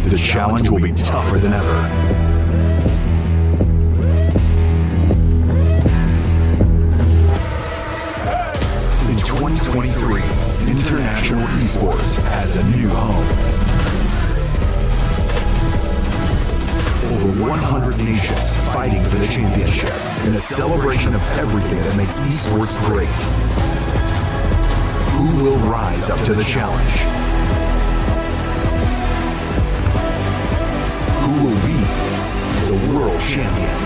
The challenge will be tougher than ever. In 2023, international esports has a new home. Over 100 nations fighting for the championship in a celebration of everything that makes esports great. Who will rise up to the challenge? Who will be the world champion?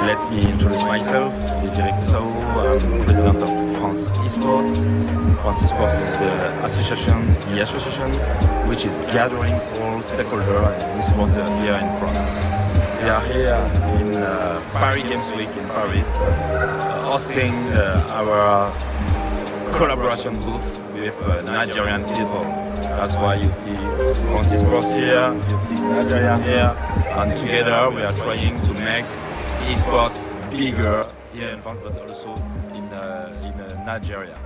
Let me introduce myself. I'm president of France Esports. France Esports is the association which is gathering all stakeholders in esports here in France. We are here in Paris Games Week in Paris, hosting our collaboration booth with Nigerian people. That's why you see France Esports here, you see Nigeria here, and together we are trying to make esports bigger here in France, but also in Nigeria.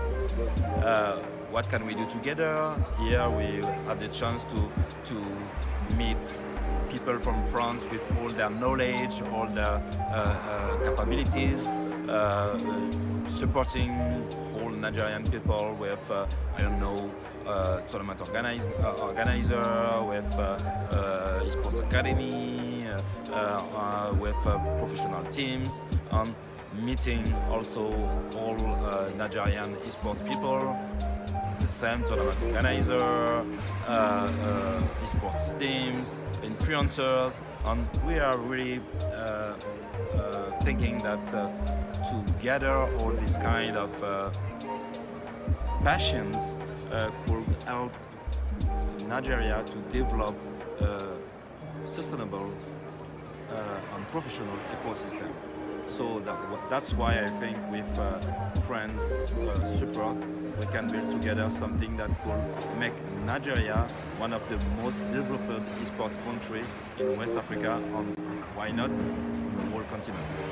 What can we do together? Here we have the chance to meet people from France with all their knowledge, all their capabilities, supporting all Nigerian people with, tournament organizer, with esports academy, with professional teams, and meeting also all Nigerian esports people, the same tournament organizer, esports teams, influencers, and we are really thinking that to gather all these kind of passions could help Nigeria to develop sustainable and professional ecosystem. So that's why I think with friends' support, we can build together something that could make Nigeria one of the most developed esports country in West Africa, and why not in the whole continent.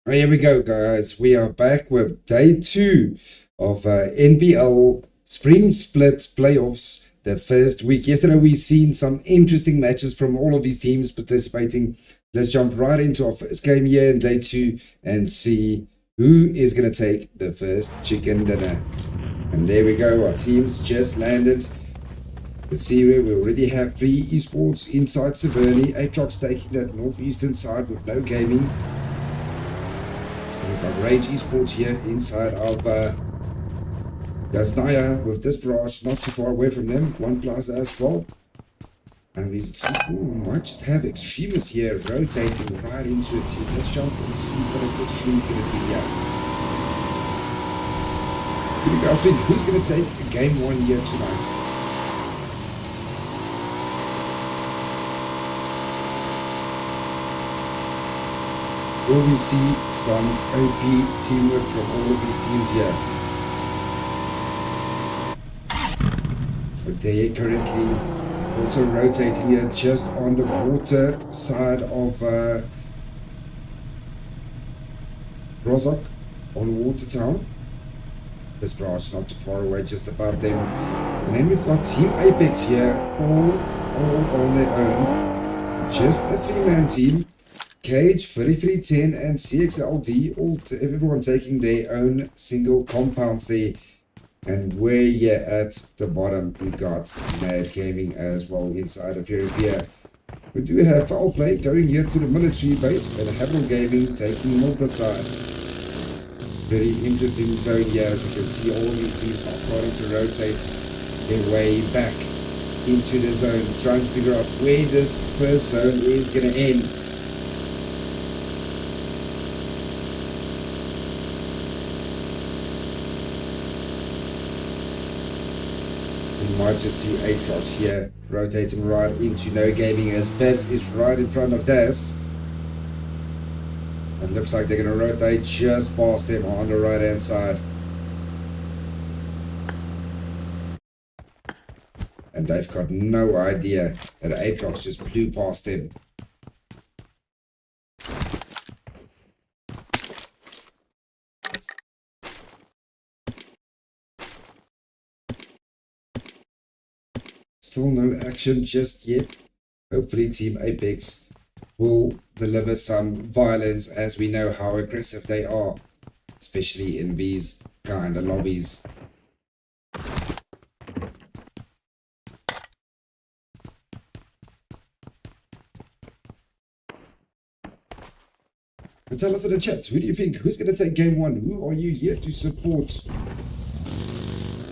Here we go, guys. We are back with day 2 of NBL Spring Split Playoffs, the first week. Yesterday we seen some interesting matches from all of these teams participating. Let's jump right into our first game here in day 2 and see who is going to take the first chicken dinner. And there we go. Our teams just landed. Let's see where we already have 3 esports inside Severny. Aatrox taking that northeastern side with no gaming. We've got Rage Esports here inside of Yasnaya with Disparage not too far away from them. One Plaza as well. And we might just have Extremist here rotating right into a team. Let's jump and see what is the Extremist going to do here. What do you guys think? Who's going to take game 1 here tonight? Will we see some OP teamwork from all of these teams here? But they are currently also rotating here just on the water side of Rozok on Watertown. This branch not too far away, just above them. And then we've got Team Apex here, all on their own. Just a 3-man team. Cage, 3310 and CXLD, everyone taking their own single compounds there. And way here at the bottom, we got Mad Gaming as well inside of here. We do have Foul Play going here to the military base and Habel Gaming taking Malta side. Very interesting zone here, as we can see all these teams are starting to rotate their way back. into the zone, trying to figure out where this first zone is going to end. We might just see Aatrox here rotating right into No Gaming as Pebs is right in front of Das. It looks like they're going to rotate just past him on the right hand side. And they've got no idea that Aatrox just flew past him. Still no action just yet. Hopefully Team Apex will deliver some violence, as we know how aggressive they are, especially in these kind of lobbies. And tell us in the chat, who do you think? Who's going to take game one? Who are you here to support?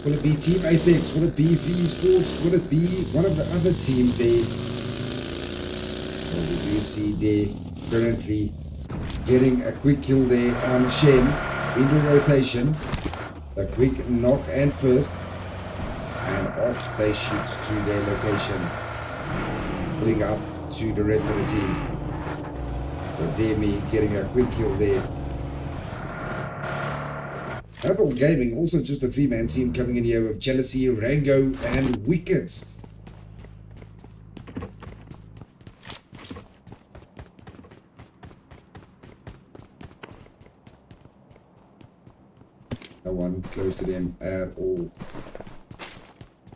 Will it be Team Apex? Will it be Free Sports? Will it be one of the other teams there? Well, we do see there currently getting a quick kill there on Shen in the rotation. A quick knock and first. And off they shoot to their location. Pulling up to the rest of the team. So Demi getting a quick kill there. Apple Gaming, also just a 3-man team coming in here with Jealousy, Rango, and Wickets. No one close to them at all.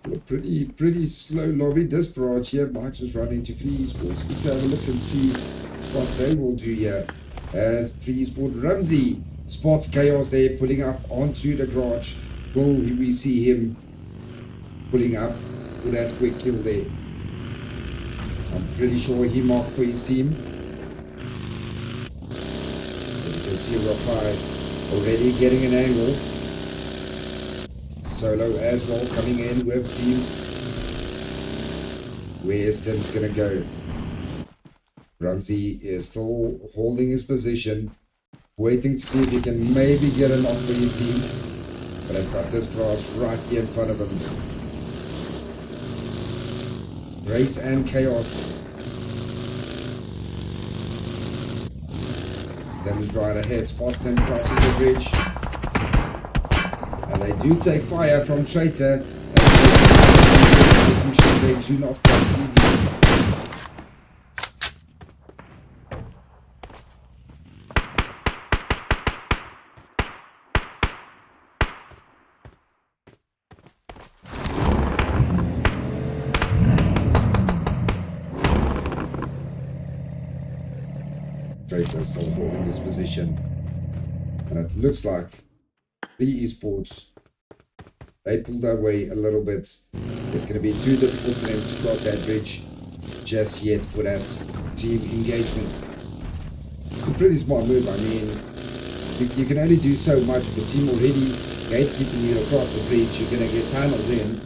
A pretty slow lobby. This barrage here might just run into Free Sports. Let's have a look and see what they will do here. As Free Sport Ramsey spots Chaos there, pulling up onto the garage. Will we see him pulling up with that quick kill there? I'm pretty sure he marked for his team. As you can see, Rafai already getting an angle. Solo as well coming in with teams. Where's Tim's gonna go? Ramsey is still holding his position, waiting to see if he can maybe get a knock for his team. But I've got this grass right here in front of him. Race and Chaos. Tim's right ahead, spots them crossing the bridge. And they do take fire from Traitor. Making sure they do not cross easy. Traitor still holding this position. And it looks like the esports, they pulled away a little bit. It's going to be too difficult for them to cross that bridge just yet for that team engagement. A pretty smart move. I mean, you can only do so much. With the team already gatekeeping you across the bridge, you're going to get tunneled in.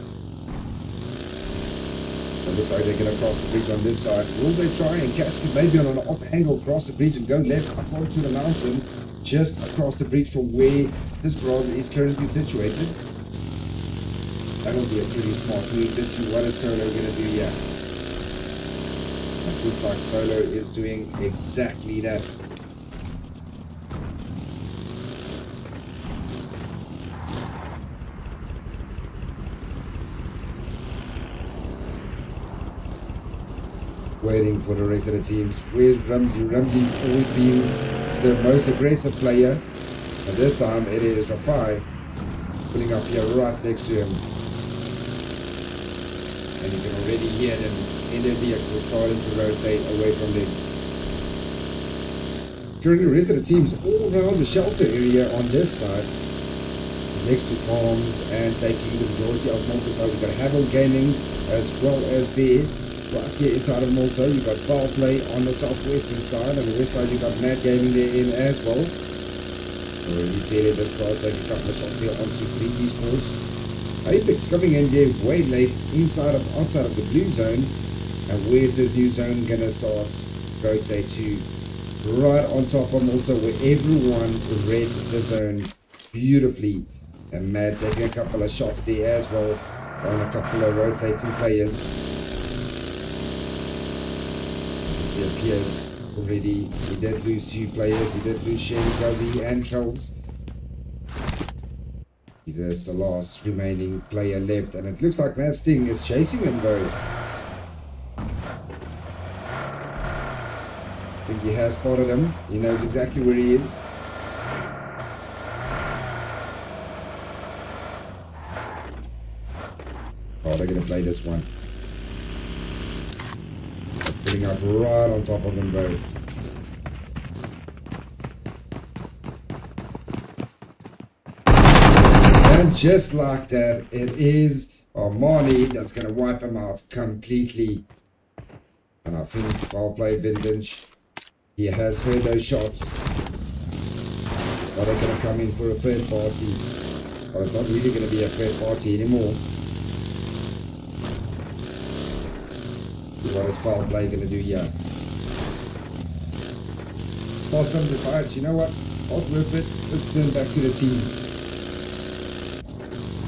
It looks like they're going to cross the bridge on this side. Will they try and catch it maybe on an off angle, cross the bridge and go left up onto the mountain, just across the bridge from where this barrage is currently situated? That'll be a pretty smart move. Let's see what is Solo going to do here. It looks like Solo is doing exactly that. Waiting for the rest of the teams. Where's Ramsey? Ramsey always being the most aggressive player. And this time it is Rafai pulling up here right next to him. And you can already hear them in their vehicle starting to rotate away from them. Currently the rest of the teams all around the shelter area on this side, next to farms and taking the majority of Malta's side. We've got Havel Gaming as well as there. Right here inside of Malta, you've got Foul Play on the southwestern side, and the west side you've got Mad Gaming there in as well. Already said it, this class taking a couple of shots there onto 3 esports. Apex coming in there way late outside of the blue zone. And where's this new zone gonna start? Rotate to right on top of Malta, where everyone read the zone beautifully. And Mad taking a couple of shots there as well on a couple of rotating players. As you see, appears already. He did lose 2 players. He did lose Shen, Guzzy, and Kells. There's the last remaining player left, and it looks like Mad Sting is chasing him though. I think he has spotted him. He knows exactly where he is. Oh, they're going to play this one. They're putting up right on top of him though. And just like that, it is Armani that's going to wipe him out completely. And I think foul play Vintage. He has heard those shots. But they're going to come in for a third party. Oh, it's not really going to be a third party anymore. What is foul play going to do here? Spossum decides, you know what? Not worth it. Let's turn back to the team.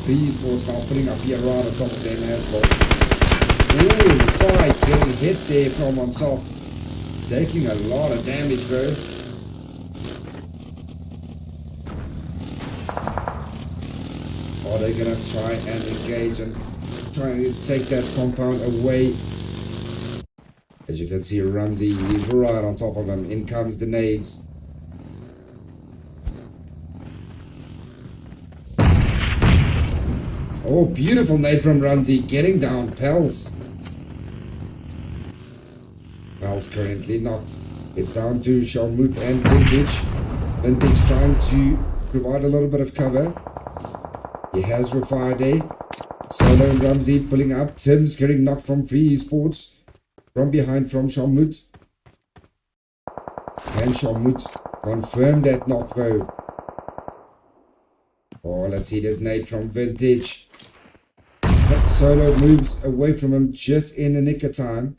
3 Esports now putting up here right on top of them as well. Ooh, fight getting hit there from on top. Taking a lot of damage though. Oh, they're gonna try and engage and try to take that compound away. As you can see, Ramsey, he's right on top of him. In comes the nades. Oh, beautiful nade from Ramsey, getting down Pels. Pels currently knocked. It's down to Sharmut and Vintage. Vintage trying to provide a little bit of cover. He has Rafire there. Solo and Ramsey pulling up. Tim's getting knocked from Free Esports. From behind from Sharmut. And Sharmut confirmed that knock though. Oh, let's see this nade from Vintage. But Solo moves away from him just in the nick of time.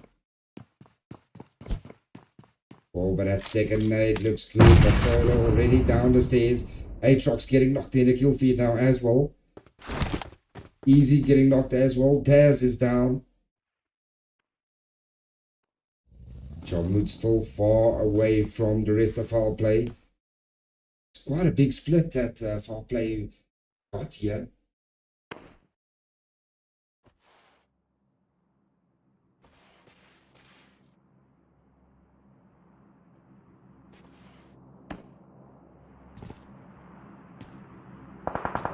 Oh, but that second nade looks good. But Solo already down the stairs. Aatrox getting knocked in the kill feed now as well. Easy getting knocked as well. Daz is down. Sharmut still far away from the rest of foul play. It's quite a big split that foul play got here.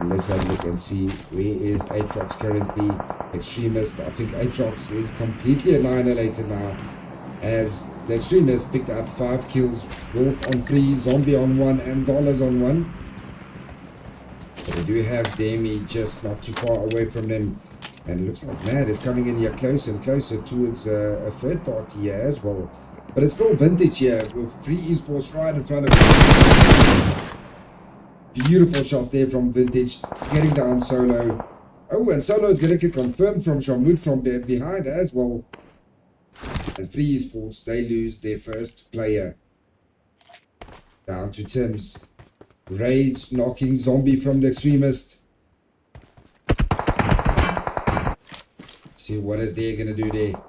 And let's have a look and see where is Aatrox currently. Extremist, I think Aatrox is completely annihilated now, as the Extremist picked up 5 kills, Wolf on 3, Zombie on 1, and Dollars on 1. So they do have Demi just not too far away from them. And it looks like Mad is coming in here closer and closer towards a third party here as well. But it's still Vintage here with Free Esports right in front of him. Beautiful shots there from Vintage, getting down Solo. Oh, and Solo is going to get confirmed from Sharmut from behind as well. And Free Esports, they lose their first player. Down to Tim's. Rage knocking Zombie from the Extremist. Let's see what is they going to do there.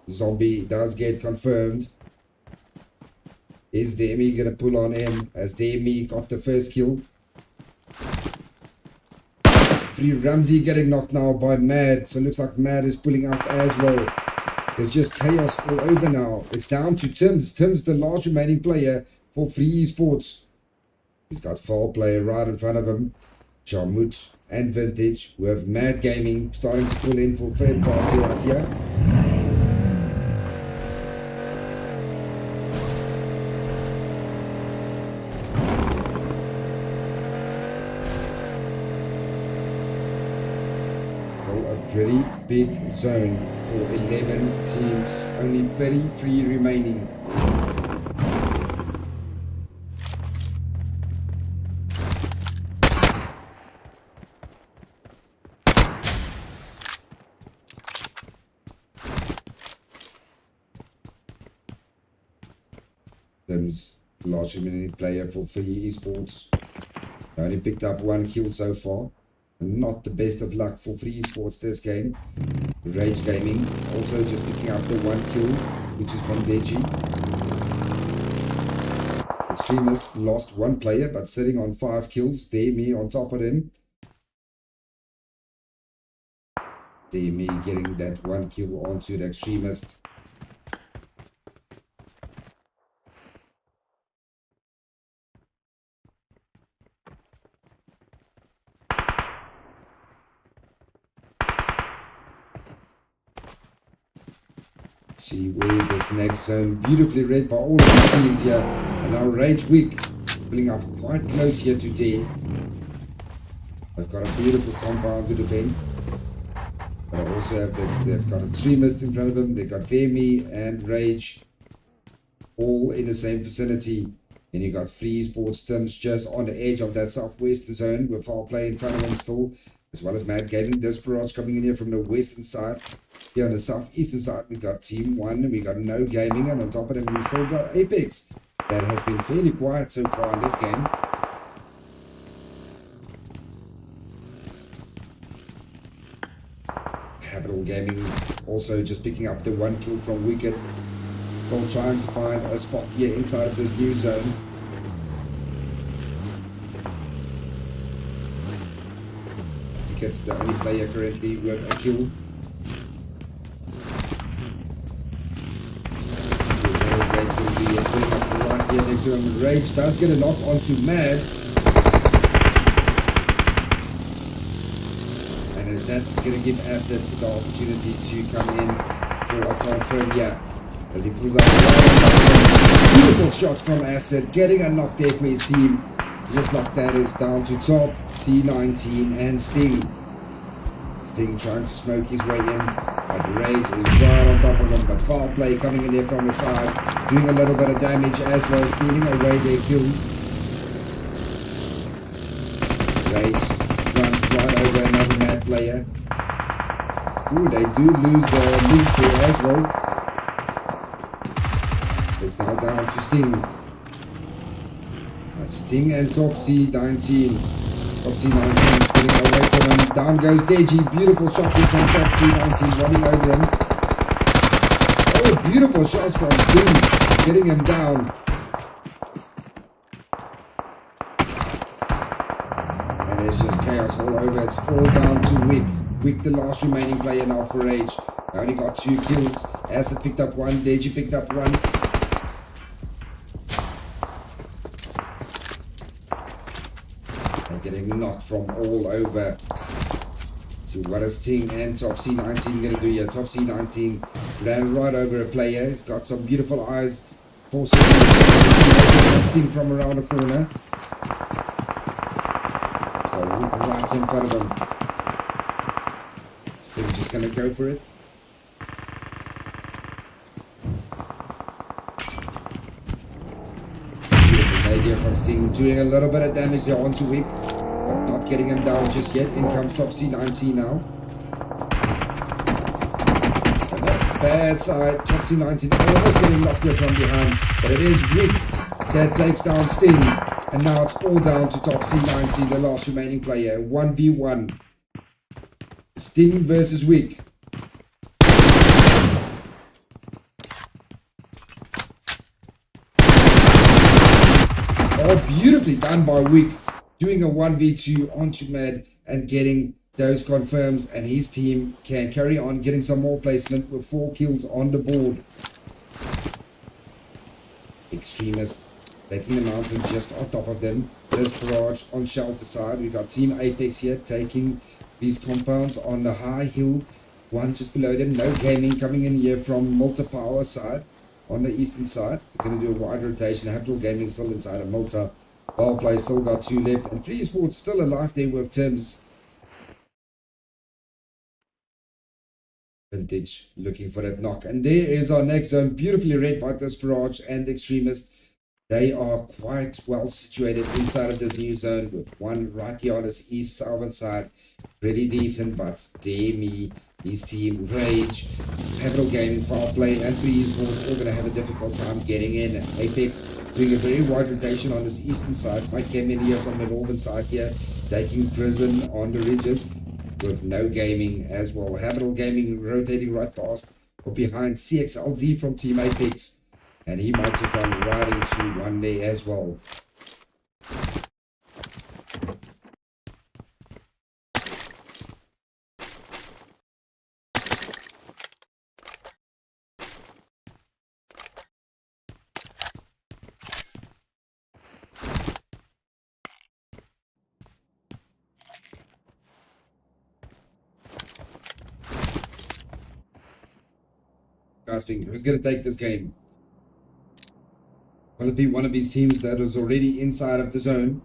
Zombie does get confirmed. Is Demi going to pull on in as Demi got the first kill? Free Ramsey getting knocked now by Mad. So it looks like Mad is pulling up as well. There's just chaos all over now. It's down to Tim's. Tim's the last remaining player for Free Esports. He's got foul player right in front of him. Sharmut and Vintage. We have Mad Gaming starting to pull in for third party right here. Pretty big zone for 11 teams, only 33 remaining. Tim's large remaining player for Free Esports. Only picked up 1 kill so far. Not the best of luck for Free Esports this game. Rage Gaming also just picking up the 1 kill, which is from Deji. Extremist lost 1 player, but sitting on 5 kills. Demi on top of him. Demi getting that 1 kill onto the Extremist. See, where's this next zone? Beautifully read by all of the teams here. And now Rage Week pulling up quite close here today. They've got a beautiful compound to defend. But I also have they've got Extremist in front of them. They've got Demi and Rage all in the same vicinity. And you got Free Sports Tims just on the edge of that southwest zone with Foul Play in front of them still. As well as Mad Gaming. Desperate coming in here from the western side. Here on the southeastern side, we got Team 1, we got No Gaming, and on top of them, we still got Apex. That has been fairly quiet so far in this game. Capital Gaming also just picking up the 1 kill from Wicked. Still trying to find a spot here inside of this new zone. Wicked's the only player currently with a kill. Right here next to him. Rage does get a knock onto Mad. And is that going to give Acid the opportunity to come in for a confirm? Yeah. As he pulls out beautiful shots from Acid, getting a knock there for his team. Just like that is down to top, C19 and Sting. Sting trying to smoke his way in. But Rage is right on top of him, but Foul Play coming in there from his side, doing a little bit of damage as well, stealing away their kills. Rage runs right over another Mad player. Ooh, they do lose links there as well. It's now down to Sting. Sting and Top C19. Top C19 getting away from him. Down goes Deji. Beautiful shot here from Top C19 running over him. Oh, beautiful shots from Sting. Getting him down. And there's just chaos all over. It's all down to Wick. Wick, the last remaining player now for Rage. They only got 2 kills. Acid picked up 1. Deji picked up 1. Getting knocked from all over. So what is Ting and Top C19 going to do here? Top C19 ran right over a player. He's got some beautiful eyes. Forcing Sting from around the corner. It's got a whip right in front of him. Sting just going to go for it. Beautiful idea from Sting, doing a little bit of damage there onto Wick. But not getting him down just yet. In comes Top C19 now. And that bad side. Top C19 almost getting knocked here from behind. But it is Wick that takes down Sting. And now it's all down to Top C19, the last remaining player. 1v1. Sting versus Wick. Oh, beautifully done by Wick. Doing a 1v2 onto Mad and getting those confirms, and his team can carry on getting some more placement with 4 kills on the board. Extremist taking the mountain just on top of them. This barrage on shelter side. We got Team Apex here taking these compounds on the high hill. One just below them. No Gaming coming in here from Malta Power side on the eastern side. They're going to do a wide rotation. Capital Gaming still inside of Malta. Foul Play still got 2 left, and Free Sports still alive there with Tims. Vintage looking for that knock, and there is our next zone, beautifully read by Desperate and Extremist. They are quite well situated inside of this new zone with one right here on this east southern side. Pretty decent, but dear me, his team, Rage, Pivotal Gaming, Foul Play, and 3 Esports all going to have a difficult time getting in. Apex doing a very wide rotation on this eastern side. Mike came in here from the northern side here, taking Prison on the ridges with no gaming as well. Habitable Gaming rotating right past or behind CXLD from Team Apex. And he might just run right into one day as well. Guys, think who's going to take this game? Will it be one of these teams that was already inside of the zone?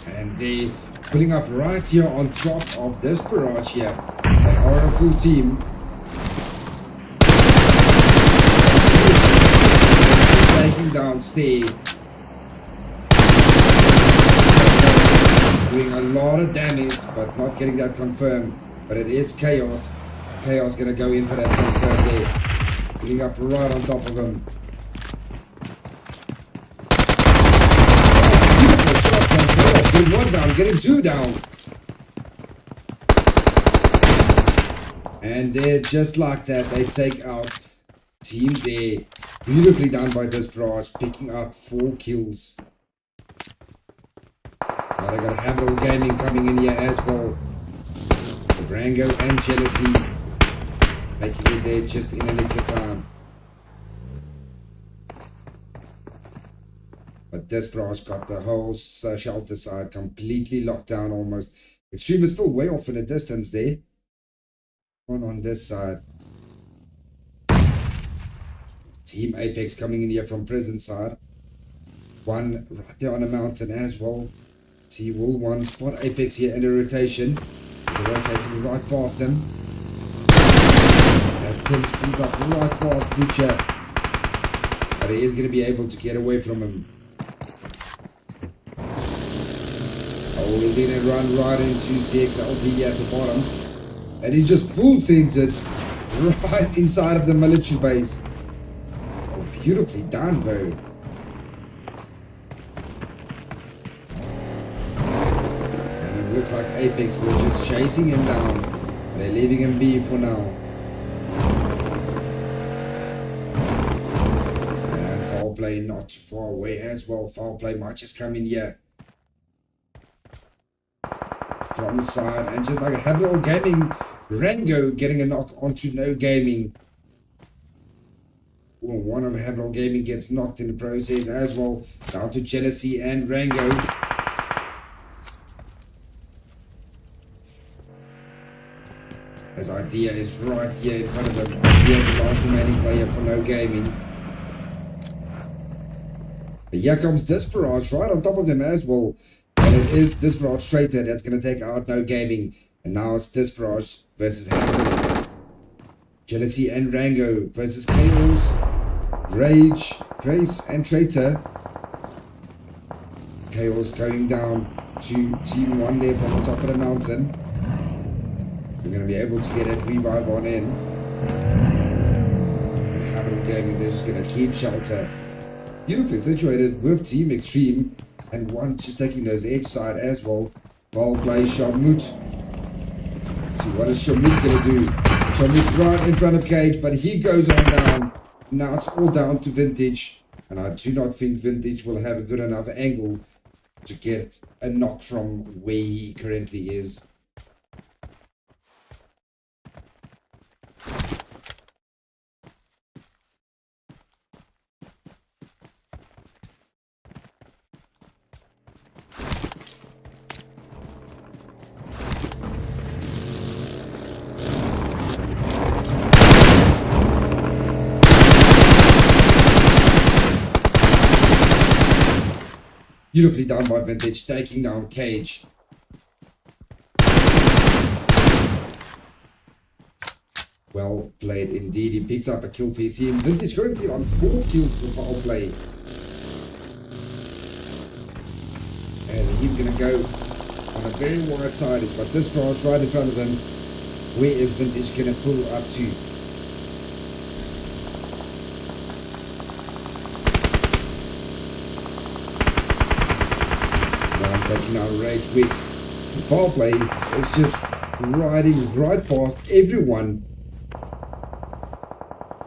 And they're pulling up right here on top of this barrage here. They are a full team. Taking down Stay. Doing a lot of damage, but not getting that confirmed. But it is Chaos. Chaos going to go in for that confirm there. Pulling up right on top of him. Getting 1 down, getting 2 down. And they're just like that. They take out Team there. Beautifully done by this barrage, picking up 4 kills. Now they got Habitable Gaming coming in here as well. Rango and Jealousy making it there just in a nick of time. But this barrage got the whole shelter side completely locked down almost. Extreme is still way off in the distance there. One on this side. Team Apex coming in here from prison side. One right there on the mountain as well. See Will one spot Apex here in the rotation. He's rotating right past him. As Tim spins up right past Butcher. But he is going to be able to get away from him. Oh, he's going to run right into CXLD at the bottom. And he just full sends it right inside of the military base. Oh, beautifully done, bro. And it looks like Apex were just chasing him down. They're leaving him be for now. And foul play not too far away as well. Foul play might just come in here from the side, and just like a Habitable Gaming, Rango getting a knock onto No Gaming. Well, one of Habitable Gaming gets knocked in the process as well, down to Jealousy and Rango. As Idea is right here in front of him. Idea, the last remaining player for No Gaming. But here comes this barrage right on top of them as well. And it is this barrage traitor that's going to take out No Gaming. And now it's this barrage versus Habitable. Jealousy and Rango versus Chaos, Rage, Grace and Traitor. Chaos going down to Team 1 there from the top of the mountain. We're going to be able to get that revive on in. And Habitable Gaming, they're just going to keep shelter. Beautifully situated with Team Extreme. And one just taking those edge side as well. Ball play Shamut. See what is Shamut going to do. Shamut right in front of Cage, but he goes on down. Now it's all down to Vintage. And I do not think Vintage will have a good enough angle to get a knock from where he currently is. Beautifully done by Vintage, taking down Cage. Well played indeed. He picks up a kill for his team. Vintage currently on 4 kills for foul play. And he's going to go on a very wide side. He's got this branch right in front of him. Where is Vintage going to pull up to? Now I'm taking out Rage Week. The foul play is just riding right past everyone.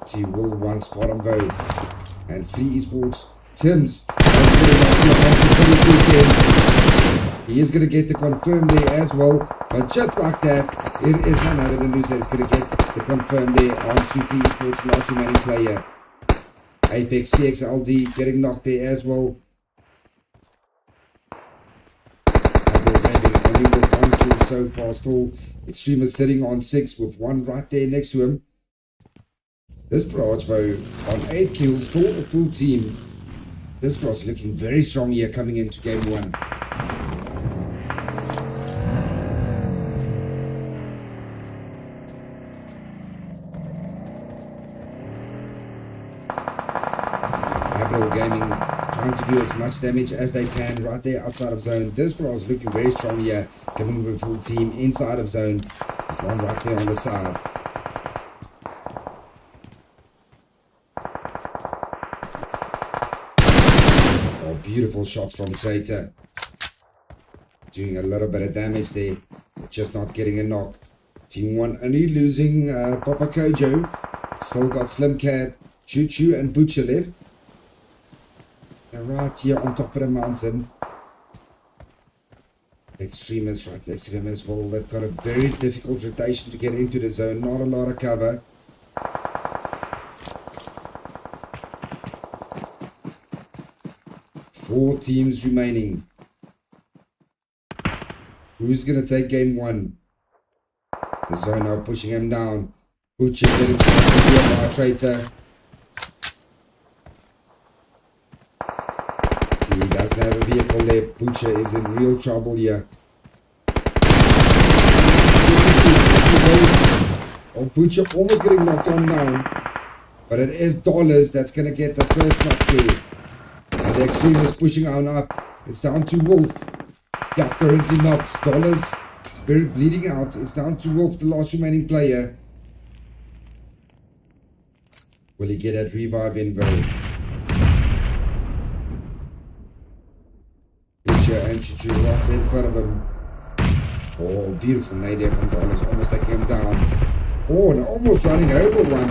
See, will one spot him though. And Free Esports, Tim's. He is going to get the confirm there as well. But just like that, it is none other than Lucia is going to get the confirm there onto Free Esports' last remaining player. Apex CXLD getting knocked there as well. Only with 1 kill so far still. Extremist sitting on 6 with 1 right there next to him. This Barrage though on 8 kills, still a full team. This Barrage looking very strong here coming into game 1. Abdul Gaming trying to do as much damage as they can right there outside of zone. This Barrage looking very strong here, coming with a full team inside of zone. One right there on the side. Beautiful shots from Traitor. Doing a little bit of damage there. Just not getting a knock. Team 1 only losing Papa Kojo. Still got Slim Cat, Choo Choo and Butcher left. And right here on top of the mountain. Extremists right next to him as well. They've got a very difficult rotation to get into the zone. Not a lot of cover. Four teams remaining. Who's going to take game 1? The zone now pushing him down. Butcher getting spotted here by Traitor. See, he doesn't have a vehicle left. Butcher is in real trouble here. Oh, Butcher almost getting knocked on down. But it is Dollars that's going to get the first knock there. The Extremist pushing on up. It's down to Wolf. Yeah, currently knocked. Dollars very bleeding out. It's down to Wolf, the last remaining player. Will he get that revive in though? Butcher and Chichu right there in front of him. Oh, beautiful nade there from Dollars. Almost taking him down. Oh, and almost running over one.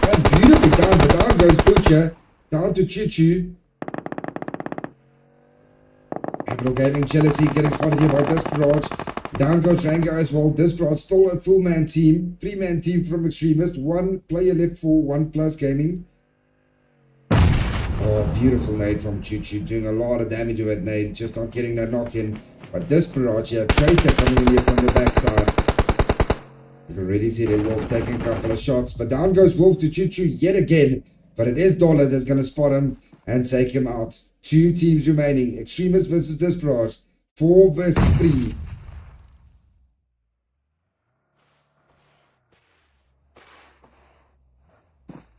And beautifully down. But down goes Butcher. Down to Choo Choo. Capital Gaming Jealousy getting spotted here by Desperate. Down goes Rango as well. Desperate still a full man team. 3-man team from Extremist. 1 player left for 1 Plus Gaming. Oh, beautiful nade from Choo Choo. Doing a lot of damage with that nade. Just not getting that knock in. But Desperate here. Traitor coming in here from the backside. You can already see that Wolf taking a couple of shots. But down goes Wolf to Choo Choo yet again. But it is Dollars that's going to spot him and take him out. 2 teams remaining. Extremist versus Desperate. 4 versus 3.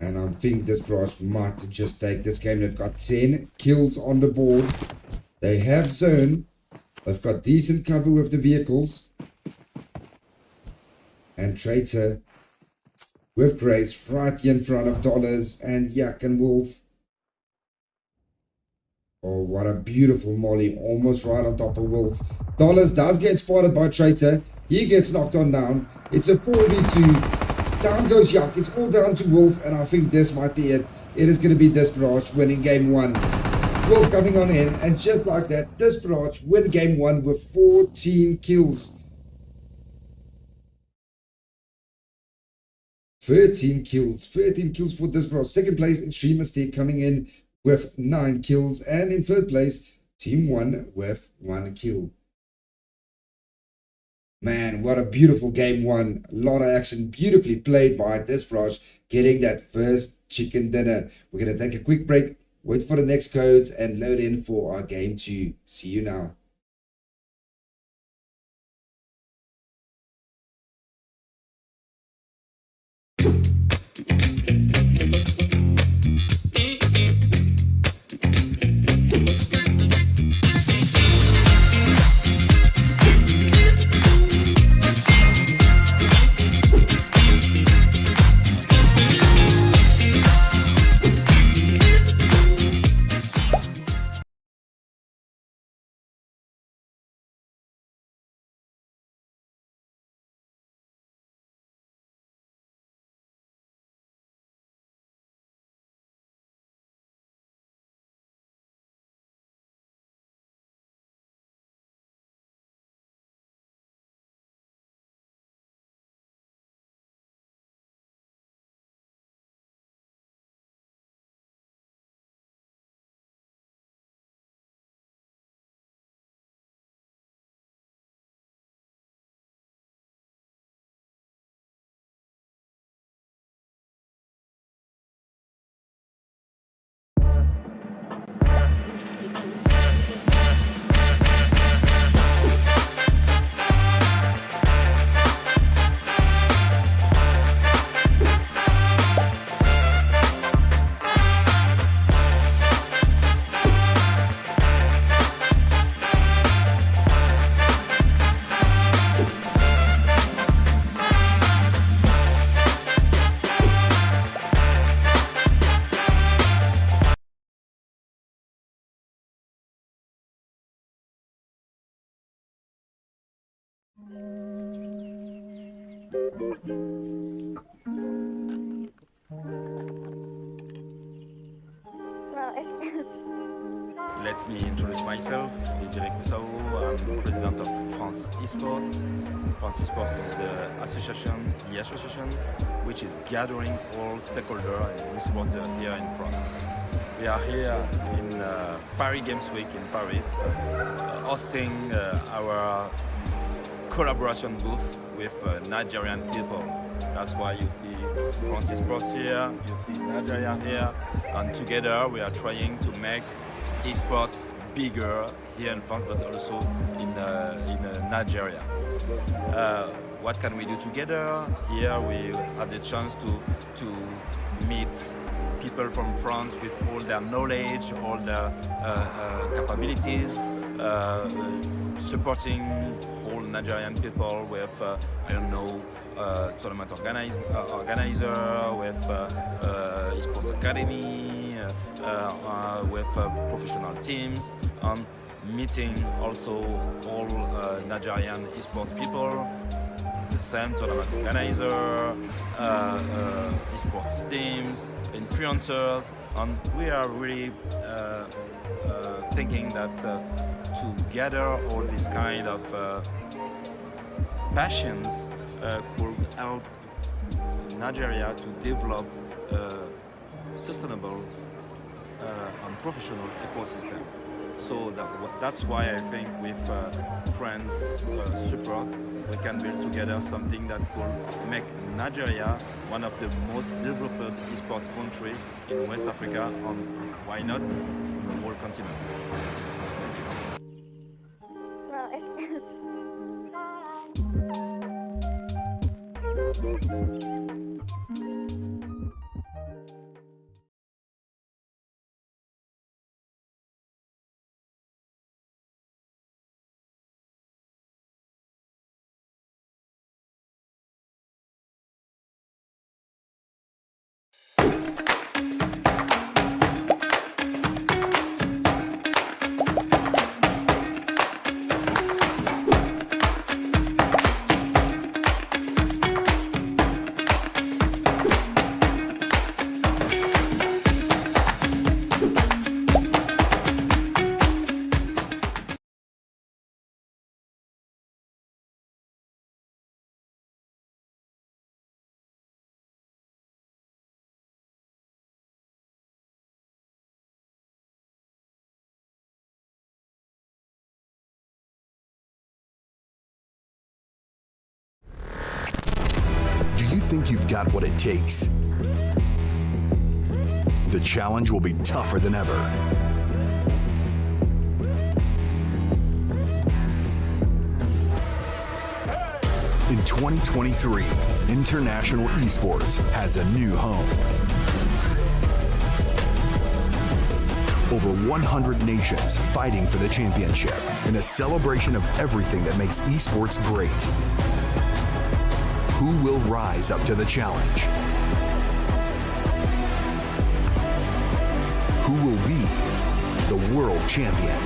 And I think Desperate might just take this game. They've got 10 kills on the board. They have zone. They've got decent cover with the vehicles. And Traitor with Grace right here in front of Dollars and Yak and Wolf. Oh, what a beautiful molly. Almost right on top of Wolf. Dollars does get spotted by Traitor. He gets knocked on down. It's a 4v2. Down goes Yak. It's all down to Wolf. And I think this might be it. It is going to be Desperate winning game 1. Wolf coming on in. And just like that, Desperate win game 1 with 14 kills. 13 kills for Desperate. Second place, Extremist coming in with 9 kills. And in third place, Team 1 with 1 kill. Man, what a beautiful game 1. A lot of action. Beautifully played by Desperate. Getting that first chicken dinner. We're going to take a quick break. Wait for the next codes and load in for our game 2. See you now. let me introduce myself. Nigerian Pro League. I'm president of France Esports. France Esports is the association which is gathering all stakeholders in esports here in France. We are here in Paris Games Week in Paris, hosting our collaboration booth with Nigerian people. That's why you see France Esports here, you see Nigeria here, and together we are trying to make esports bigger here in France, but also in Nigeria. What can we do together? Here we have the chance to meet people from France with all their knowledge, all their capabilities, supporting whole Nigerian people with, tournament organizer, with esports academy, with professional teams, and meeting also all Nigerian esports people, the same tournament organizer, esports teams, influencers, and we are really thinking that to gather all these kind of passions could help Nigeria to develop a sustainable and professional ecosystem. So that's why I think with friends' support, we can build together something that could make Nigeria one of the most developed esports country in West Africa, and why not in the whole continent. Do you think you've got what it takes? The challenge will be tougher than ever. In 2023, international esports has a new home. Over 100 nations fighting for the championship in a celebration of everything that makes esports great. Who will rise up to the challenge? Who will be the world champion?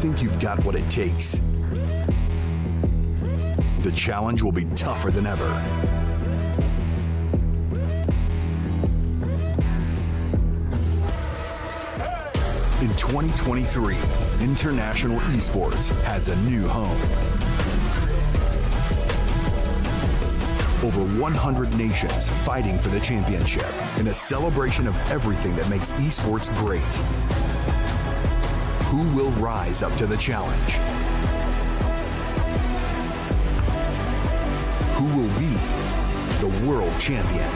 think you've got what it takes. The challenge will be tougher than ever. In 2023, international esports has a new home. Over 100 nations fighting for the championship in a celebration of everything that makes esports great. Who will rise up to the challenge? Who will be the world champion?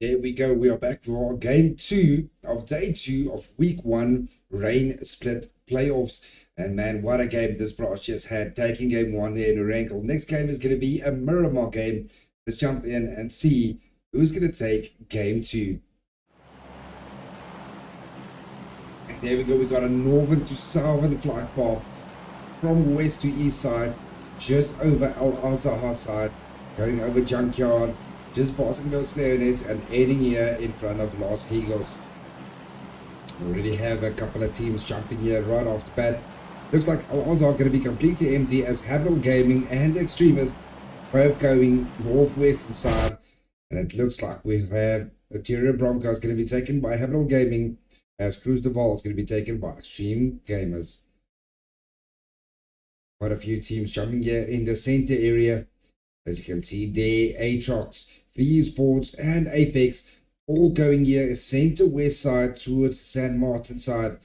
There we go. We are back for game 2 of day 2 of week 1 rain split playoffs. And man, what a game this Brass just had, taking game 1 there in a rankle. Next game is going to be a Miramar game. Let's jump in and see who's going to take game 2. And there we go. We got a northern to southern flight path from west to east side, just over Al Azhar side, going over Junkyard, just passing those Leones and ending here in front of Los Higos. We already have a couple of teams jumping here right off the bat. Looks like Al Azhar going to be completely empty as Habil Gaming and Extremist both going northwestern side. And it looks like we have Interior Broncos going to be taken by Habil Gaming, as Cruz de Val is going to be taken by Extreme Gamers. Quite a few teams jumping here in the center area. As you can see there, Atrox, Free Sports and Apex all going here center west side towards the San Martin side.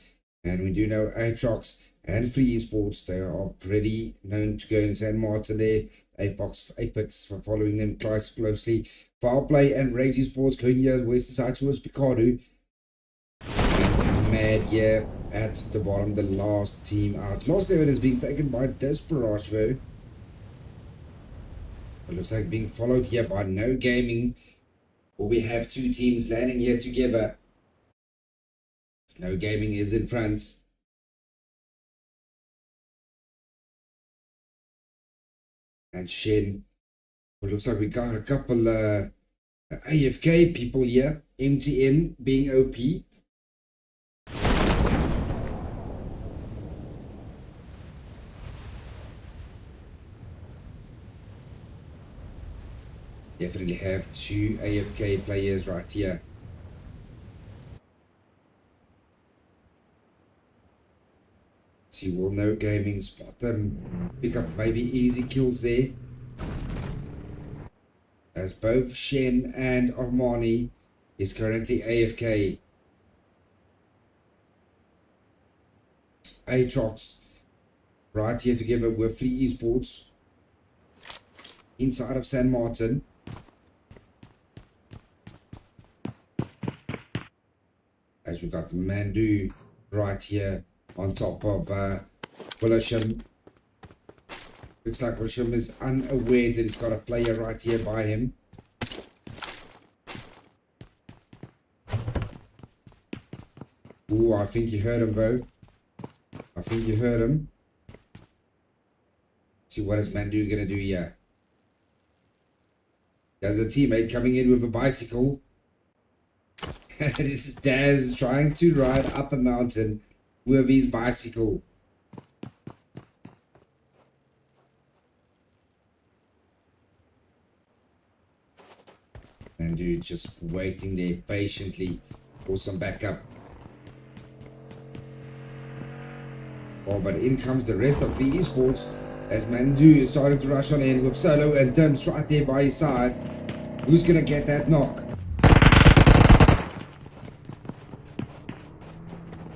And we do know Atrox and Free Sports, they are pretty known to go in San Martin there. Apex for following them closely. Foul Play and Rage Sports going here western side towards Picardo. Mad here at the bottom, the last team out. Last node is being taken by Desperate though. It looks like being followed here by No Gaming. We have two teams landing here together. No Gaming is in front. And Shen. Well, looks like we got a couple AFK people here. MTN being OP. Definitely have 2 AFK players right here. See, will No Gaming spot them, pick up maybe easy kills there. As both Shen and Armani is currently AFK. Aatrox right here together with Free Esports inside of San Martin. As we got Mandu right here on top of Willisham. Looks like Willisham is unaware that he's got a player right here by him. Ooh, I think you heard him though. I think you heard him. See, what is Mandu gonna do here? There's a teammate coming in with a bicycle. And it's Daz trying to ride up a mountain with his bicycle. Mandu just waiting there patiently for some backup. Oh, but in comes the rest of Free Esports as Mandu is starting to rush on in with Solo and Tim's right there by his side. Who's gonna get that knock?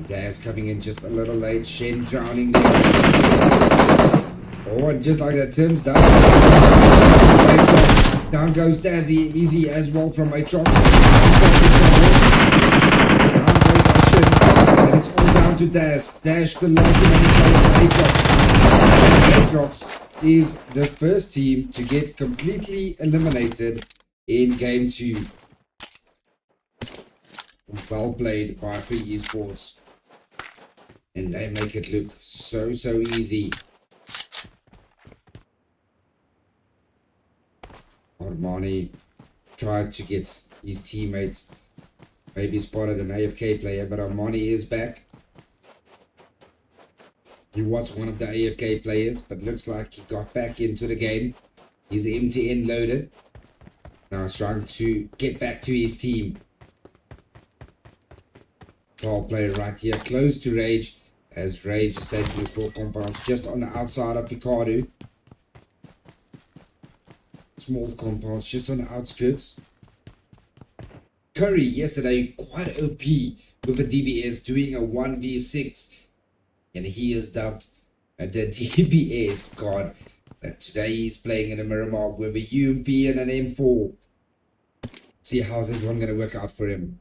Daz coming in just a little late. Shen drowning there. Oh, and just like that, Tim's done. Down goes Dazzy, easy as well from Aatrox. And it's all down to Daz. Dash the last player Aatrox. Aatrox is the first team to get completely eliminated in game 2. Well played by Free Esports. And they make it look so easy. Armani tried to get his teammates. Maybe spotted an AFK player, but Armani is back. He was one of the AFK players, but looks like he got back into the game. He's MTN loaded. Now he's trying to get back to his team. Ball player right here, close to Rage, as Rage is taking his ball compounds just on the outside of Picardo. Small compounds just on the outskirts. Curry yesterday quite OP with a DBS doing a 1v6, and he is dubbed the DBS god. And today he's playing in a Miramar with a UMP and an M4. See how's this one gonna work out for him.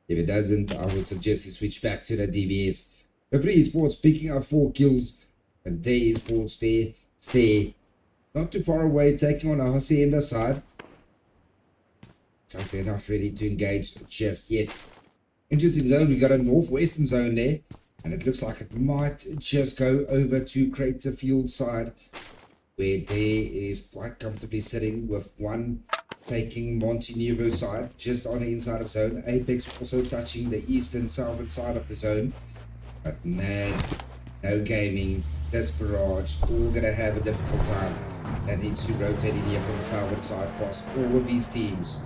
If it doesn't, I would suggest he switch back to the DBS. The Free Esports picking up 4 kills, and Day Esports there stay not too far away, taking on a Hacienda side. So they're not ready to engage just yet. Interesting zone, we got a northwestern zone there, and it looks like it might just go over to Crater Field side, where Day is quite comfortably sitting with one taking Monte Nuevo side just on the inside of zone. Apex also touching the eastern southern side of the zone. But man, No Gaming, Desperage, all gonna have a difficult time. That needs to rotate in here from the southern side past all of these teams.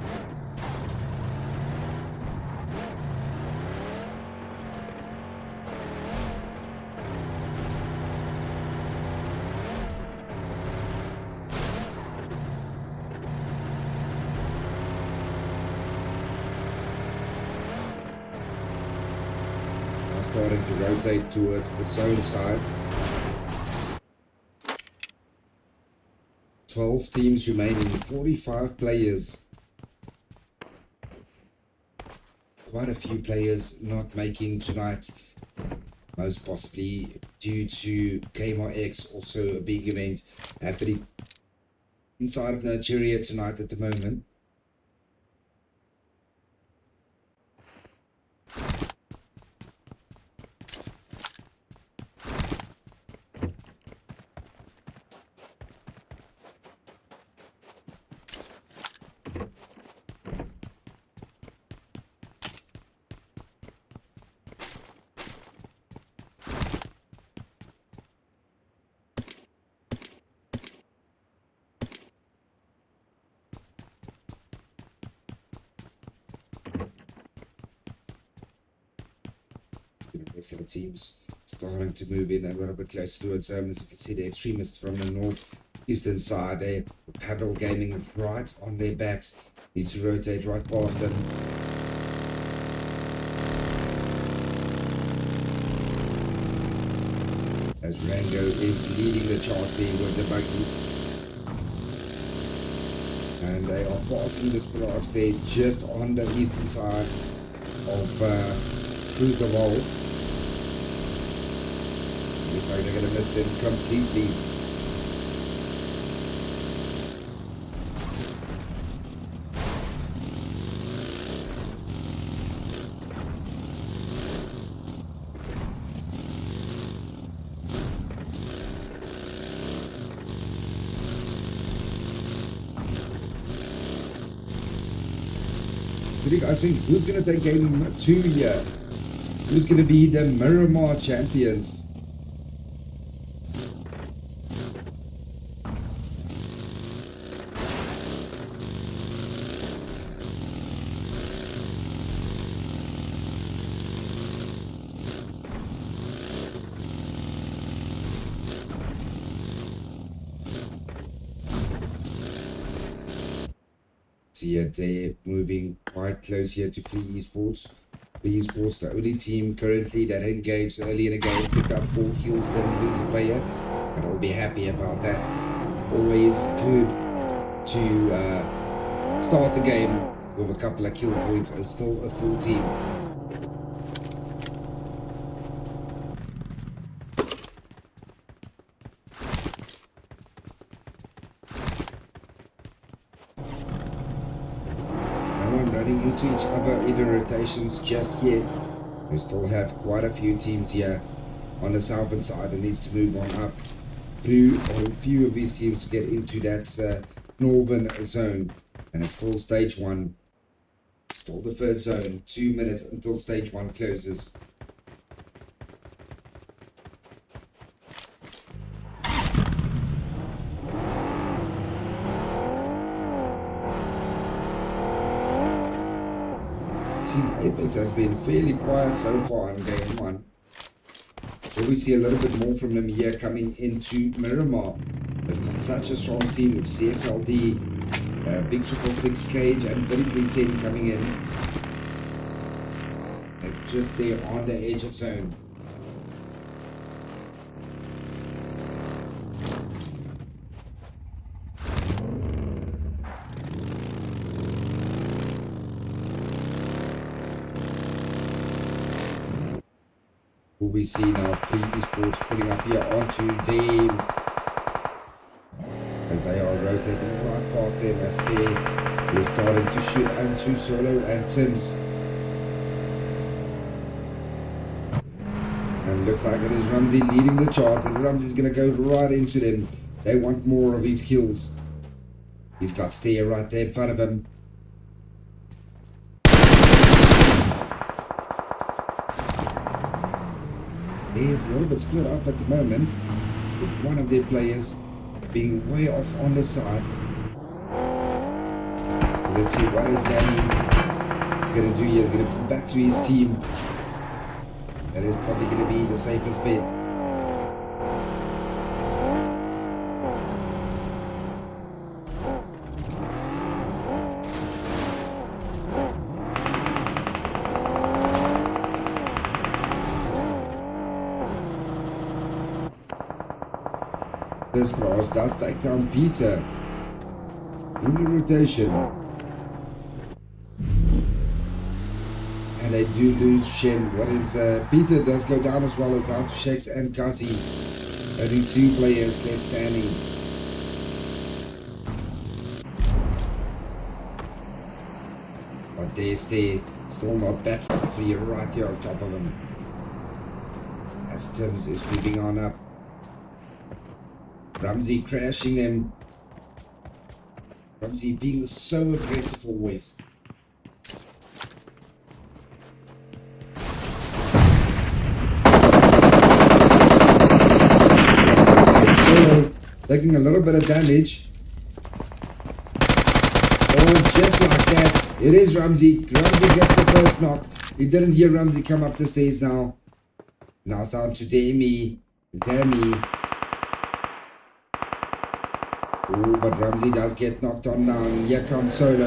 Starting to rotate towards the zone side. 12 teams remaining, 45 players. Quite a few players not making tonight, most possibly due to KMRX, also a big event happening inside of Nigeria tonight at the moment. The rest of the teams starting to move in a little bit closer towards home. As you can see, the extremists from the northeastern side there, Paddle Gaming right on their backs. Needs to rotate right past them. As Rango is leading the charge there with the buggy. And they are passing this barrage there just on the eastern side of Cruz de Vol. Looks like they're going to miss them completely. What do you guys think? Who's going to take game 2 here? Who's going to be the Miramar champions? See it there, moving quite close here to Free Esports. Free Esports, the only team currently that engaged early in the game, picked up 4 kills, didn't lose a player, but I'll be happy about that. Always good to start the game with a couple of kill points and still a full team. Running into each other in the rotations just yet. We still have quite a few teams here on the southern side that needs to move on up through a few of these teams to get into that northern zone. And it's still stage 1, still the first zone. 2 minutes until stage 1 closes. Team Apex has been fairly quiet so far in game 1. Will we see a little bit more from them here coming into Miramar? They've got such a strong team with CXLD, Big 666 Cage and 3310 coming in. They're just there on the edge of zone. We see now Free Esports pulling up here onto them as they are rotating right past them as they're starting to shoot into Solo and Tim's. And it looks like it is Ramsey leading the charge, and Ramsey's going to go right into them. They want more of his kills. He's got Steer right there in front of him. Is a little bit split up at the moment, with one of their players being way off on the side. Let's see what is Danny gonna do here. He's gonna pull back to his team. That is probably gonna be the safest bet. This barrage does take down Peter in the rotation. And they do lose Shen. What is Peter does go down as well as down to Shakes and Kazi. Only 2 players left standing. But they stay still not back free right here on top of him. As Tim's is moving on up. Ramsey crashing them. Ramsey being so aggressive always. So taking a little bit of damage. Oh, just like that. It is Ramsey. Ramsey gets the first knock. He didn't hear Ramsey come up the stairs now. Now it's down to Demi. Oh, but Ramsey does get knocked on down. Here comes Solo.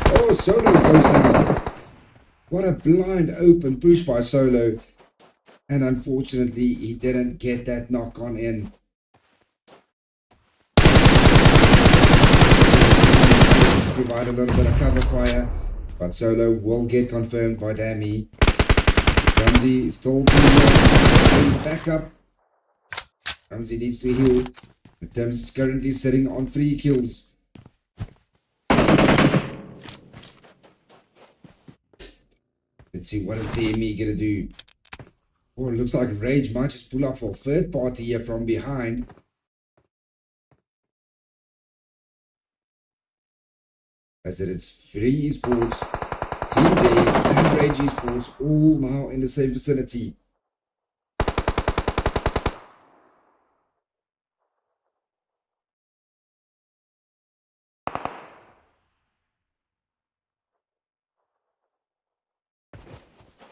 Oh, Solo goes down. What a blind open push by Solo. And unfortunately, he didn't get that knock on in. Provide a little bit of cover fire, but Solo will get confirmed by Dami. Ramsey still he's back up. Ramsey needs to heal. The Tims is currently sitting on 3 kills. Let's see, what is Dami gonna do? Oh, it looks like Rage might just pull up for a third party here from behind. As it's 3 esports, Team Day and Rage Esports all now in the same vicinity.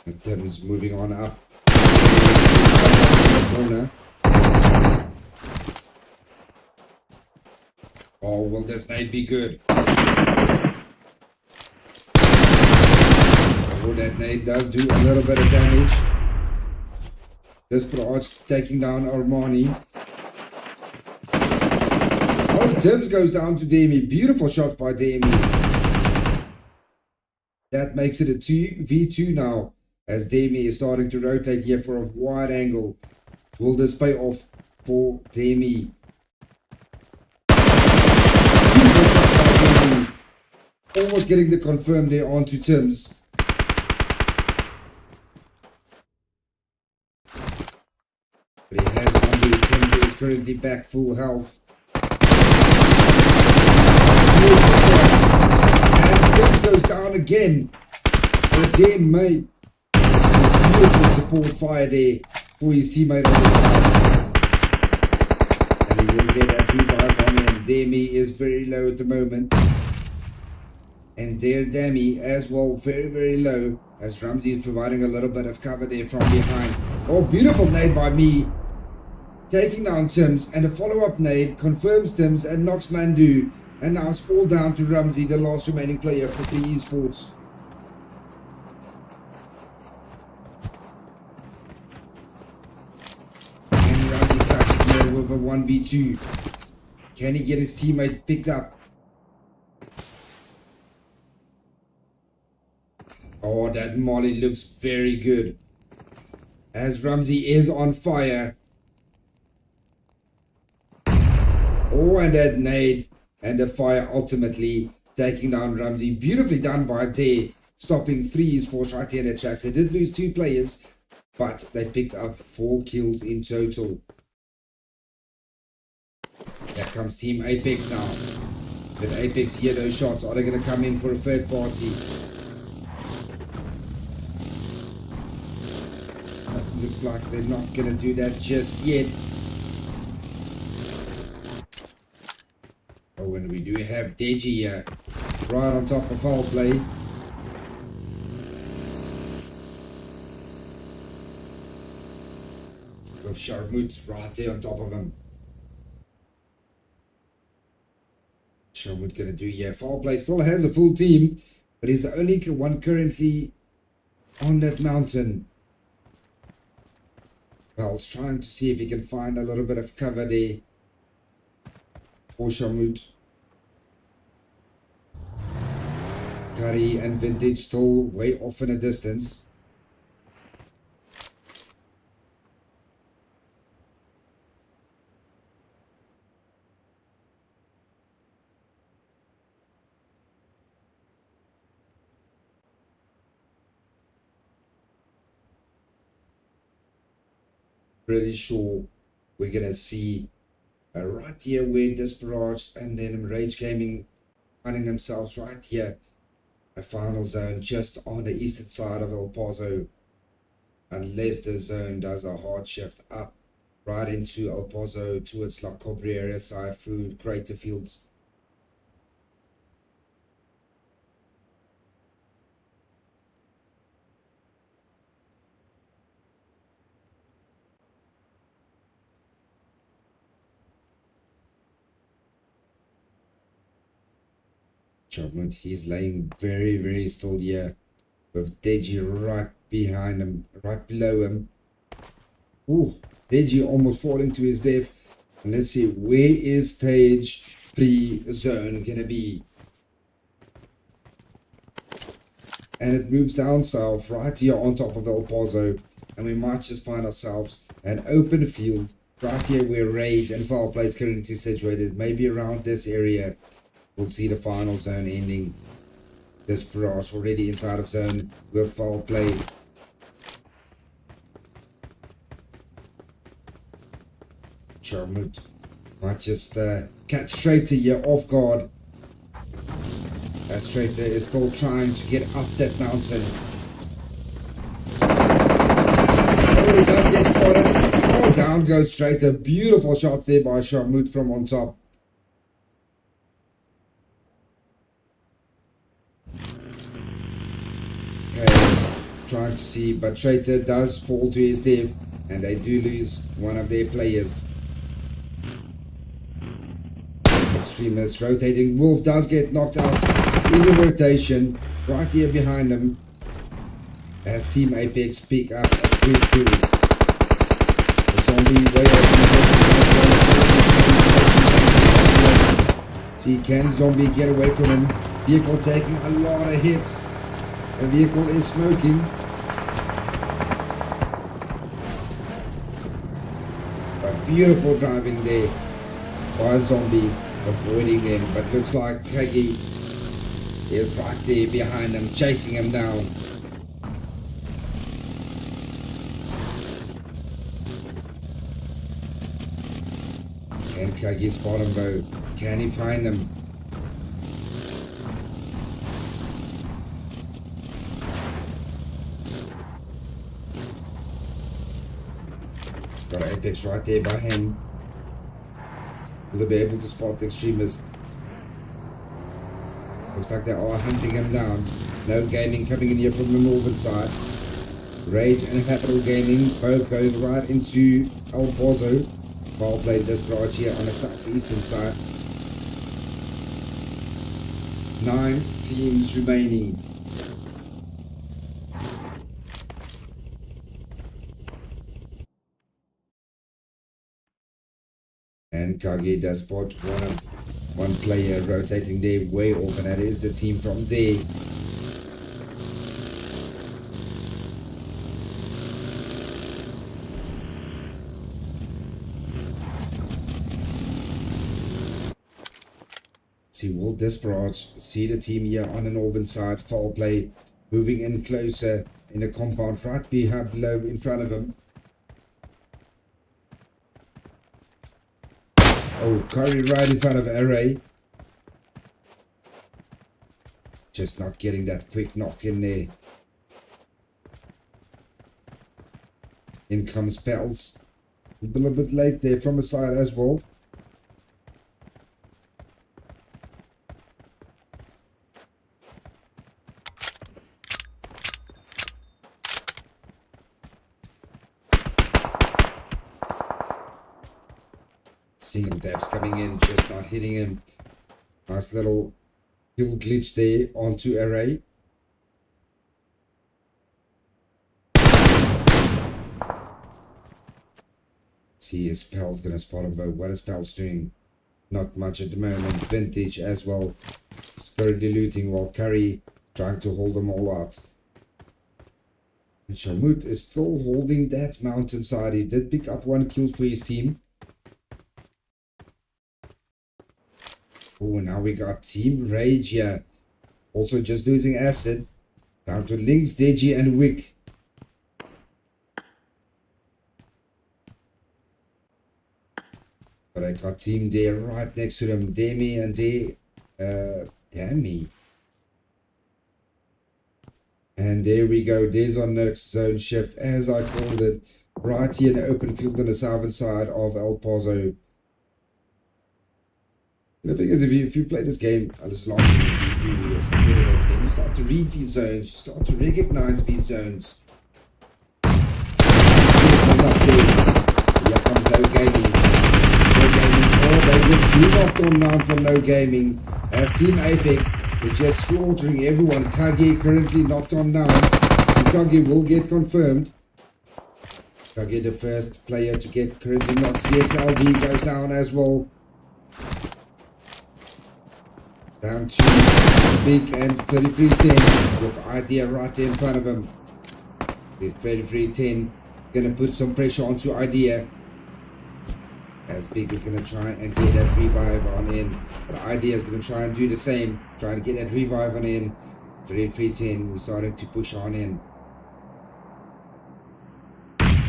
The Tim is moving on up. Corner. Oh, will this nade be good? Oh, that nade does do a little bit of damage. This Praj taking down Armani. Oh, Tims goes down to Demi. Beautiful shot by Demi. That makes it a 2v2 now, as Demi is starting to rotate here for a wide angle. Will this pay off for Demi? Almost getting the confirm there onto Tims. But he has undo. Tims is currently back full health. And Tims goes down again. But damn mate. Beautiful support fire there for his teammate on the side. And he will get that revive on him. Demi is very low at the moment. And there Demi as well, very, very low, as Ramsey is providing a little bit of cover there from behind. Oh, beautiful nade by me. Taking down Tims, and a follow-up nade confirms Tims and knocks Mandu. And now it's all down to Ramsey, the last remaining player for the esports. And Ramsey catches here with a 1v2. Can he get his teammate picked up? Oh, that molly looks very good. As Ramsey is on fire. Oh, and that nade and the fire ultimately taking down Ramsey. Beautifully done by Day, stopping 3 esports right here in the tracks. They did lose 2 players, but they picked up 4 kills in total. There comes Team Apex now. Did Apex hear those shots? Are they going to come in for a third party? Looks like they're not going to do that just yet. Oh, and we do have Deji here, right on top of foul play. With Sharmut right there on top of him. Sharmut going to do, yeah, foul play. Still has a full team, but he's the only one currently on that mountain. Val's trying to see if he can find a little bit of cover there for Shamut. Curry and Vintage still way off in a distance. Pretty sure we're gonna see right here where Desperage and then Rage Gaming finding themselves right here, a final zone just on the eastern side of El Paso, unless the zone does a hard shift up right into El Paso towards La Cabrera side through Crater Fields. Chopman, he's laying very, very still here with Deji right behind him, right below him. Ooh, Deji almost falling to his death. And let's see, where is stage 3 zone gonna be? And it moves down south, right here on top of El Pozo. And we might just find ourselves an open field, right here where Rage and Foul Play is currently situated. Maybe around this area, we'll see the final zone ending. This barrage already inside of zone with Foul Play. Charmut might just catch Strater here off guard. As Strater is still trying to get up that mountain. Oh, he does get spotted. Oh, down goes Strater. Beautiful shot there by Charmut from on top. Chaos trying to see, but Strater does fall to his death, and they do lose one of their players. Extremist rotating. Wolf does get knocked out in the rotation right here behind him as Team Apex pick up a quick kill. The zombie way off. See, can zombie get away from him? Vehicle taking a lot of hits. The vehicle is smoking. But beautiful driving there by zombie, avoiding him, but looks like Kagi is right there behind him, chasing him down. Can Kagi spot him though? Can he find him? He's got an Apex right there by him. Will they be able to spot the extremist? Looks like they are hunting him down. No Gaming coming in here from the northern side. Rage and Capital Gaming both going right into El Pozo. Ball played this branch here on the southeastern side. 9 teams remaining. And Kage does spot one player rotating there way off, and that is the team from there. See, will Desperate see the team here on the northern side? Foul Play moving in closer in the compound right below in front of him. Oh, Curry right in front of Array. Just not getting that quick knock in there. In comes Pels. A little bit late there from the side as well. Single taps coming in, just not hitting him. Nice little kill glitch there onto Array. See, his Pel's gonna spot him though. What is Pel's doing? Not much at the moment. Vintage as well. Currently looting while Curry trying to hold them all out. And Shamut is still holding that mountainside. He did pick up 1 kill for his team. Oh, now we got Team Rage here. Also just losing Acid. Down to Lynx, Deji, and Wick. But I got Team there right next to them. Demi and Demi. And there we go. There's our next zone shift, as I called it. Right here in the open field on the southern side of El Pozo. The thing is, if you play this game as long as you as competitive, then you start to read these zones, you start to recognize these zones. Here comes No Gaming. No Gaming. Oh, they get zoom locked on now from No Gaming. As Team Apex They're just slaughtering everyone. Kage currently knocked on down. And Kage will get confirmed. Kage, the first player to get currently knocked. CXLD goes down as well. Down to Big and 3310 with Idea right there in front of him. With 3310 gonna put some pressure onto Idea. As Big is gonna try and get that revive on in. But Idea is gonna try and do the same. Trying to get that revive on in. 3310 is starting to push on in.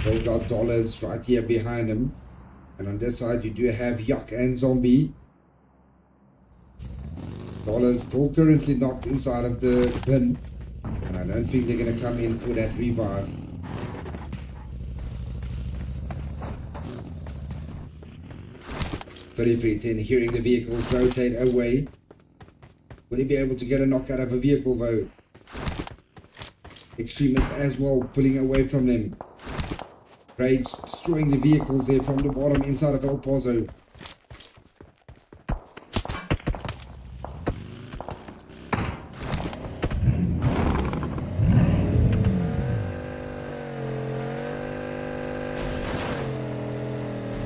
All got dollars right here behind him. And on this side you do have Yuck and Zombie. Dollars still currently knocked inside of the bin. And I don't think they're going to come in for that revive. $33.10 hearing the vehicles rotate away. Will he be able to get a knock out of a vehicle though? Extremist as well pulling away from them. Rage destroying the vehicles there from the bottom inside of El Pozo.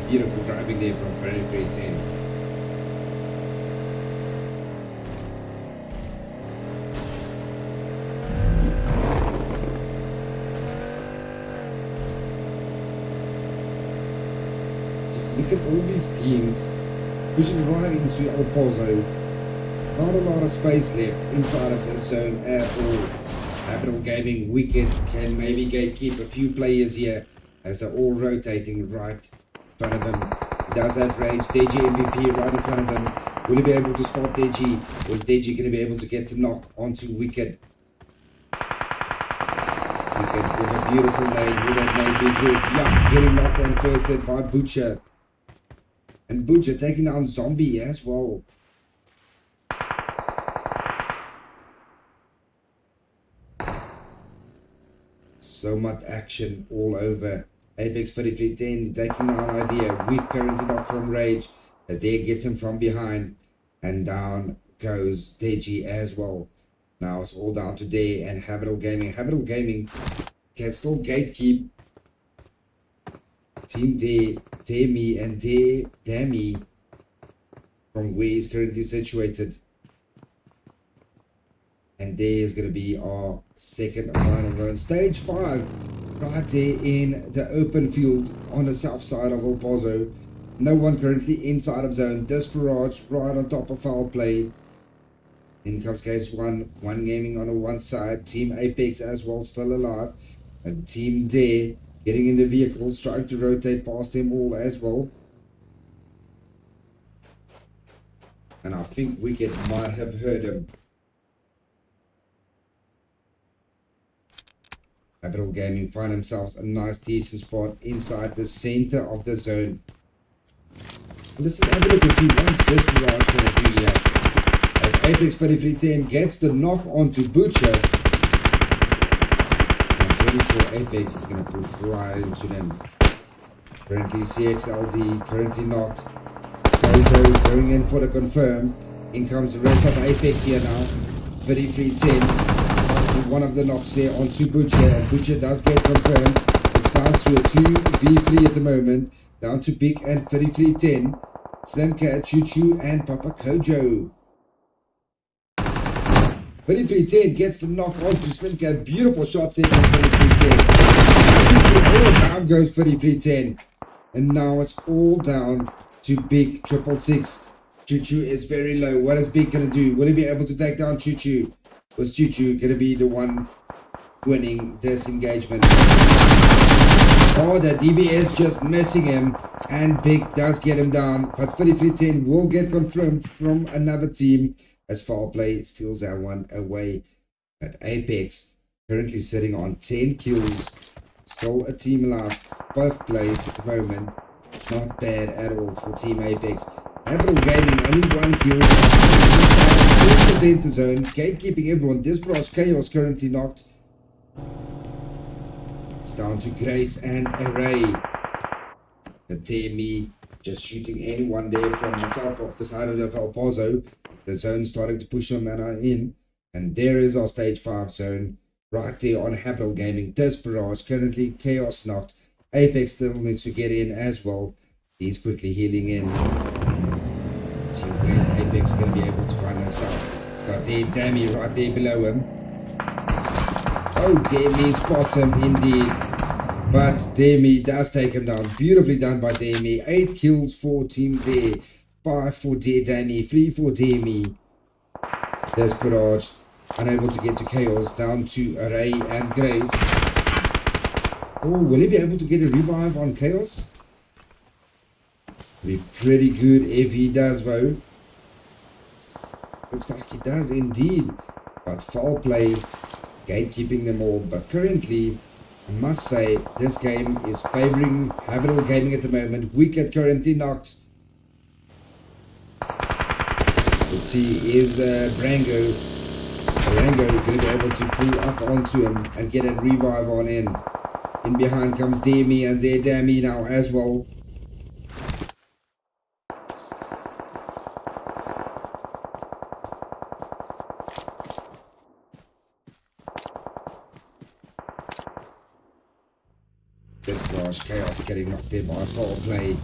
Beautiful driving there from 3310. Just look at all these teams pushing right into El Pozo. Not a lot of space left inside of the zone at all. Capital Gaming Wicked can maybe gatekeep a few players here as they're all rotating right in front of him. He does have range. Deji MVP right in front of him. Will he be able to spot Deji? Or is Deji going to be able to get the knock onto Wicked? Wicked with a beautiful nade. Will that nade be good? Yeah, getting knocked and firsted by Butcher. And Butcher taking down Zombie as well. So much action all over. Apex 3310 taking down Idea. Weak currently not from Rage as Dare gets him from behind. And down goes Deji as well. Now it's all down to Dare and Habital Gaming. Habital Gaming can still gatekeep Team Dare Me and Dare Me from where he's currently situated. And there is going to be our second final round. Stage 5, right there in the open field on the south side of El Pozo. No one currently inside of zone. Desperage right on top of foul play. In comes case 1. One gaming on the one side. Team Apex as well still alive. And Team Dare getting in the vehicles, trying to rotate past them all as well. And I think Wicked might have heard him. Capital Gaming find themselves a nice decent spot inside the center of the zone. Listen, have a look and see what's this barrage going to do here. As Apex 3310 gets the knock onto Butcher. I'm pretty sure Apex is going to push right into them. Currently CXLD, currently knocked. Gojo going in for the confirm. In comes the rest of Apex here now. 3310. One of the knocks there onto Butcher, and Butcher does get confirmed. It's down to a 2v3 at the moment. Down to Big and 3310. Slimcat, Choo Choo, and Papa Kojo. 3310 gets the knock onto Slimcat. Beautiful shots there from 3310. All down goes 3310. And now it's all down to Big 666. Choo Choo is very low. What is Big going to do? Will he be able to take down Choo Choo? Was Choo Choo going to be the one winning this engagement? Oh, the DBS just missing him, and Big does get him down, but 3310 will get confirmed from another team as foul play steals that one away. At Apex currently sitting on 10 kills, still a team alive, 5th place at the moment. Not bad at all for Team Apex. Capital Gaming only 1 kill. 6% zone, gatekeeping everyone. Desperate Chaos currently knocked. It's down to Grace and Array. The Demi Just shooting anyone there from the top of the side of El Pozo. The zone starting to push them in. And there is our stage 5 zone. Right there on Habital Gaming. Desperage currently chaos knocked. Apex still needs to get in as well. He's quickly healing in. Let's see where's Apex going to be able to find themselves. It's got there Dammy right there below him. Oh, Dammy spots him indeed. But Dammy does take him down. Beautifully done by Dammy. 8 kills for team there. 5 for Dammy. 3 for Dammy. Desperage unable to get to Chaos. Down to Array and Grace. Oh, will he be able to get a revive on Chaos? Be pretty good if he does though. Looks like he does indeed. But foul play, gatekeeping them all. But currently, I must say, this game is favouring Habital Gaming at the moment. Wicket currently knocked. Let's see, is Brango going to be able to pull up onto him and get a revive on in. In behind comes Demi and there Dammy now as well. Desperage Chaos getting knocked there by foul play.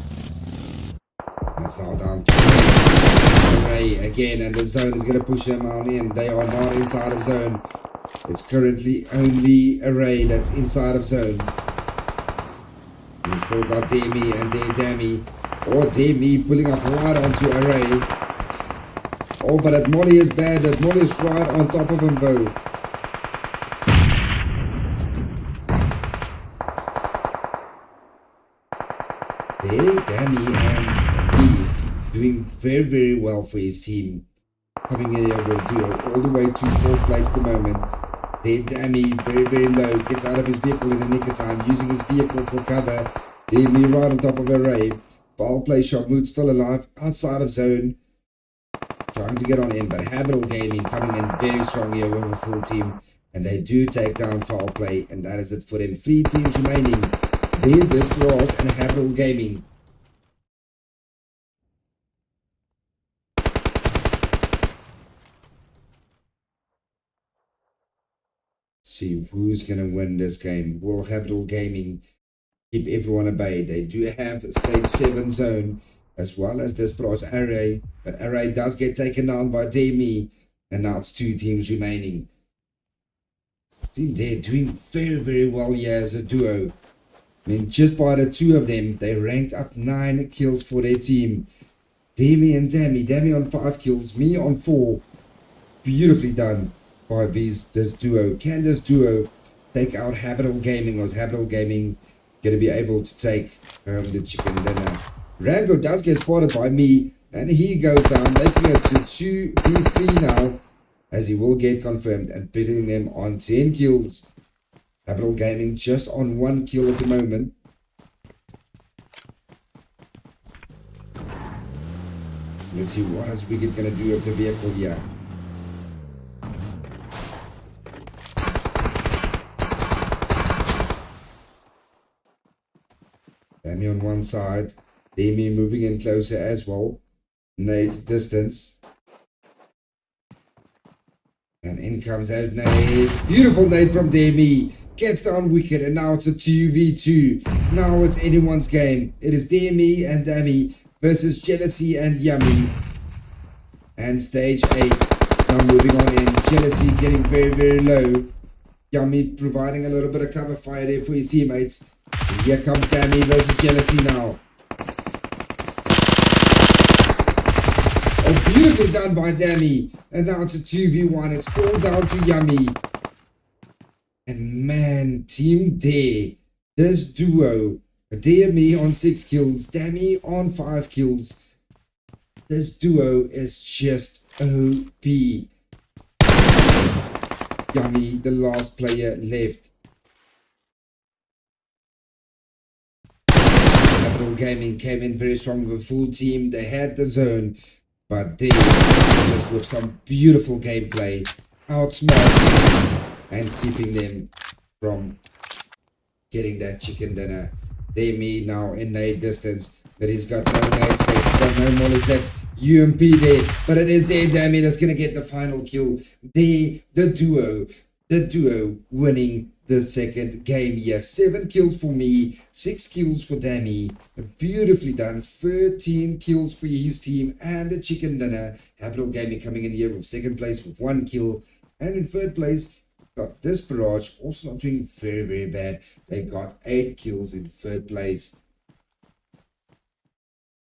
And it's now down to Ray again, and the zone is going to push them on in. They are not inside of zone. It's currently only Array that's inside of zone. We still got Demi and there Dammy. Or Demi pulling up right onto Array. Oh, but that molly is bad. That molly is right on top of him though. There, Dammy and me doing very, very well for his team. Coming in over a duo all the way to 4th place at the moment. There, Dammy, very, very low, gets out of his vehicle in the nick of time, using his vehicle for cover. Dammy right on top of Array. Foul play, Shotmood still alive, outside of zone. Trying to get on in, but Habital Gaming coming in very strongly over a full team. And they do take down foul play, and that is it for them. 3 teams remaining. There, Desperage and Habital Gaming. See who's going to win this game. Will Habital Gaming keep everyone at bay? They do have stage 7 zone as well as Desperage Array, but Array does get taken down by Demi, and now it's 2 teams remaining. Team there doing very, very well here as a duo. I mean, just by the 2 of them, they ranked up 9 kills for their team. Demi and Dammy. Dammy on 5 kills, me on 4. Beautifully done by this duo. Can this duo take out Habital Gaming? Was Habital Gaming going to be able to take the chicken dinner? Rambo does get spotted by me, and he goes down, making it to 2v3 now, as he will get confirmed and putting them on 10 kills. Habital Gaming just on 1 kill at the moment. Let's see what is Wicked going to do with the vehicle here. Dammy on one side. Dammy moving in closer as well. Nade distance. And in comes out Nade. Beautiful nade from Dammy. Gets down Wicked, and now it's a 2v2. Now it's anyone's game. It is Dammy and Dammy versus Jealousy and Yummy. And stage 8. Now moving on in. Jealousy getting very, very low. Yummy providing a little bit of cover fire there for his teammates. And here comes Dammy versus Jealousy now. Oh, beautifully done by Dammy. And now it's a 2v1. It's all down to Yummy. And man, Team Dare, this duo, Dare me on 6 kills, Dammy on 5 kills. This duo is just OP. Yummy, the last player left. Habital Gaming came in very strong with a full team. They had the zone, but they just with some beautiful gameplay, outsmarting and keeping them from getting that chicken dinner. They me now in a distance. But he's got no nades left, he's got no knowledge left. UMP there, but it is there, Dammy, that's going to get the final kill. The duo winning the second game here. 7 kills for me, 6 kills for Dammy. Beautifully done. 13 kills for his team and a chicken dinner. Capital Gaming coming in here with second place with 1 kill. And in third place, got this Barrage, also not doing very, very bad. They got 8 kills in third place.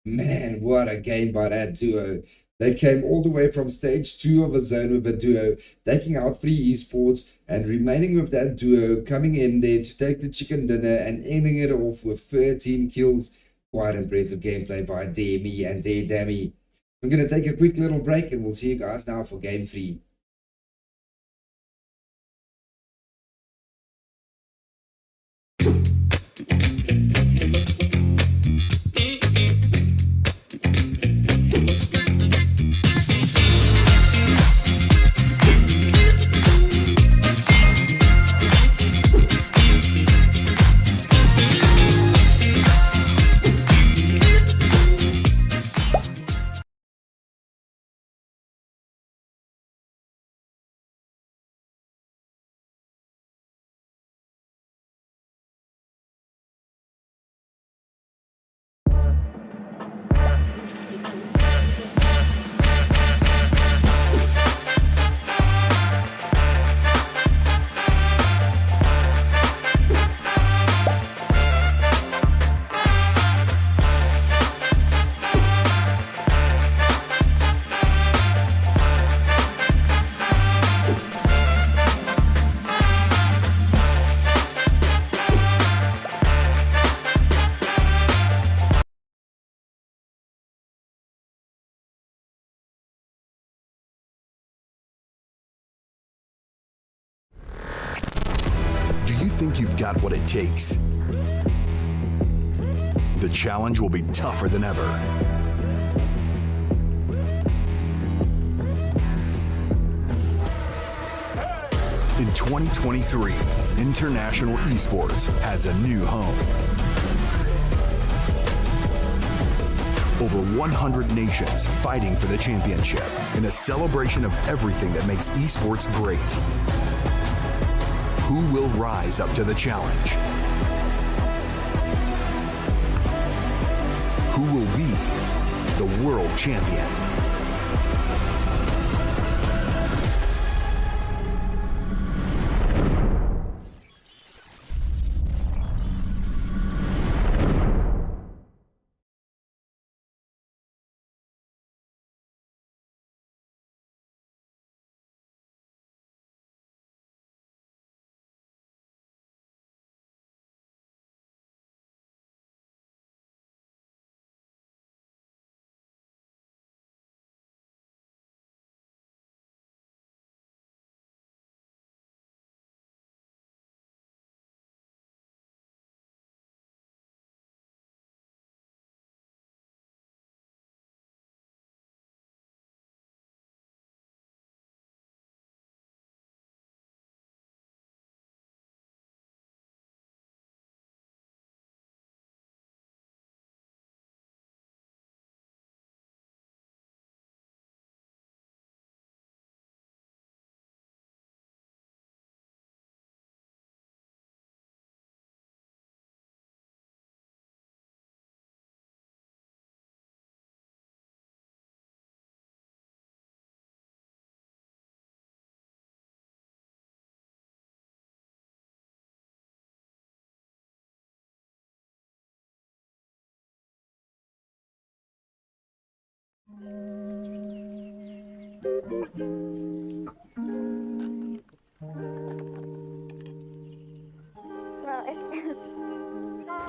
Man, what a game by that duo. They came all the way from stage 2 of a zone with a duo, taking out 3 esports and remaining with that duo, coming in there to take the chicken dinner and ending it off with 13 kills. Quite impressive gameplay by Demi and Dammy. I'm going to take a quick little break and we'll see you guys now for game 3. Do you think you've got what it takes? The challenge will be tougher than ever. In 2023, international esports has a new home. Over 100 nations fighting for the championship in a celebration of everything that makes esports great. Who will rise up to the challenge? Who will be the world champion?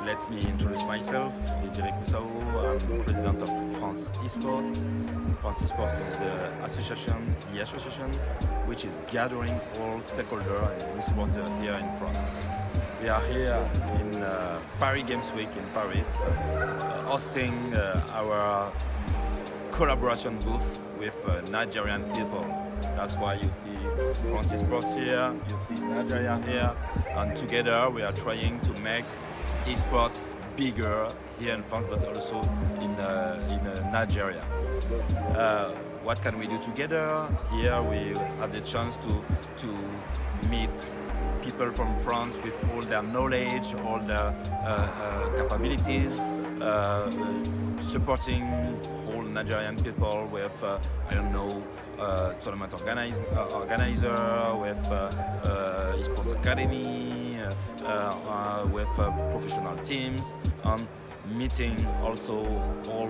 Let me introduce myself. I'm president of France Esports. France Esports is the association which is gathering all stakeholders in esports here in France. We are here in Paris Games Week in Paris, hosting our collaboration booth with Nigerian people. That's why you see France Esports here, you see Nigeria here, and together we are trying to make esports bigger here in France, but also in Nigeria. What can we do together? Here we have the chance to meet people from France with all their knowledge, all their capabilities, supporting whole Nigerian people with, I don't know, tournament organizer, with esports academy, with professional teams, and meeting also all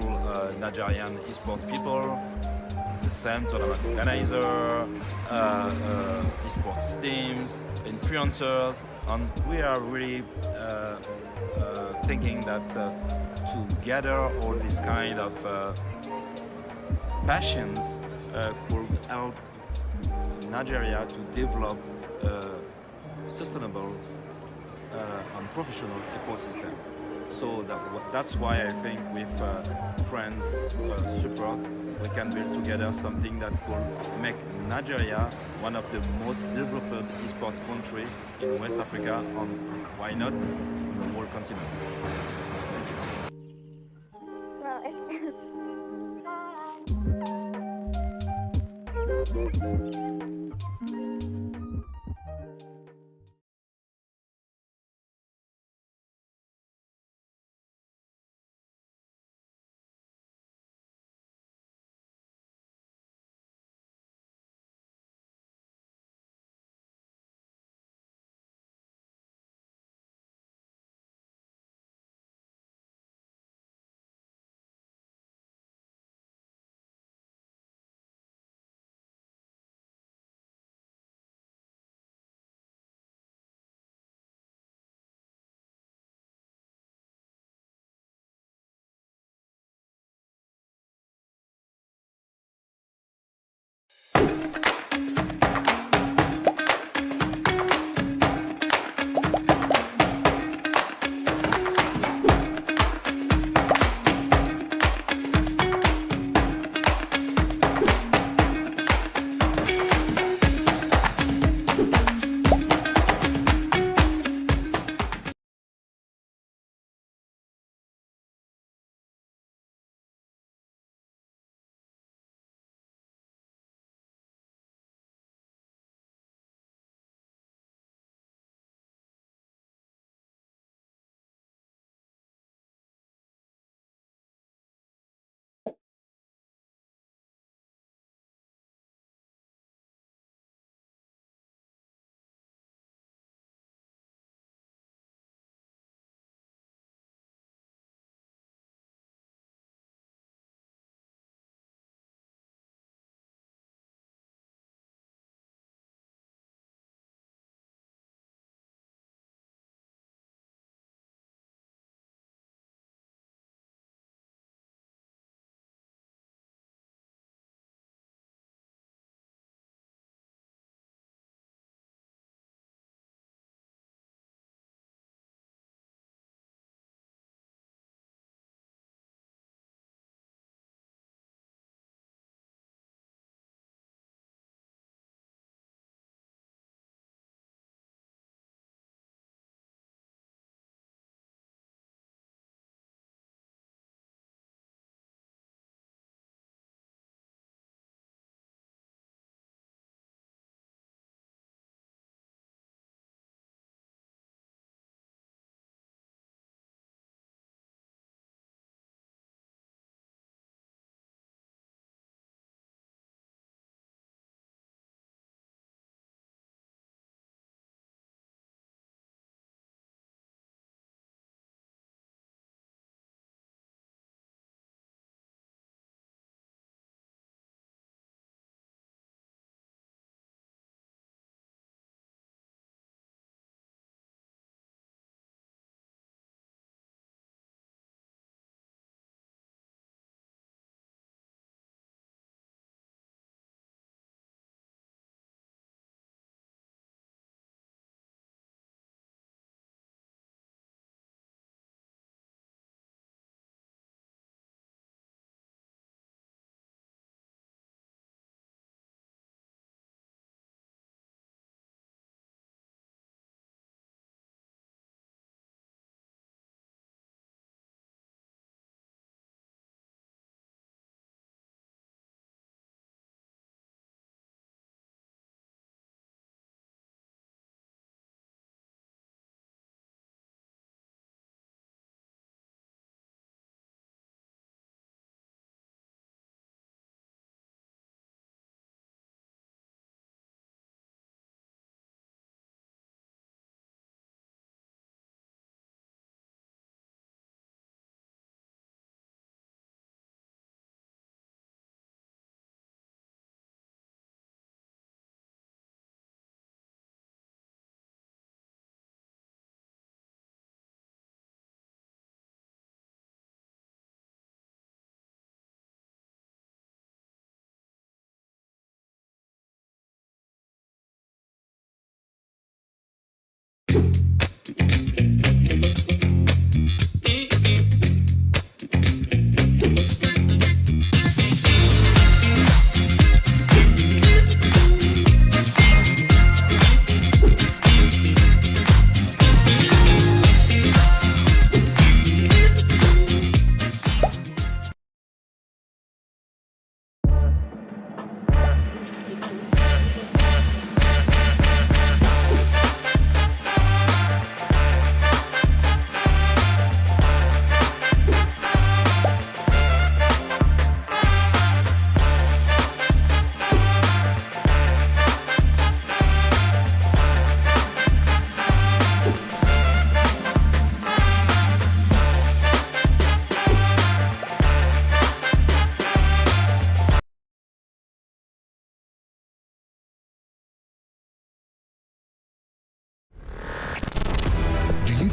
Nigerian esports people, the same tournament organizer, esports teams, influencers, and we are really thinking that to gather all these kind of passions could help Nigeria to develop sustainable and professional ecosystem. So that's why I think with friends' support, we can build together something that could make Nigeria one of the most developed esports country in West Africa, and why not in the whole continent. Thank you. Well,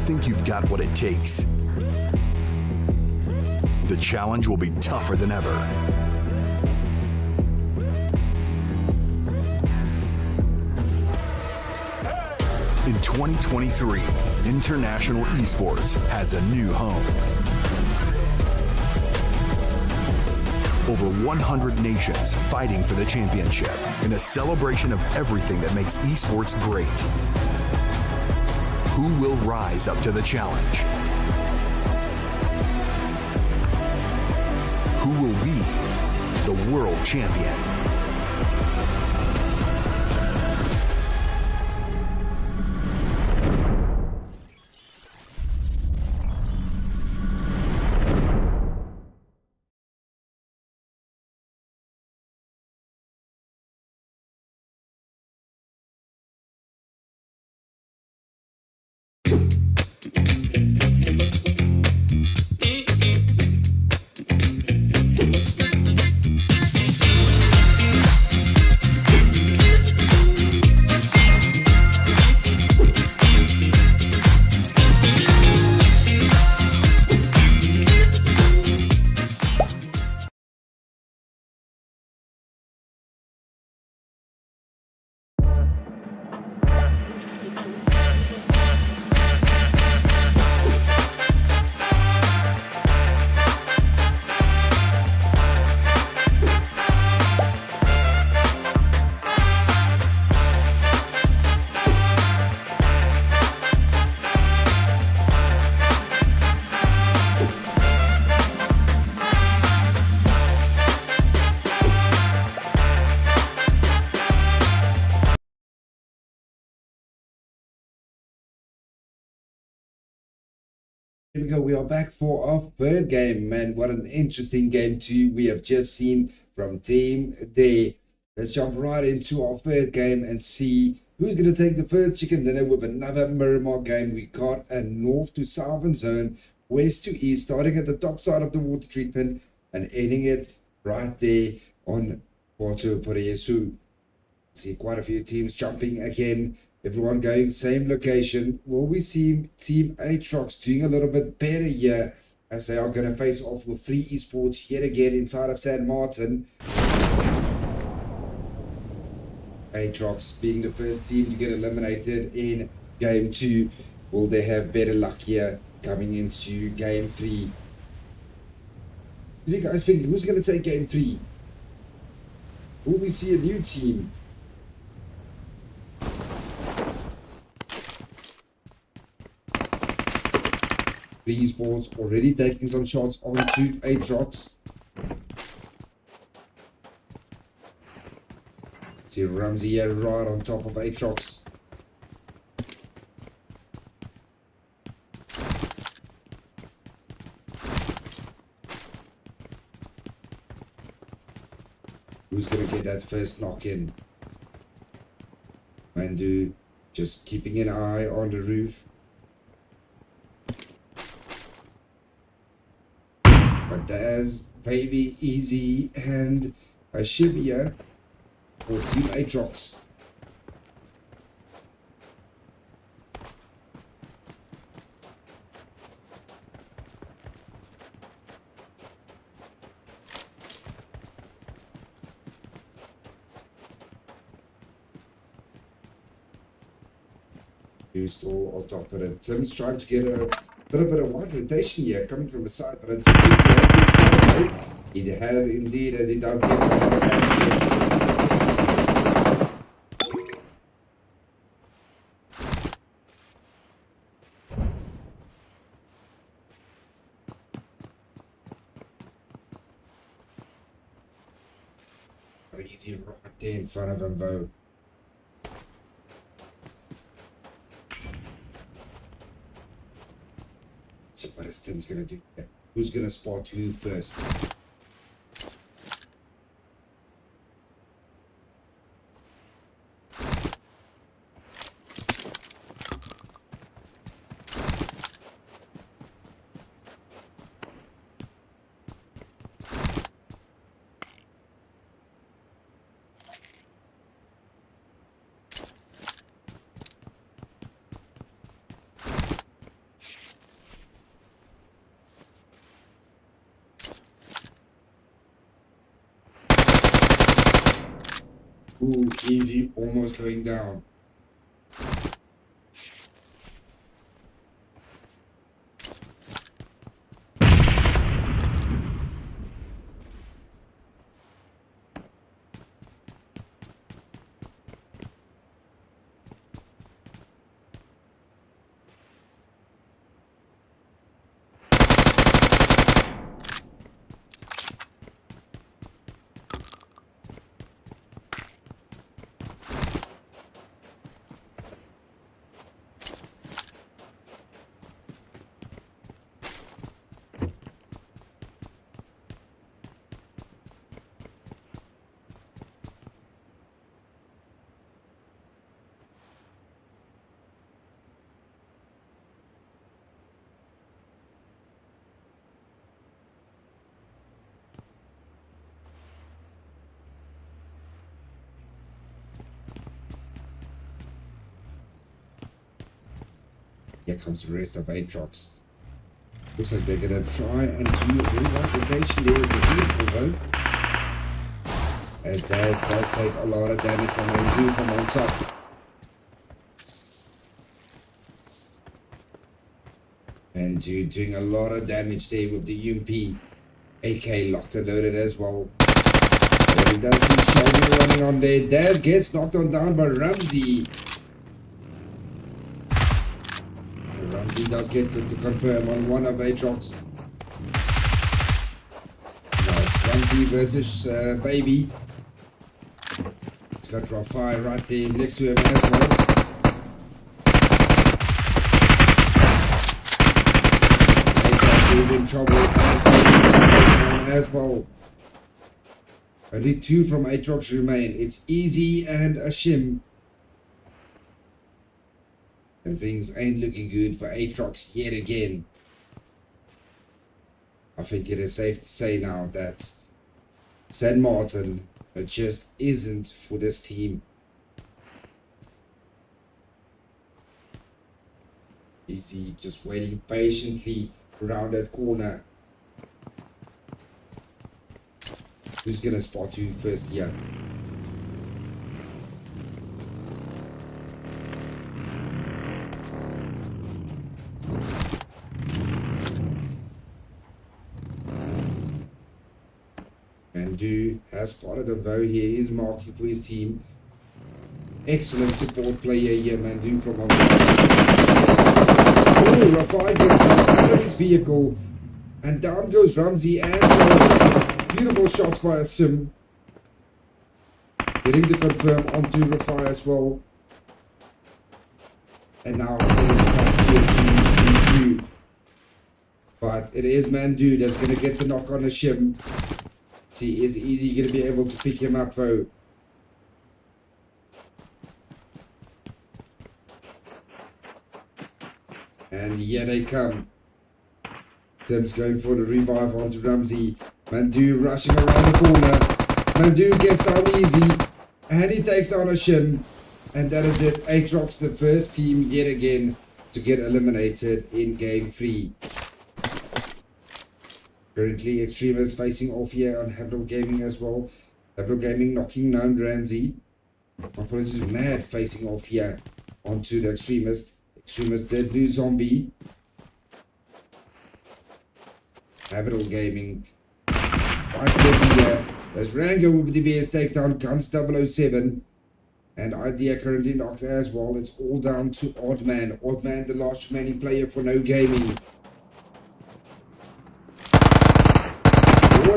think you've got what it takes? The challenge will be tougher than ever. In 2023, international esports has a new home. Over 100 nations fighting for the championship in a celebration of everything that makes esports great. Who will rise up to the challenge? Who will be the world champion? Here we go. We are back for our third game, man. What an interesting game too we have just seen from Team D. Let's jump right into our third game and see who's going to take the first chicken dinner with another Miramar game. We got a north to southern zone, west to east, starting at the top side of the water treatment and ending it right there on Porto Poriesu. See quite a few teams jumping again. Everyone going same location. Will we see Team Aatrox doing a little bit better here as they are going to face off with Free Esports yet again inside of San Martin? Aatrox being the first team to get eliminated in Game 2. Will they have better luck here coming into Game 3? What do you guys think? Who's going to take Game 3? Will we see a new team? These balls already taking some shots onto Aatrox. See Ramsey here right on top of Aatrox. Who's going to get that first knock in? Mandu just keeping an eye on the roof. But there's Baby, Easy, and Ashibia for Team Aatrox. Who's still on top of it? Tim's trying to get a little bit of wide rotation here coming from the side, but I do think he has indeed, as he does get easy right there in front of him though. So what is Tim's gonna do? Who's gonna spot who first? Ooh, easy, almost going down. Here comes the rest of Aatrox. Looks like they're gonna try and do a rewind rotation there with the vehicle though. As Daz does take a lot of damage from MZ from on top. And dude doing a lot of damage there with the UMP. AK locked and loaded as well. There he does see Shelby running on there. Daz gets knocked on down by Ramsey. Ramsey does get good to confirm on one of Aatrox. Now it's Ramsey versus Baby. It's got Rafai right there next to him as well. Aatrox is in trouble as well. Only 2 from Aatrox remain. It's Easy and Ashim. And things ain't looking good for Aatrox yet again. I think it is safe to say now that San Martin, it just isn't for this team. Easy just waiting patiently around that corner. Who's gonna spot you first here? Mandu has spotted him though. He is marking for his team. Excellent support player here, Mandu from on top. Oh, Rafai gets out of his vehicle. And down goes Ramsey and beautiful shots by Asim. Getting to confirm onto Rafai as well. And now it is back to 2-2. But it is Mandu that's going to get the knock on Ashim. See, is Easy going to be able to pick him up though? And here they come. Tim's going for the revive onto Ramsey. Mandu rushing around the corner. Mandu gets down Easy. And he takes down Ashim. And that is it. Aatrox, the first team yet again to get eliminated in game 3. Currently, Extremist facing off here on Habral Gaming as well. Habral Gaming knocking down Ramsey. Apologies, Mad facing off here onto the Extremist. Extremist did lose Zombie. Habral Gaming quite busy here. There's Rango with the BS takes down Guns 007. And Idea currently knocked as well. It's all down to Oddman. Oddman, the last remaining player for No Gaming.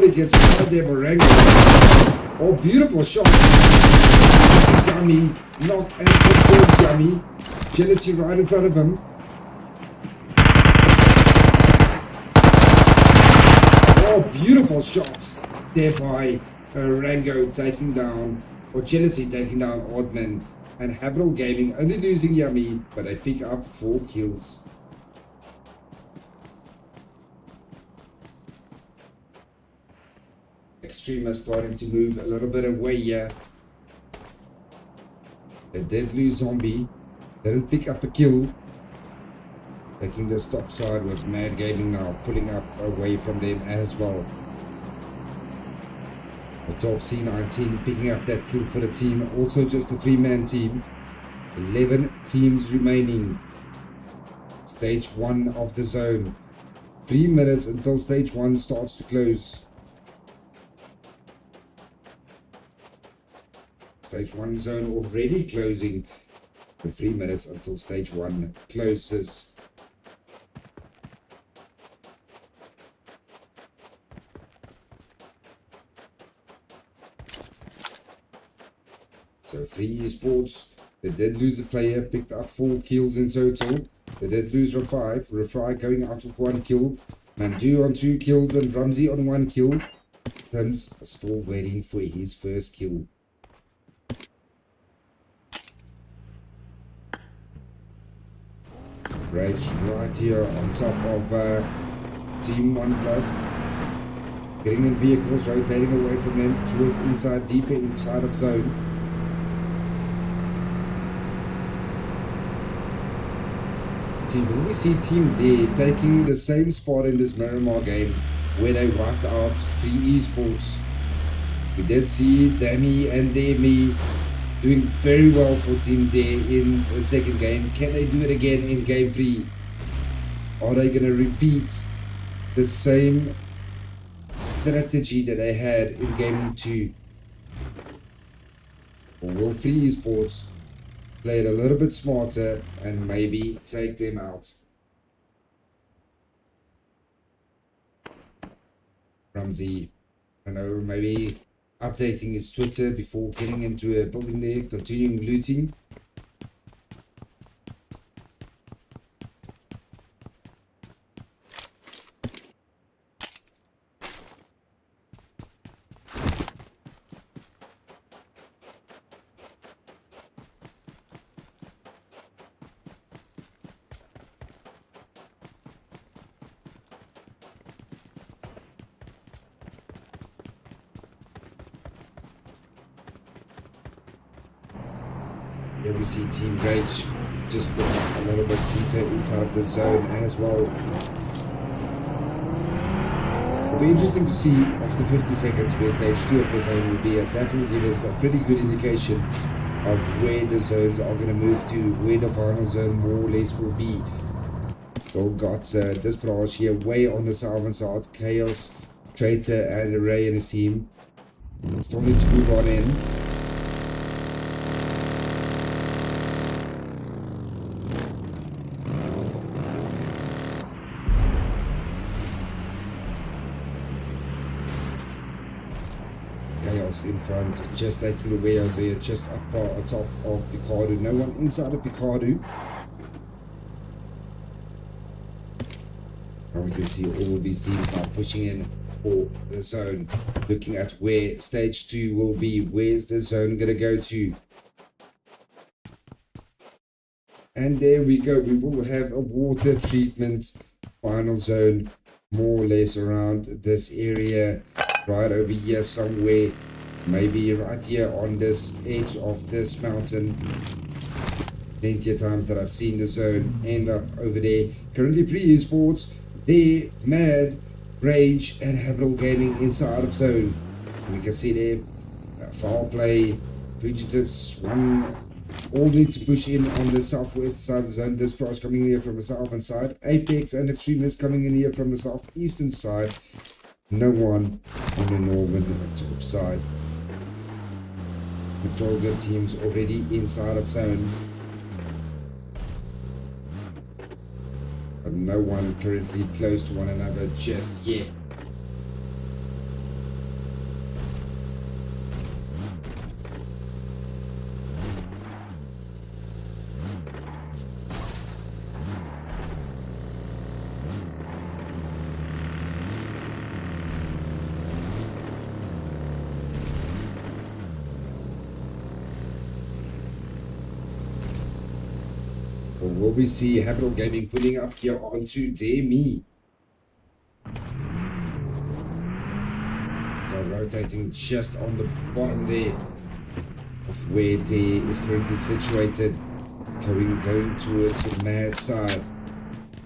He gets right there by Rango. Oh, beautiful shot. Yummy. Knock and confirms Yummy. Jealousy right in front of him. Oh, beautiful shots there by Rango taking down, or Jealousy taking down Oddman. And Habral Gaming only losing Yummy, but they pick up 4 kills. Extremist starting to move a little bit away here. They did lose Zombie. Didn't pick up a kill. Taking the stop side with Mad Gaming now pulling up away from them as well. Top C19 picking up that kill for the team. Also just a 3-man team. 11 teams remaining. Stage 1 of the zone. 3 minutes until stage 1 starts to close. Stage 1 zone already closing. The 3 minutes until stage 1 closes. So Free Esports, they did lose a player, picked up 4 kills in total. They did lose Refry going out with 1 kill. Mandu on 2 kills and Ramsey on 1 kill. Tim's still waiting for his first kill. Rage right here on top of Team 1 Plus. Getting in vehicles, rotating away from them towards inside, deeper inside of zone. Will we see Team D taking the same spot in this Miramar game where they wiped out Free Esports? We did see Demi and Demi doing very well for Team D in the second game. Can they do it again in game 3? Are they going to repeat the same strategy that they had in game 2? Or will Free Esports play it a little bit smarter and maybe take them out? Ramsey, I know, maybe updating his Twitter before getting into a building there, continuing looting. Here we see Team Rage just put a little bit deeper inside the zone as well. It'll be interesting to see after 50 seconds where stage 2 of the zone will be, as that will give us a pretty good indication of where the zones are going to move to, where the final zone more or less will be. Still got Disparage here way on the southern side. Chaos, Traitor and Ray and his team. Still need to move on in. In front, just taking away Isaiah, just up on top of Picardo. No one inside of Picardo. And we can see all of these teams now pushing in for the zone, looking at where stage 2 will be. Where's the zone gonna go to? And there we go. We will have a water treatment final zone more or less around this area, right over here somewhere. Maybe right here on this edge of this mountain. Plenty of times that I've seen the zone end up over there. Currently Free Esports, they, Mad, Rage and Habitable Gaming inside of zone. We can see there, foul play, Fugitives, one, all need to push in on the southwest side of the zone. This prize coming in here from the southern side. Apex and Extremists coming in here from the southeastern side. No one on the northern top side. Majority of the teams already inside of zone, but no one currently close to one another just yet. Will we see Habitable Gaming putting up here onto Demi? Start rotating just on the bottom there of where they is currently situated, going towards the Mad side.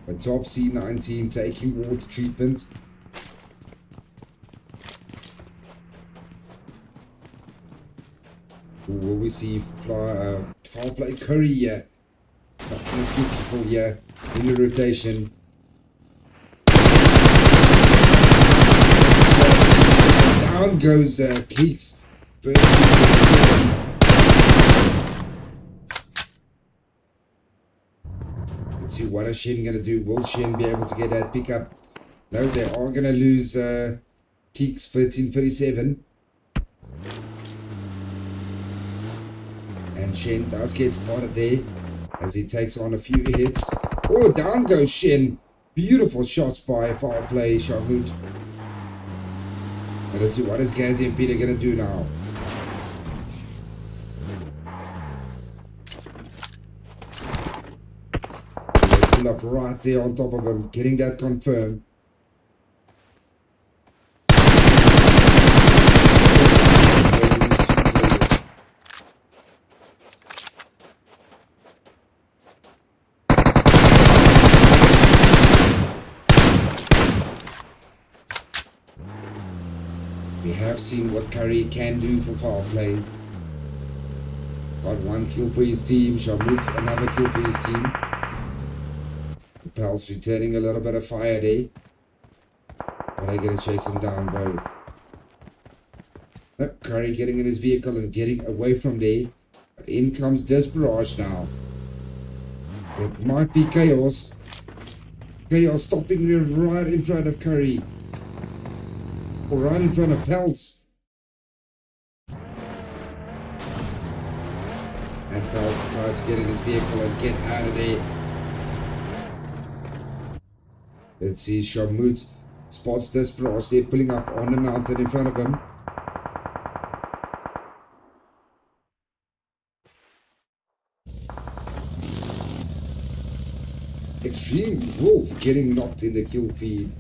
But top C19 taking water treatment. Will we see foul play Curry here? Got a few people here in the rotation. Down goes Keats. Let's see what is Shen going to do. Will Shen be able to get that pickup? No, they are going to lose Keeks 13-37. And Shen does get spotted there as he takes on a few hits. Oh, down goes Shen. Beautiful shots by foul play Shamut. And let's see what is Gazzy and Peter going to do now. They pull up right there on top of him, getting that confirmed. We have seen what Curry can do for foul play. Got one kill for his team. Shamut, another kill for his team. The Pels returning a little bit of fire there. But they're going to chase him down though. No, Curry getting in his vehicle and getting away from there. But in comes Desperage now. It might be Chaos. Chaos stopping right in front of Curry. Or right in front of Pels. And Pels decides to get in his vehicle and get out of there. Let's see, Shamut spots Desperage there, pulling up on the mountain in front of him. Extreme Wolf getting knocked in the kill feed.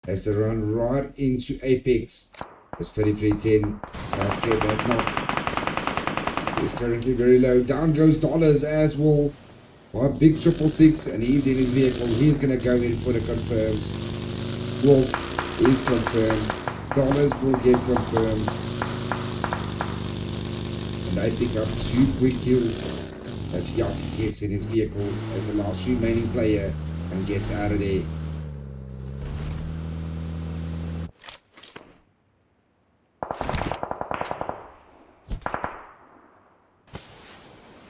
As they run right into Apex. It's 33-10. Let's get that knock. He's currently very low. Down goes Dollars as well. By big 666, and he's in his vehicle. He's going to go in for the confirms. Wolf is confirmed. Dollars will get confirmed. And they pick up 2 quick kills as Yak gets in his vehicle as the last remaining player and gets out of there.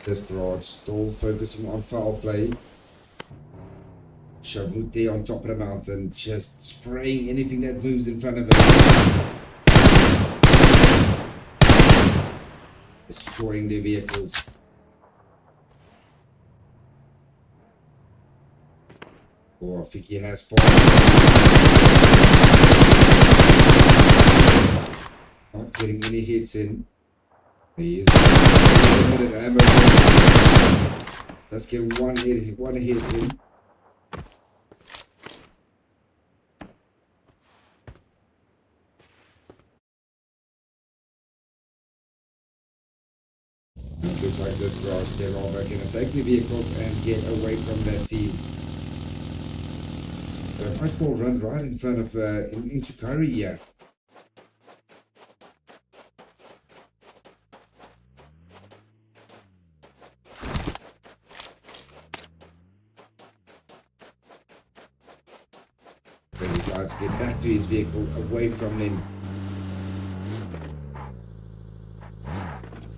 Desperage still focusing on foul play. Shamut there on top of the mountain, just spraying anything that moves in front of him. Destroying their vehicles. Oh, I think he has spawned. Not getting any hits in. He is limited ammo. Let's get one hit in. It looks like this barrage can all back in and take the vehicles and get away from that team. But I might still run right in front of into Curry here. But he decides to get back to his vehicle away from them.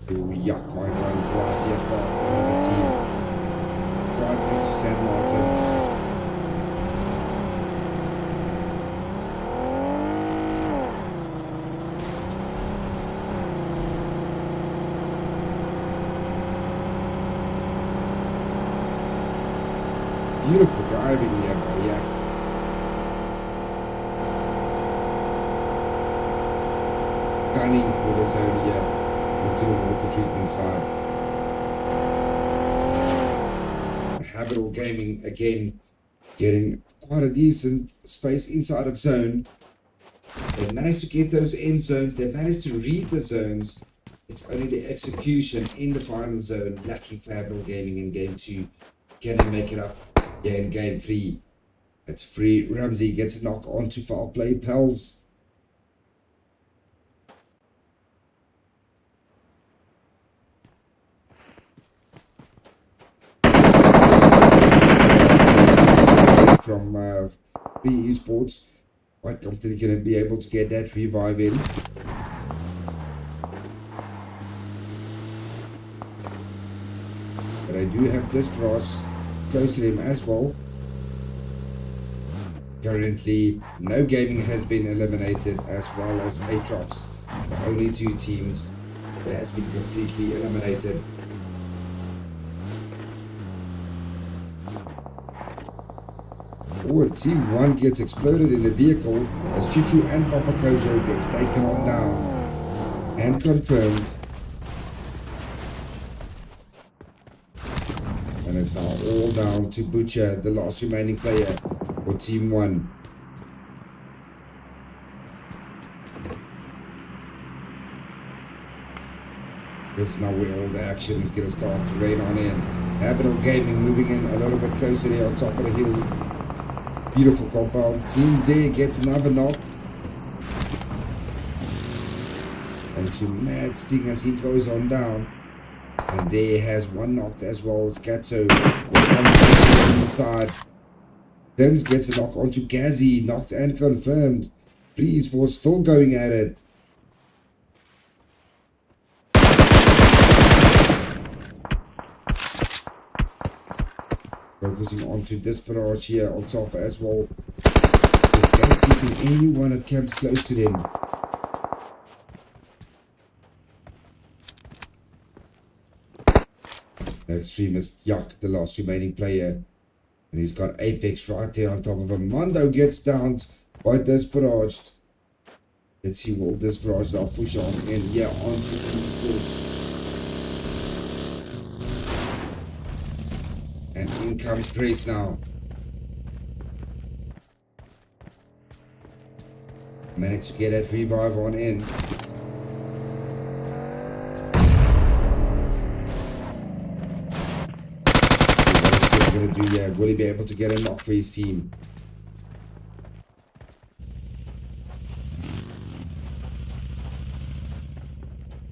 Oh, yuck, my run right here past another team. Right next to San Martin. Beautiful driving there, but yeah. Gunning for the zone here. Into the water treatment side. Habitable Gaming again getting quite a decent space inside of zone. They managed to get those end zones, they managed to read the zones. It's only the execution in the final zone lacking for Habitable Gaming in game 2. Can they make it up here in game 3? It's free. Ramsey gets a knock onto foul play. Pels Free Esports quite confidently going to be able to get that revive in. But I do have this Desperatch close to them as well. Currently, No Gaming has been eliminated, as well as Aatrox. The only two teams that has been completely eliminated. Oh, Team 1 gets exploded in the vehicle as Chuchu and Papa Kojo gets taken on down and confirmed. And it's now all down to Butcher, the last remaining player for Team 1. This is now where all the action is going to start to rain on in. Capital Gaming moving in a little bit closer there on top of the hill. Beautiful compound. Team D gets another knock. Onto Mad Sting as he goes on down. And there has one knocked as well as Gatso. On the side. Dims gets a knock onto Gazzy. Knocked and confirmed. Free Esports still going at it. Focusing onto Desperatch here on top as well. Escaping anyone that comes close to them. The extremist Yuck, the last remaining player. And he's got Apex right there on top of him. Mondo gets down by Desperatch. Let's see, will Desperatch now push on in? Yeah, onto the sports. And in comes Grace now. Managed to get that revive on in. What's he going to do here? Will he be able to get a knock for his team?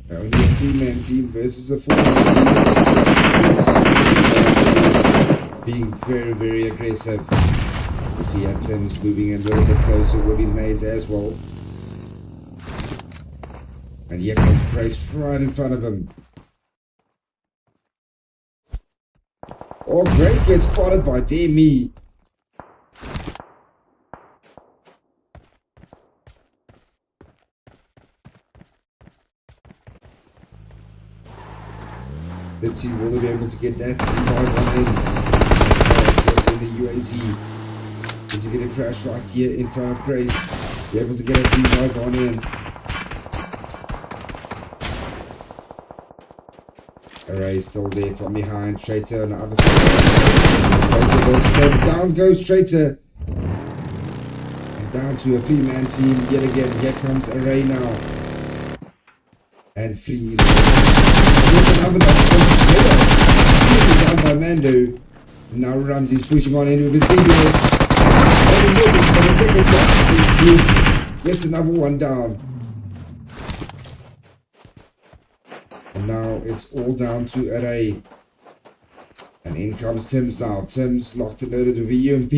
Only a 3-man team versus a 4-man team. Being very, very aggressive. You see Tim's moving a little bit closer with his nades as well. And here comes Grace right in front of him. Oh, Grace gets spotted by Demi. Let's see, will they be able to get that revive on in? The UAZ. Is he going to crash right here in front of Grace? Be able to get a revive on in. Array still there from behind. Traitor on the other side. Down goes Traitor. And down to a 3-man team yet again. Here comes Array now. And Freeze. Here's another knock. Down by Mando. Now Ramsey's pushing on in with his DBS. And he misses for the second shot. Gets another one down. And now it's all down to Array. And in comes Tim's now. Tim's locked and loaded with the UMP.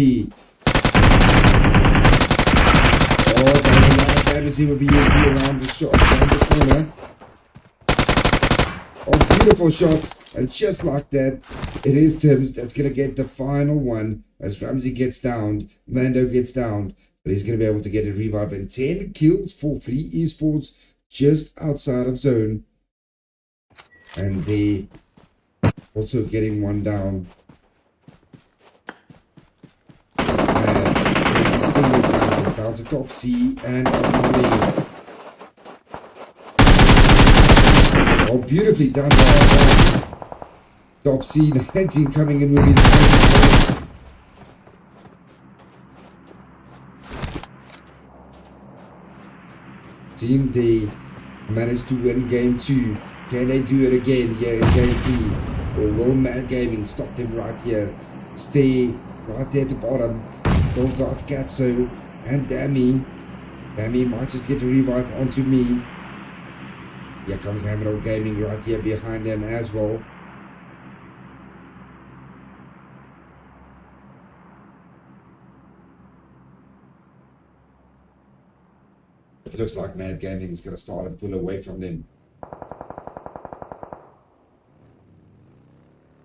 Oh, there's a lot of damage with the UMP around the shot, around the corner. Oh, beautiful shots. And just like that, it is Tim's that's going to get the final one as Ramsey gets downed, Mando gets downed, but he's going to be able to get a revive and 10 kills for Free Esports just outside of zone. And they also getting one down. And Sting is down to top C and Armani. Oh, beautifully done by Top C, 19 coming in with his hands. Team D managed to win game 2. Can they do it again here in game 3? Or will Mad Gaming stop them right here? Stay right there at the bottom. Still got Katsu and Dami. Dami might just get a revive onto me. Here comes Hammerl Gaming right here behind them as well. it looks like Mad Gaming is going to start and pull away from them.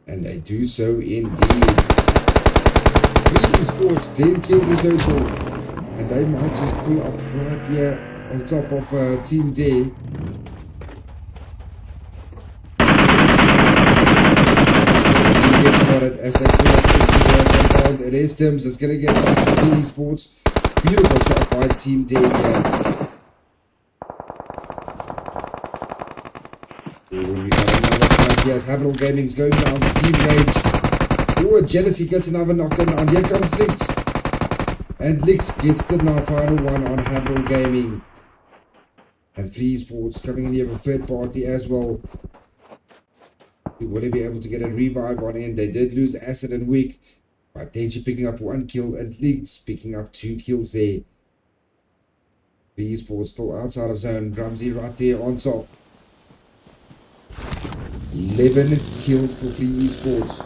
And they do so indeed. 3 Esports, 10 kills in total. And they might just pull up right here on top of Team D. As they pull up into the compound, it is Tim's that's going to get back to 3 Esports. Beautiful shot by Team D here. We got another fight. Yes, Habitable Gaming's going down to Team Rage. Oh, Jealousy gets another knockdown. And here comes Lix. And Lix gets the final one on Habitable Gaming. And 3 Esports coming in here with a third party as well. Will they be able to get a revive on end? They did lose Acid and Weak. But Deji picking up 1 kill and Lix picking up 2 kills there. 3 Esports still outside of zone. Drumsy right there on top. 11 kills for 3 Esports.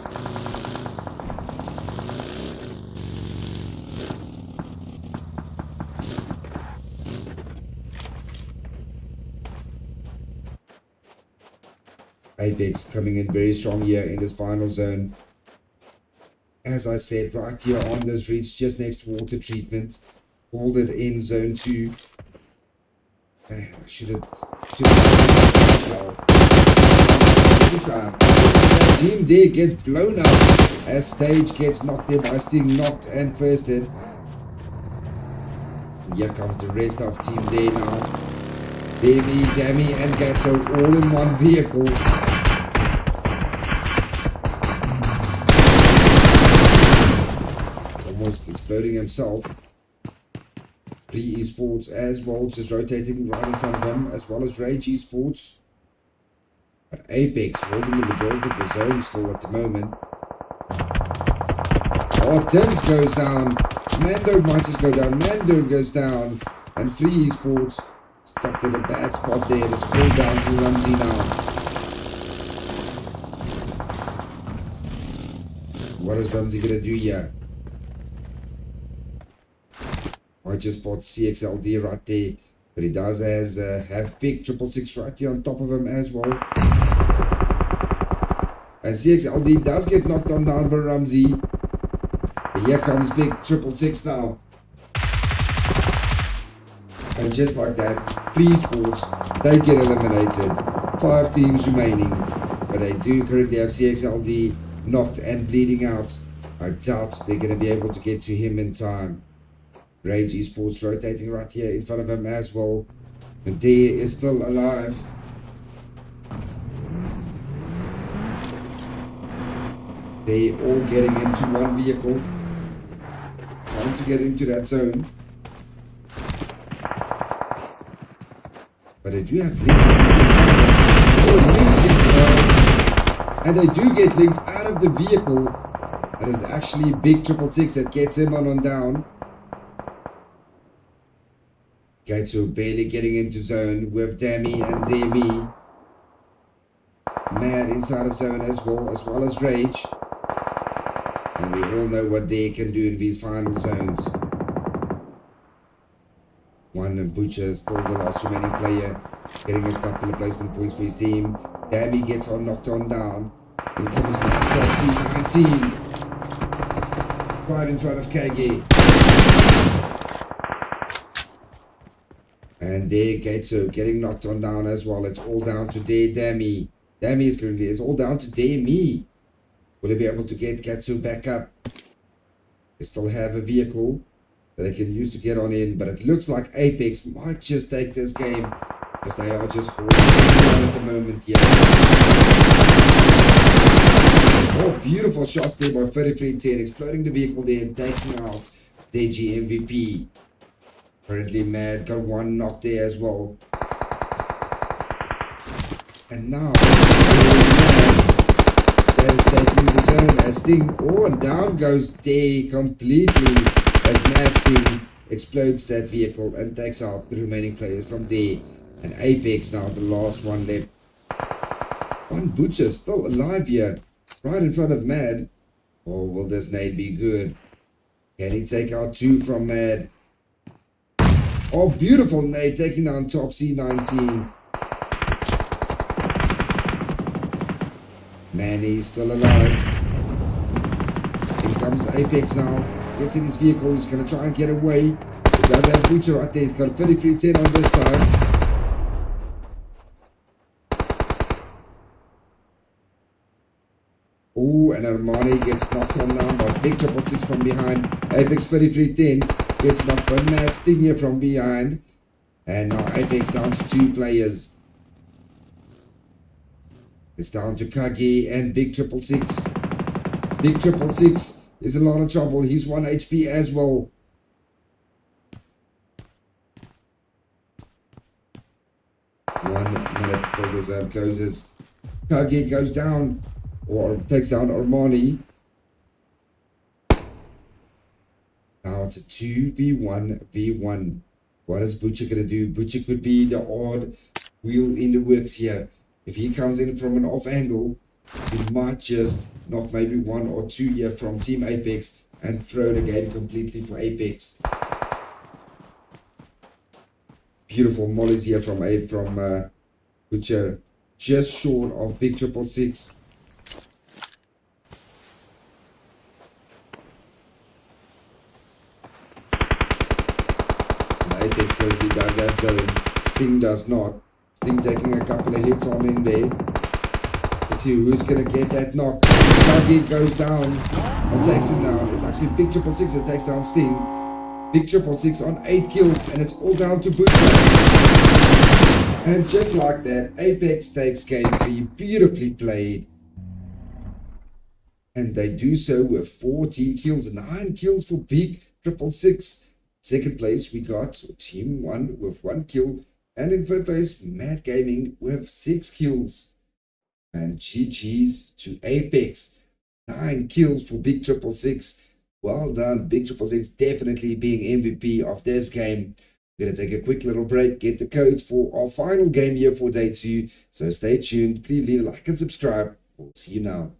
Apex coming in very strong here in this final zone. As I said, right here on this ridge, just next to water treatment. Called it in zone 2. Man, I should have time. Team D gets blown up as Stage gets knocked there by Sting, knocked and firsted. Here comes the rest of Team D now. Davey, Dammy and Gatso all in one vehicle. Almost exploding himself. 3 Esports as well, just rotating right in front of him, as well as Rage Esports. But Apex holding the majority of the zone still at the moment. Oh, Tim's goes down. Mando might just go down. Mando goes down. And 3 Esports stuck at a bad spot there. It's pulled down to Ramsey now. What is Ramsey going to do here? I just spot CXLD right there. But he does have big 666 right here on top of him as well. And CXLD does get knocked down by Ramsey. But here comes big 666 now. And just like that, 3 Esports, they get eliminated. 5 teams remaining. But they do currently have CXLD knocked and bleeding out. I doubt they're going to be able to get to him in time. Rage Esports rotating right here in front of him as well. And D is still alive. They all getting into one vehicle. Trying to get into that zone. But they do have links. Oh, links gets and they do get links out of the vehicle. That is actually big 666 that gets him on down. Okay, so barely getting into zone with Demi and Demi. Mad inside of zone as well as Rage. And we all know what they can do in these final zones. One and Butcher is still the last remaining player. Getting a couple of placement points for his team. Demi gets on knocked on down. And comes back to C19. Right in front of KG. And there Gateso getting knocked on down as well. It's all down to Demi. Demi is currently, it's all down to Demi. Will they be able to get Gatsu back up? They still have a vehicle that they can use to get on in. But it looks like Apex might just take this game. Because they are just holding on at the moment. Yeah. Oh, beautiful shots there by 3310. Exploding the vehicle there and taking out their GMVP. Currently Mad got one knock there as well. And now that is taking the zone as Sting. Oh, and down goes Day completely as Mad Sting explodes that vehicle and takes out the remaining players from there. And Apex now the last one left. One Butcher still alive here. Right in front of Mad. Oh, will this nade be good? Can he take out 2 from Mad? Oh, beautiful nade, taking down top C19. Manny's still alive. In comes Apex now. Gets in his vehicle. He's going to try and get away. He does have Butcher right there. He's got a 33-10 on this side. Oh, and Armani gets knocked on now by Big 666 from behind. Apex 33-10 gets knocked by Mad Sting here from behind. And now Apex down to 2 players. It's down to Kage and Big 666. Big 666 is in a lot of trouble. He's 1 HP as well. One minute till the zone closes. Kage goes down, or takes down Armani. Now it's a 2v1v1. What is Butcher going to do? Butcher could be the odd wheel in the works here. If he comes in from an off angle, he might just knock maybe 1 or 2 here from Team Apex and throw the game completely for Apex. Beautiful mollies here from Butcher, just short of Big 666. And Apex currently does that zone. Sting does not. Sting taking a couple of hits on in there. Let's see who's going to get that knock. Kage goes down or takes him down. It's actually Big 666 that takes down Sting. Big 666 on 8 kills, and it's all down to Butcher. And just like that, Apex takes game 3. Beautifully played. And they do so with 14 kills. 9 kills for Big 666. Second place, we got Team 1 with 1 kill. And in third place, Mad Gaming with 6 kills. And GG's to Apex. 9 kills for Big 666. Well done, Big 666, definitely being MVP of this game. We're going to take a quick little break, get the codes for our final game here for day 2. So stay tuned, please leave a like and subscribe. We'll see you now.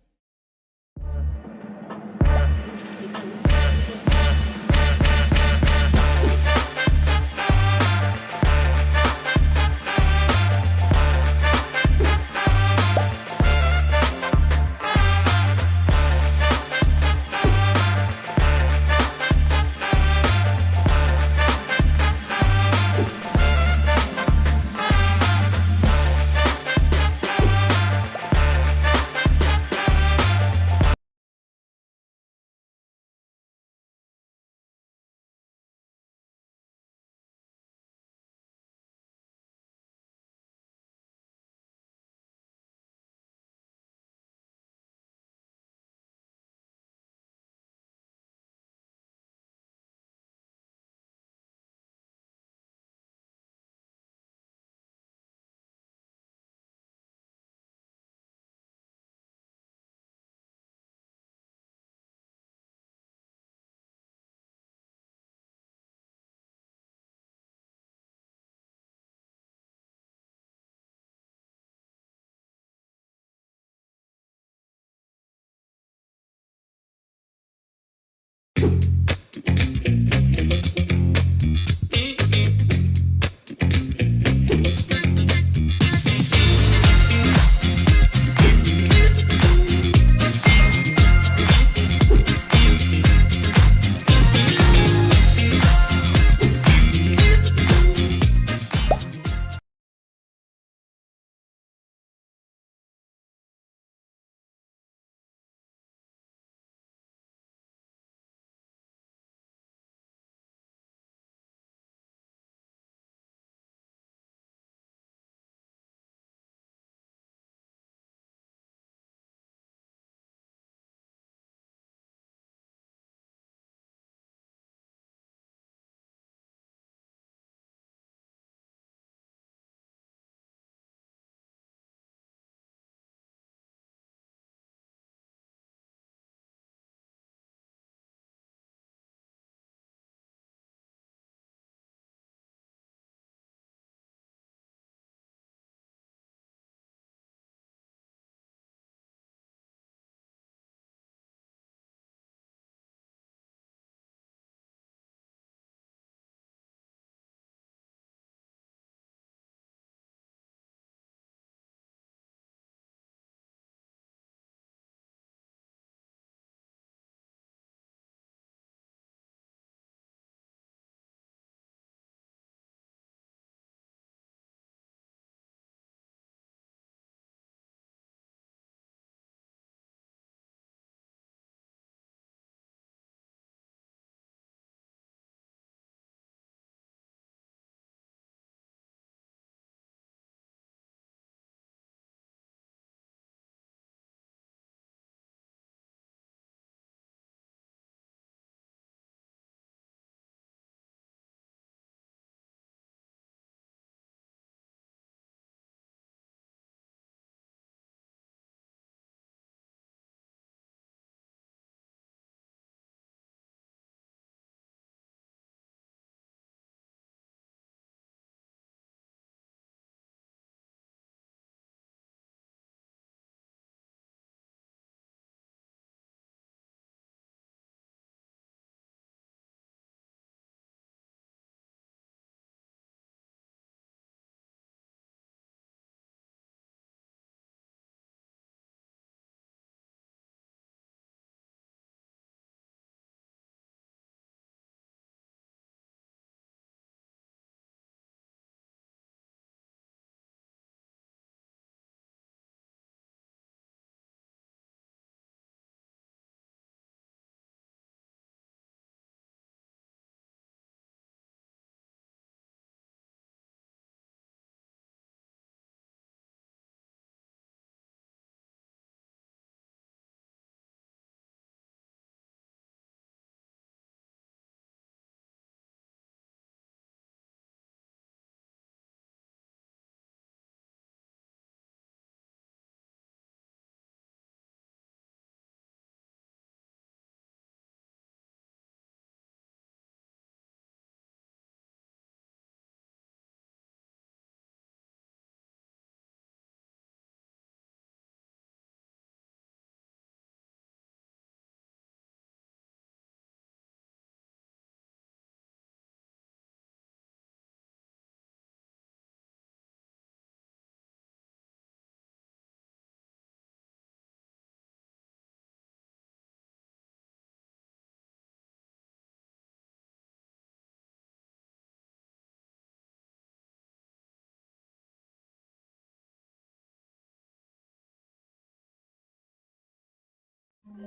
Let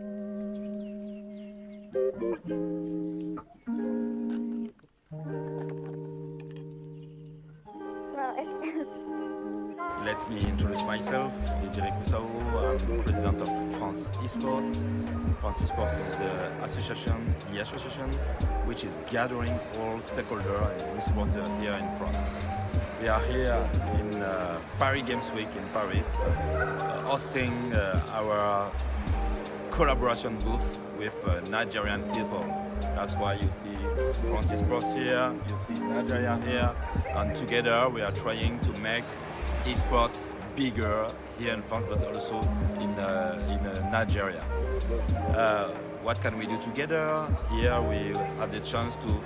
me introduce myself, Désiré Coussao. I'm president of France Esports. France Esports is the association which is gathering all stakeholders in esports here in France. We are here in Paris Games Week in Paris, hosting our collaboration booth with Nigerian people. That's why you see France Esports here, you see Nigeria here, and together we are trying to make esports bigger here in France, but also in Nigeria. What can we do together? Here we have the chance to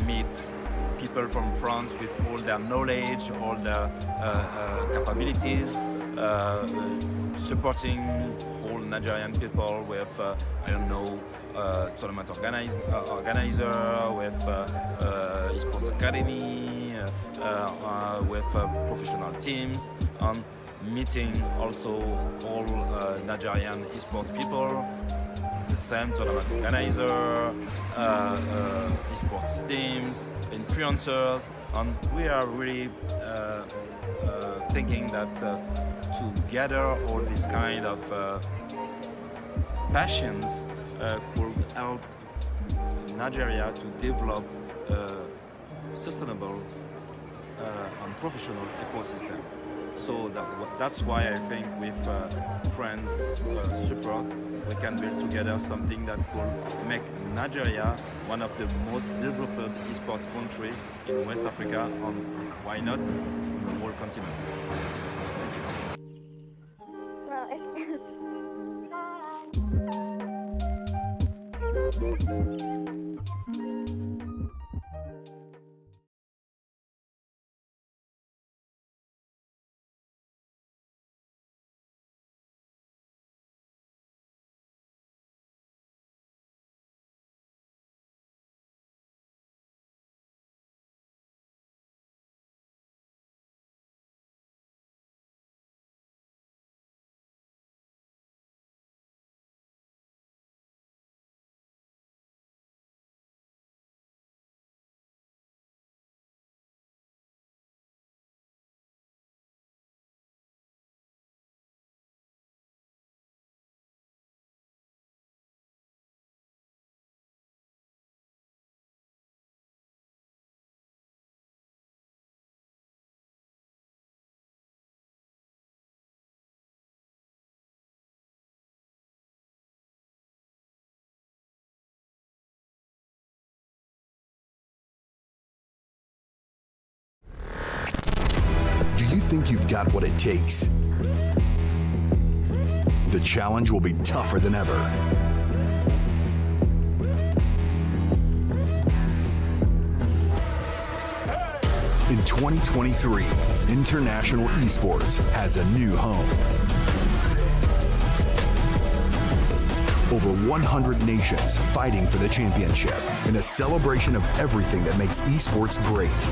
meet people from France with all their knowledge, all their capabilities, supporting all Nigerian people with, tournament organizer, with esports academy, with professional teams, and meeting also all Nigerian esports people, the same tournament organizer, esports teams, influencers, and we are really thinking that to gather all these kind of passions could help Nigeria to develop sustainable and professional ecosystem. So that's why I think with friends' support, we can build together something that could make Nigeria one of the most developed esports country in West Africa, and why not in the whole continent. Thank you. Do you think you've got what it takes? The challenge will be tougher than ever. In 2023, international esports has a new home. Over 100 nations fighting for the championship in a celebration of everything that makes esports great.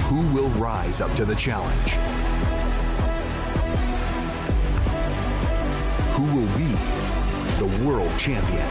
Who will rise up to the challenge? Who will be the world champion?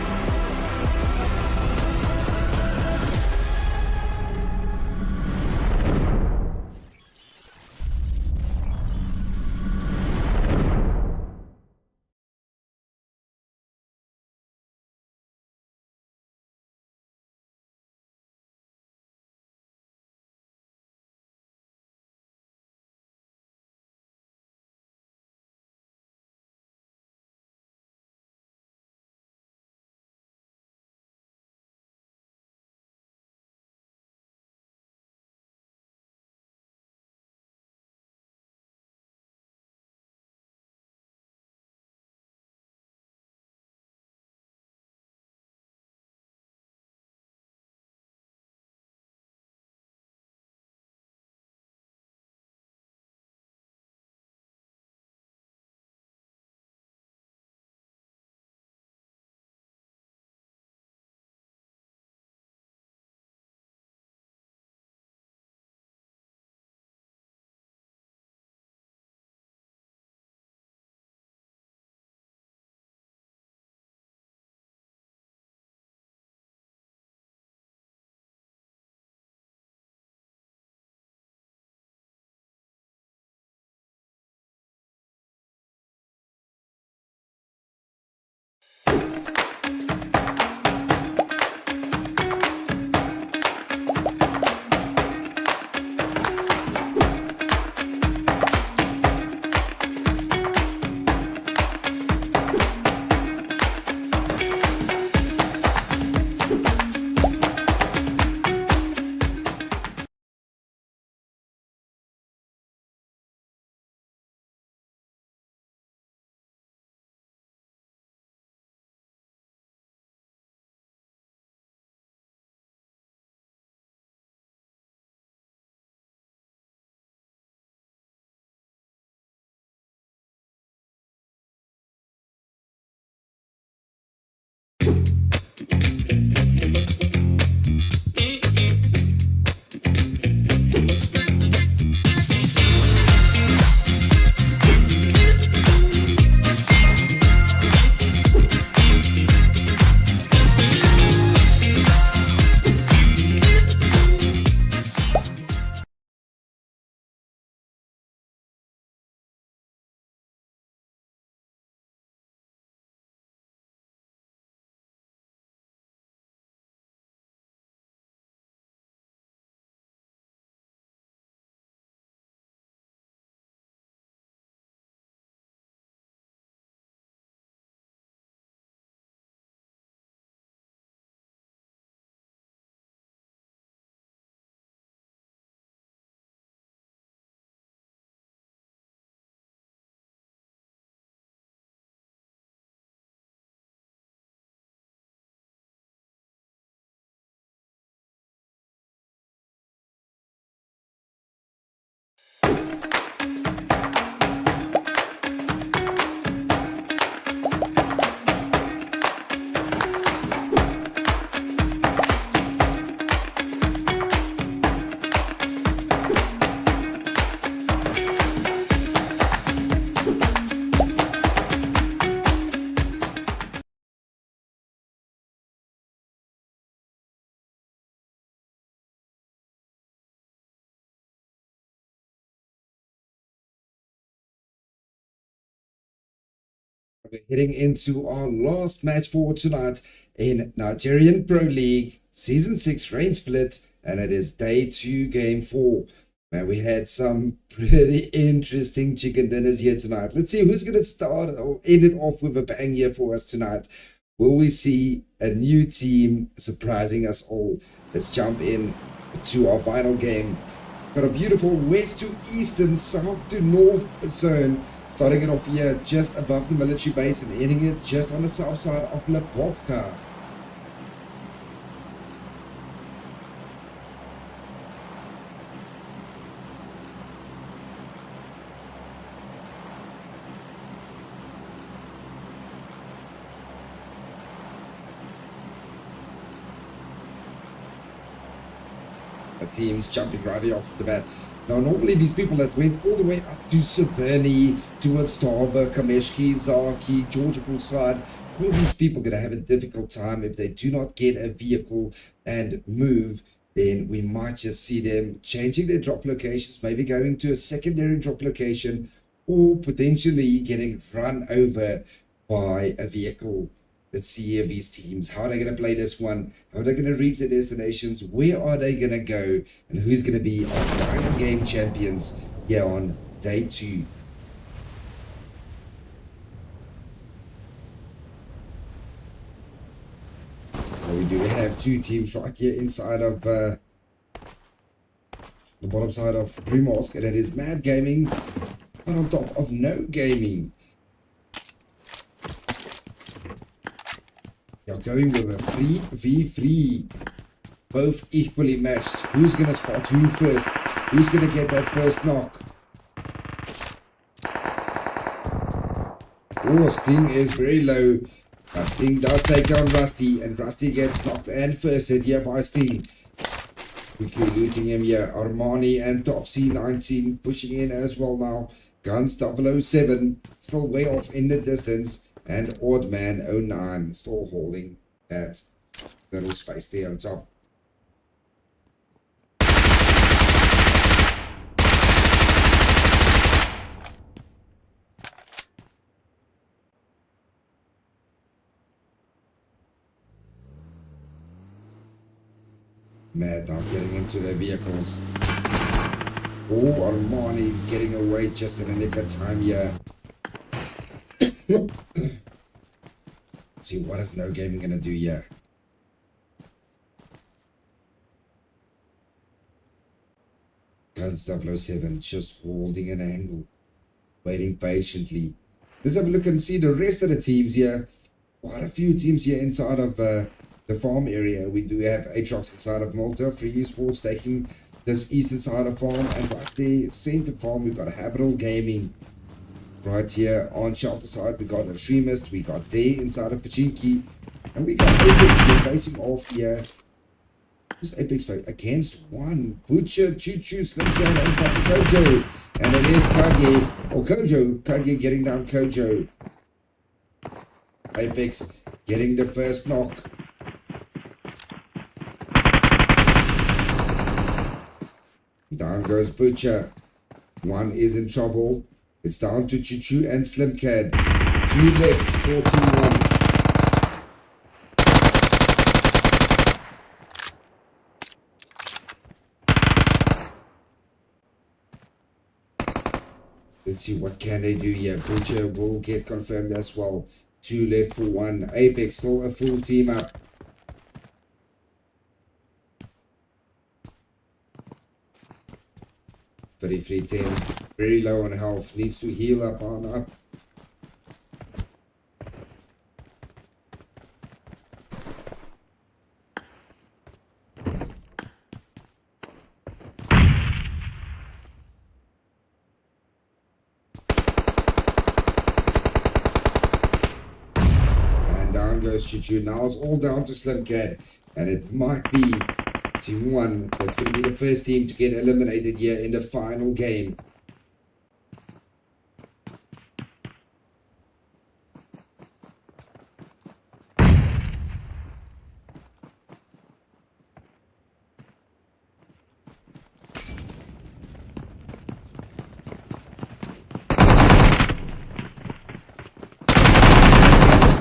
We're heading into our last match for tonight in Nigerian Pro League Season 6 Rain Split, and it is Day 2, Game 4. Man, we had some pretty interesting chicken dinners here tonight. Let's see who's going to start or end it off with a bang here for us tonight. Will we see a new team surprising us all? Let's jump in to our final game. Got a beautiful west to eastern, south to north zone. Starting it off here just above the military base and ending it just on the south side of Lepovka. The team's jumping right off the bat. Now, normally these people that went all the way up to Severny, towards Starber, Kameshki, Zaki, Georgia Poolside, all these people are going to have a difficult time if they do not get a vehicle and move. Then we might just see them changing their drop locations, maybe going to a secondary drop location, or potentially getting run over by a vehicle. Let's see here these teams. How are they going to play this one? How are they going to reach their destinations? Where are they going to go? And who's going to be our final game champions here on Day 2? So we do have two teams right here inside of the bottom side of Primosk, and it is Mad Gaming and on top of No Gaming. You're going with a 3v3. Both equally matched. Who's going to spot who first? Who's going to get that first knock? Oh, Sting is very low. But Sting does take down Rusty. And Rusty gets knocked and first hit here by Sting. Quickly looting him here. Armani and Topsy 19 pushing in as well now. Guns 007 still way off in the distance. And Oddman 09 still holding that little space there on top. Mad now getting into their vehicles. Oh, Armani getting away just in the nick of time here. Let's see, what is No Gaming gonna do here? Guns 007 just holding an angle, waiting patiently. Let's have a look and see the rest of the teams here. Quite a few teams here inside of the farm area. We do have Atrox inside of Malta, Free Esports taking this eastern side of farm, and right there, center farm, we've got Habitable Gaming. Right here on shelter side, we got Extremist, we got there inside of Pachinki, And we got Apex here facing off here. Who's Apex fight against one? Butcher, Choo Choo, Slim Cat, and Papa Kojo. And it is Kage, or Kojo. Kage getting down Kojo. Apex getting the first knock. Down goes Butcher. One is in trouble. It's down to Choo Choo and Slim Cat. 2 left, 14-1. Let's see what can they do here. Butcher will get confirmed as well. 2 left for 1. Apex still a full team up. But if 10, very low on health, needs to heal up on up. Goes Choo Choo. Now it's all down to Slim Cat, and it might be Team 1 that's going to be the first team to get eliminated here in the final game.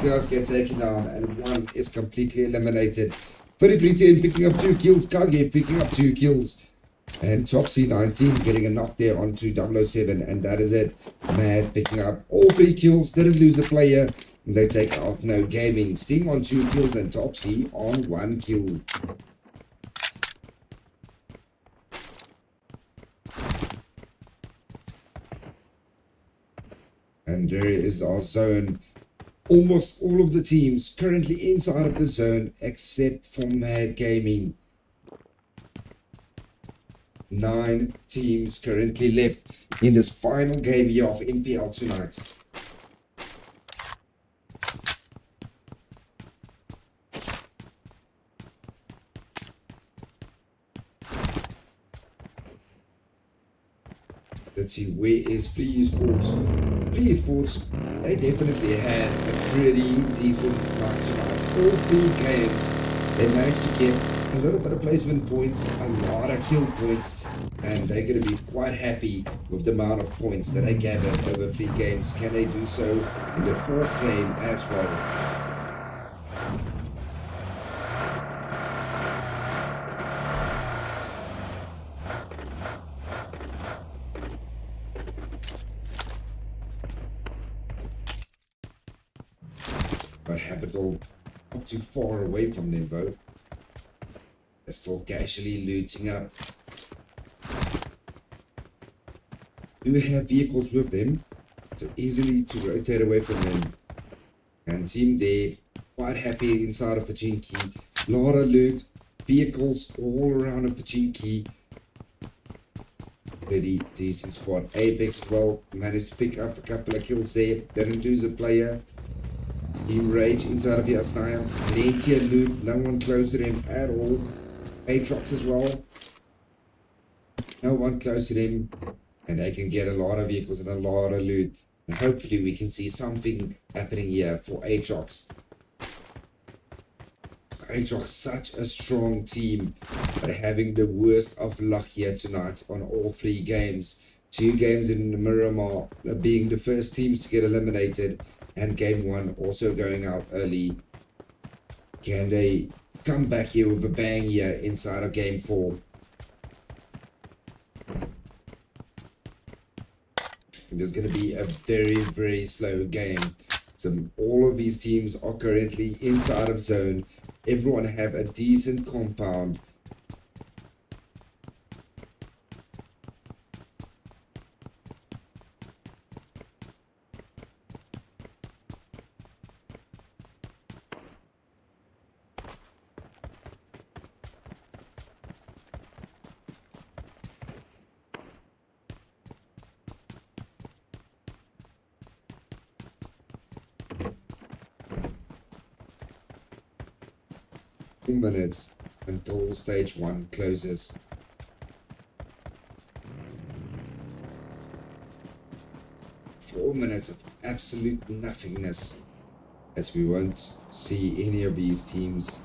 Girls get taken down, and 1 is completely eliminated. 33-10 picking up 2 kills. Kage picking up 2 kills. And Topsy 19 getting a knock there onto 007, and that is it. Mad picking up all 3 kills. Didn't lose a player. And they take out No Gaming. Sting on 2 kills and Topsy on 1 kill. And there is our zone. Almost all of the teams currently inside of the zone except for Mad Gaming. 9 teams currently left in this final game here of NPL tonight. Let's see, where is Free Esports? Free Esports, they definitely had a pretty decent night tonight. All 3 games, they managed to get a little bit of placement points, a lot of kill points, and they're going to be quite happy with the amount of points that they gathered over 3 games. Can they do so in the 4th game as well? But Habital not too far away from them though. They're still casually looting up. Do have vehicles with them, so easily to rotate away from them. And team there, quite happy inside of Pachinki. Lot of loot, vehicles all around of Pachinki. Very decent squad. Apex as well, managed to pick up a couple of kills there. Didn't lose a player. Team Rage inside of Yasnaya. Plenty of loot, no one close to them at all. Aatrox as well. No one close to them. And they can get a lot of vehicles and a lot of loot. And hopefully we can see something happening here for Aatrox. Aatrox, such a strong team, but having the worst of luck here tonight on all 3 games. 2 games in the Miramar, being the first teams to get eliminated. And game 1 also going out early. Can they come back here with a bang here inside of game 4? And there's going to be a very, very slow game. So all of these teams are currently inside of zone. Everyone have a decent compound. minutes until stage 1 closes. Four minutes of absolute nothingness, as we won't see any of these teams,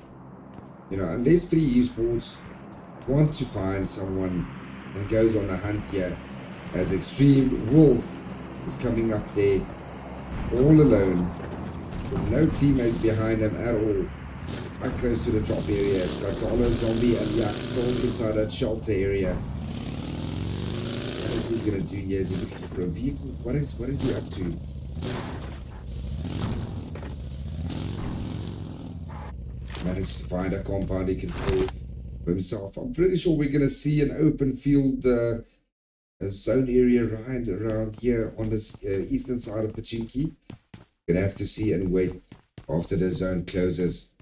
unless Free Esports want to find someone and goes on a hunt here, as Extreme Wolf is coming up there all alone with no teammates behind him at all, right close to the drop area. It's got Dollar, Zombie and Yak still inside that shelter area. What is he gonna do here? Is he looking for a vehicle? What is he up to? Managed to find a compound he can pull for himself. I'm pretty sure we're gonna see an open field a zone area right around here on this eastern side of Pachinki. Gonna have to see and wait after the zone closes.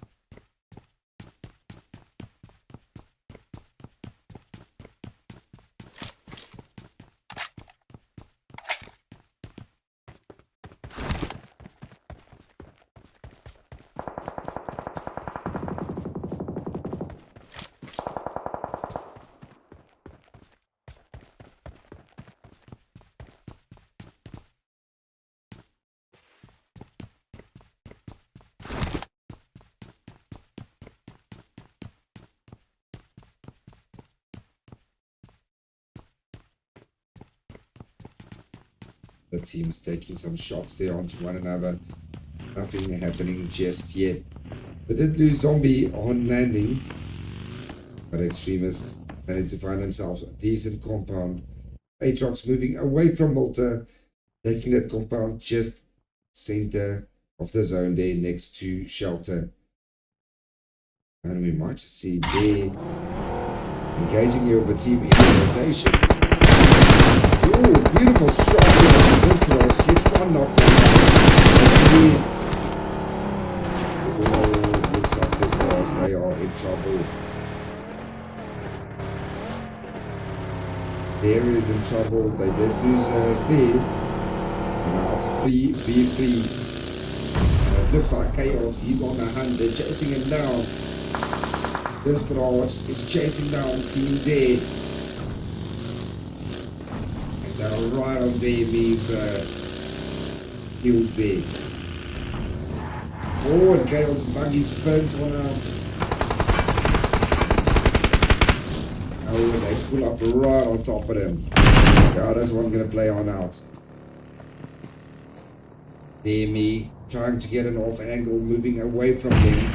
The team's taking some shots there onto one another. Nothing happening just yet. They did lose Zombie on landing, but Extremist managed to find themselves a decent compound. Aatrox moving away from Malta, taking that compound just center of the zone there next to shelter. And we might just see there engaging here with a team in rotation. Oh, beautiful shot from this cross. Gets one knockdown. Oh, looks like this cross. They are in trouble. There is in trouble. They did lose Steve. Now it's a free v3. And it looks like Chaos. He's on the hunt. They're chasing him down. This barrage is chasing down Team D. They're right on Dami's heels there. Oh, and Chaos buggy spins one out. Oh, and they pull up right on top of him. Yeah, this one gonna play on out. Dami trying to get an off angle, moving away from him.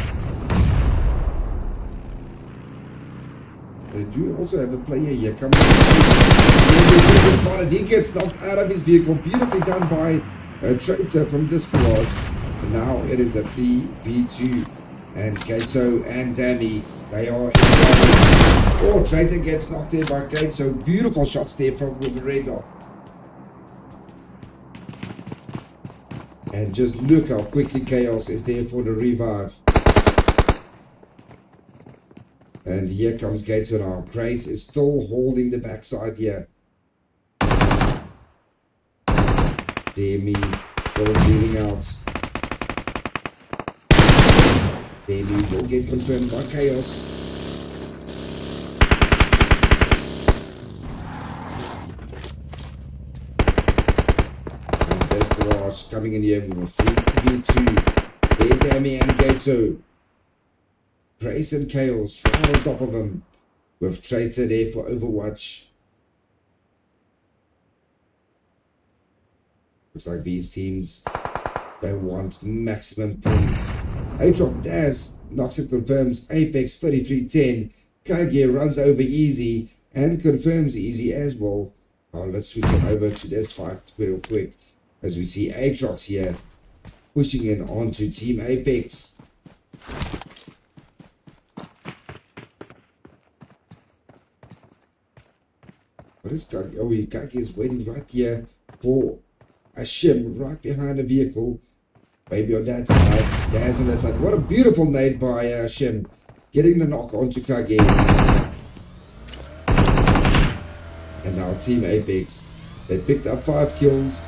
They do also have a player here coming. He gets knocked out of his vehicle. Beautifully done by a traitor from this barrage. And now it is a 3v2. And Gato and Dami, they are in trouble. Oh, traitor gets knocked there by Gato. Beautiful shots there from with the red dot. And just look how quickly Chaos is there for the revive. And here comes Gato now. Grace is still holding the backside here. Dami still bleeding out. Dami will get confirmed by Chaos. And there's Barrage coming in here with a 3v2. There Dami and Gato. Grace and Chaos right on top of him, with Traitor there for Overwatch. Looks like these teams, they want maximum points. Aatrox Daz knocks and confirms Apex 33-10. Kage runs over easy and confirms easy as well. Oh, let's switch on over to this fight real quick, as we see Aatrox here pushing in onto Team Apex. What is Kage? Oh, Kage is waiting right here for a shim right behind the vehicle. Maybe on that side. Daz on that side. What a beautiful nade by Shim. Getting the knock onto Kage. And now Team Apex. They picked up 5 kills.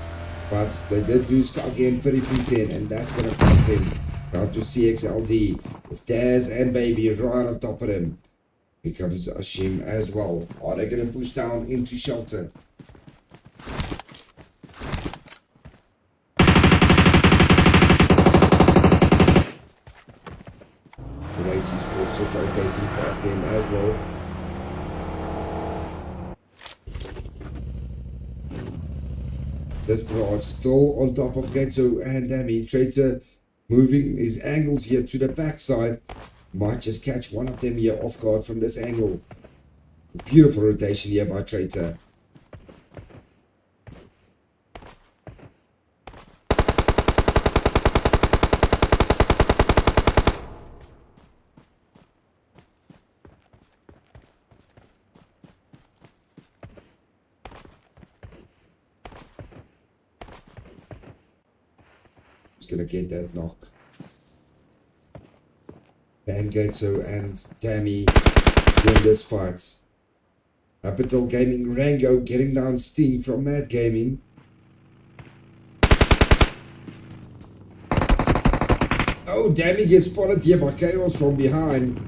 But they did lose Kage in 33-10. And that's going to cost them Down to CXLD with Daz and Baby right on top of him. Here comes Ashim as well. Are they going to push down into shelter? The Ragey Sports just rotating past him as well. Desperate still on top of Getzo and Demi. Traitor moving his angles here to the backside. Might just catch one of them here off guard from this angle. Beautiful rotation here by Traitor. Gonna get that knock. Van Gato and Dammy win this fight. Capital Gaming Rango getting down Sting from Mad Gaming. Oh, Dammy gets spotted here by Chaos from behind.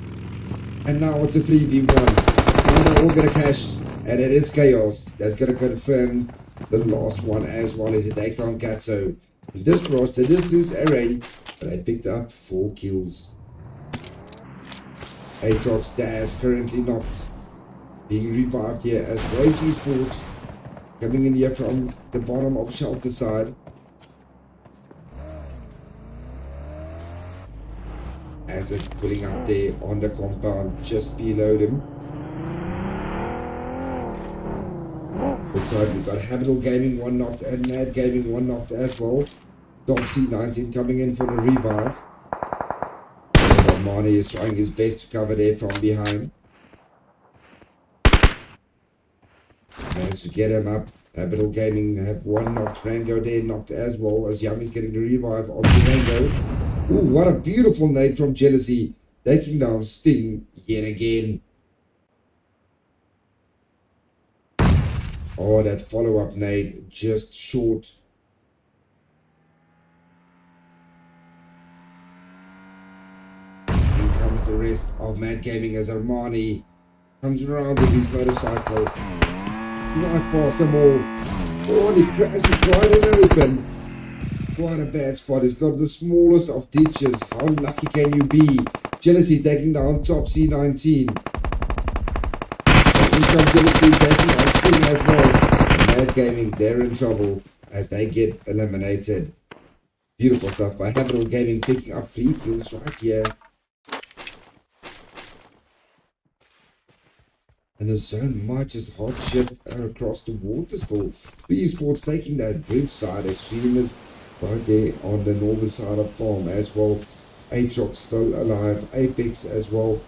And now it's a 3v1. Now they're all gonna cash. And it is Chaos that's gonna confirm the last one as well as it takes down Gatso. In this frost, they did lose Array, but they picked up 4 kills. Aatrox Daz currently not being revived here as Rage Esports coming in here from the bottom of shelter side. As it's putting up there on the compound just below them. This side we've got Habital Gaming 1 knocked and Mad Gaming 1 knocked as well. Dopsy 19 coming in for the revive. Armani is trying his best to cover there from behind. Managed to get him up. Habital Gaming have 1 knocked. Rango there knocked as well as Yummy's getting the revive onto Rango. Ooh, what a beautiful nade from Jealousy. Taking down Sting yet again. Oh, that follow-up nade just short. In comes the rest of Mad Gaming as Armani comes around with his motorcycle. Right past them all. Oh, and he crashes right in the open. Quite a bad spot. He's got the smallest of ditches. How lucky can you be? Jealousy taking down Top C19. Here comes Jealousy taking on Sting as well. And Mad Gaming, they're in trouble as they get eliminated. Beautiful stuff by Habital Gaming picking up 3 kills right here. And the zone might just hot shift across the water still. Esports taking that bridge side. Extremists right there on the northern side of farm as well. Aatrox still alive. Apex as well.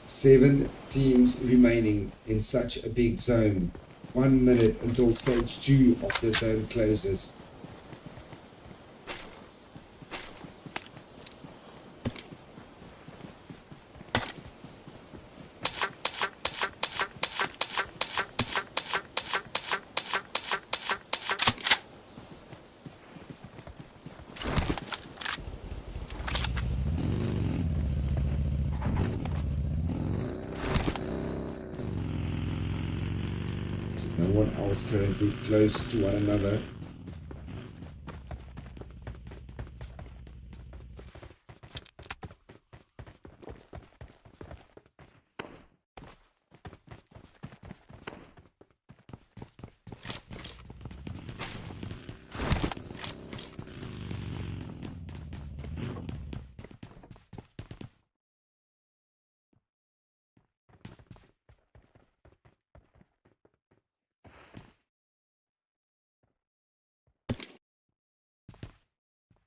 7 teams remaining in such a big zone. 1 minute until stage 2 of the zone closes. No one else currently close to one another.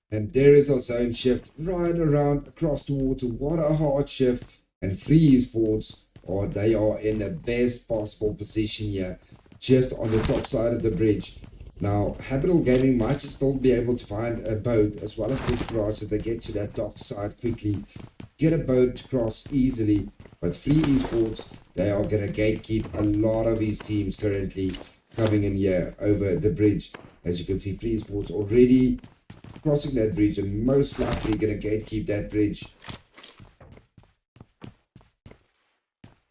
And there is our zone shift right around across the water. What a hard shift. And Free Esports, oh, they are in the best possible position here. Just on the top side of the bridge. Now, Habital Gaming might just still be able to find a boat as well as this barrage if they get to that dock side quickly. Get a boat to cross easily. But Free Esports, they are going to gatekeep a lot of these teams currently. coming in here over the bridge. As you can see, Free Sports already crossing that bridge and most likely going to gatekeep that bridge.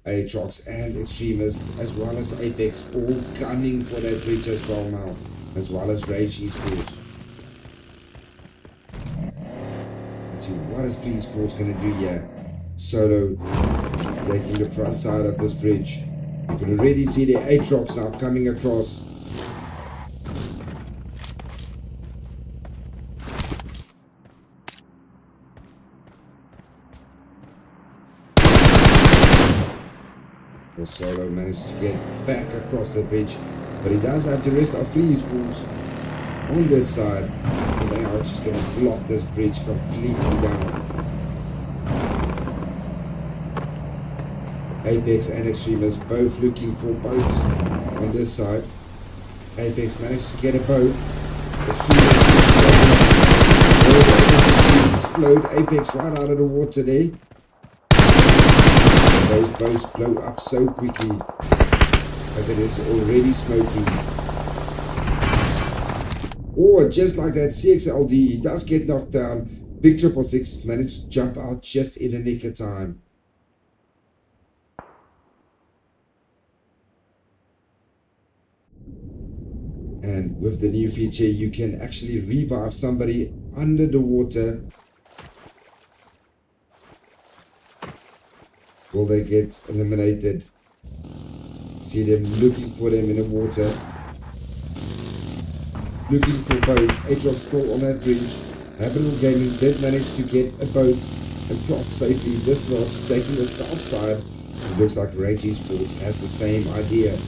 Aatrox and Extremist as well as Apex all gunning for that bridge as well now, as well as Rage Esports. Let's see, what is Free Sports going to do here? Solo taking the front side of this bridge. You can already see the Aatrox now coming across. Solo managed to get back across the bridge, but he does have the rest of Free Sports on this side, and they are just going to block this bridge completely down. Apex and Extremist both looking for boats on this side. Apex managed to get a boat. Extremist explode Apex right out of the water there. Those boats blow up so quickly as it is already smoking. Or just like that, CXLD, he does get knocked down. Big 666 managed to jump out just in the nick of time. And with the new feature, you can actually revive somebody under the water. Will they get eliminated? See them looking for them in the water. Looking for boats. Aatrox still on that bridge. Habitable Gaming did manage to get a boat and cross safely this bridge, taking the south side. It looks like Rage Esports has the same idea.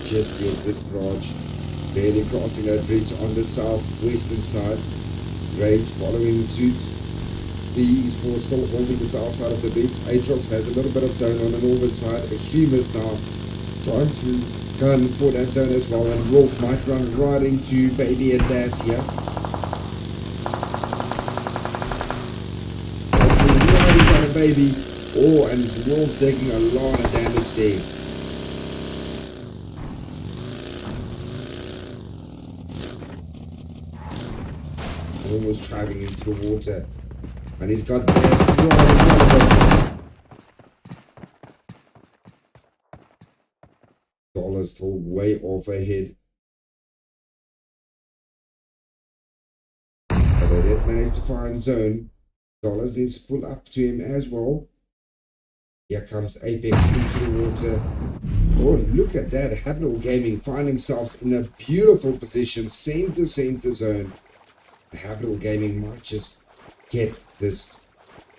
Just yet this barrage barely crossing that bridge on the southwestern side. Rage following suit. The Esports still holding the south side of the bridge. Aatrox has a little bit of zone on the northern side. Extremist now trying to gun for that zone as well, and Wolf might run right into Baby and Dash here. Right in front of Baby. Oh, and Wolf taking a lot of damage there. Almost driving into the water, and he's got this right in front of him. Dollar still way off ahead, but they did manage to find zone. Dollars needs to pull up to him as well. Here comes Apex into the water. Oh, look at that. Habitable Gaming find themselves in a beautiful position, center zone. Habitable Gaming might just get this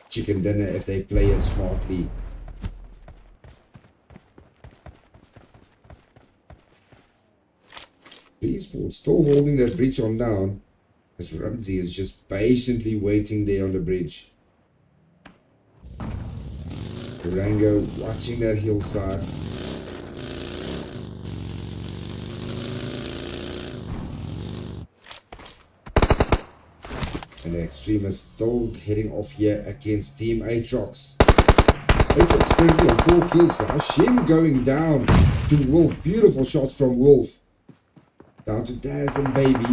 chicken dinner if they play it smartly. Esports still holding that bridge on down, as Ramsey is just patiently waiting there on the bridge. Durango watching that hillside. And the Extremist still heading off here against Team Aatrox. Aatrox currently on 4 kills now. Shim going down to Wolf. Beautiful shots from Wolf. Down to Daz and Baby.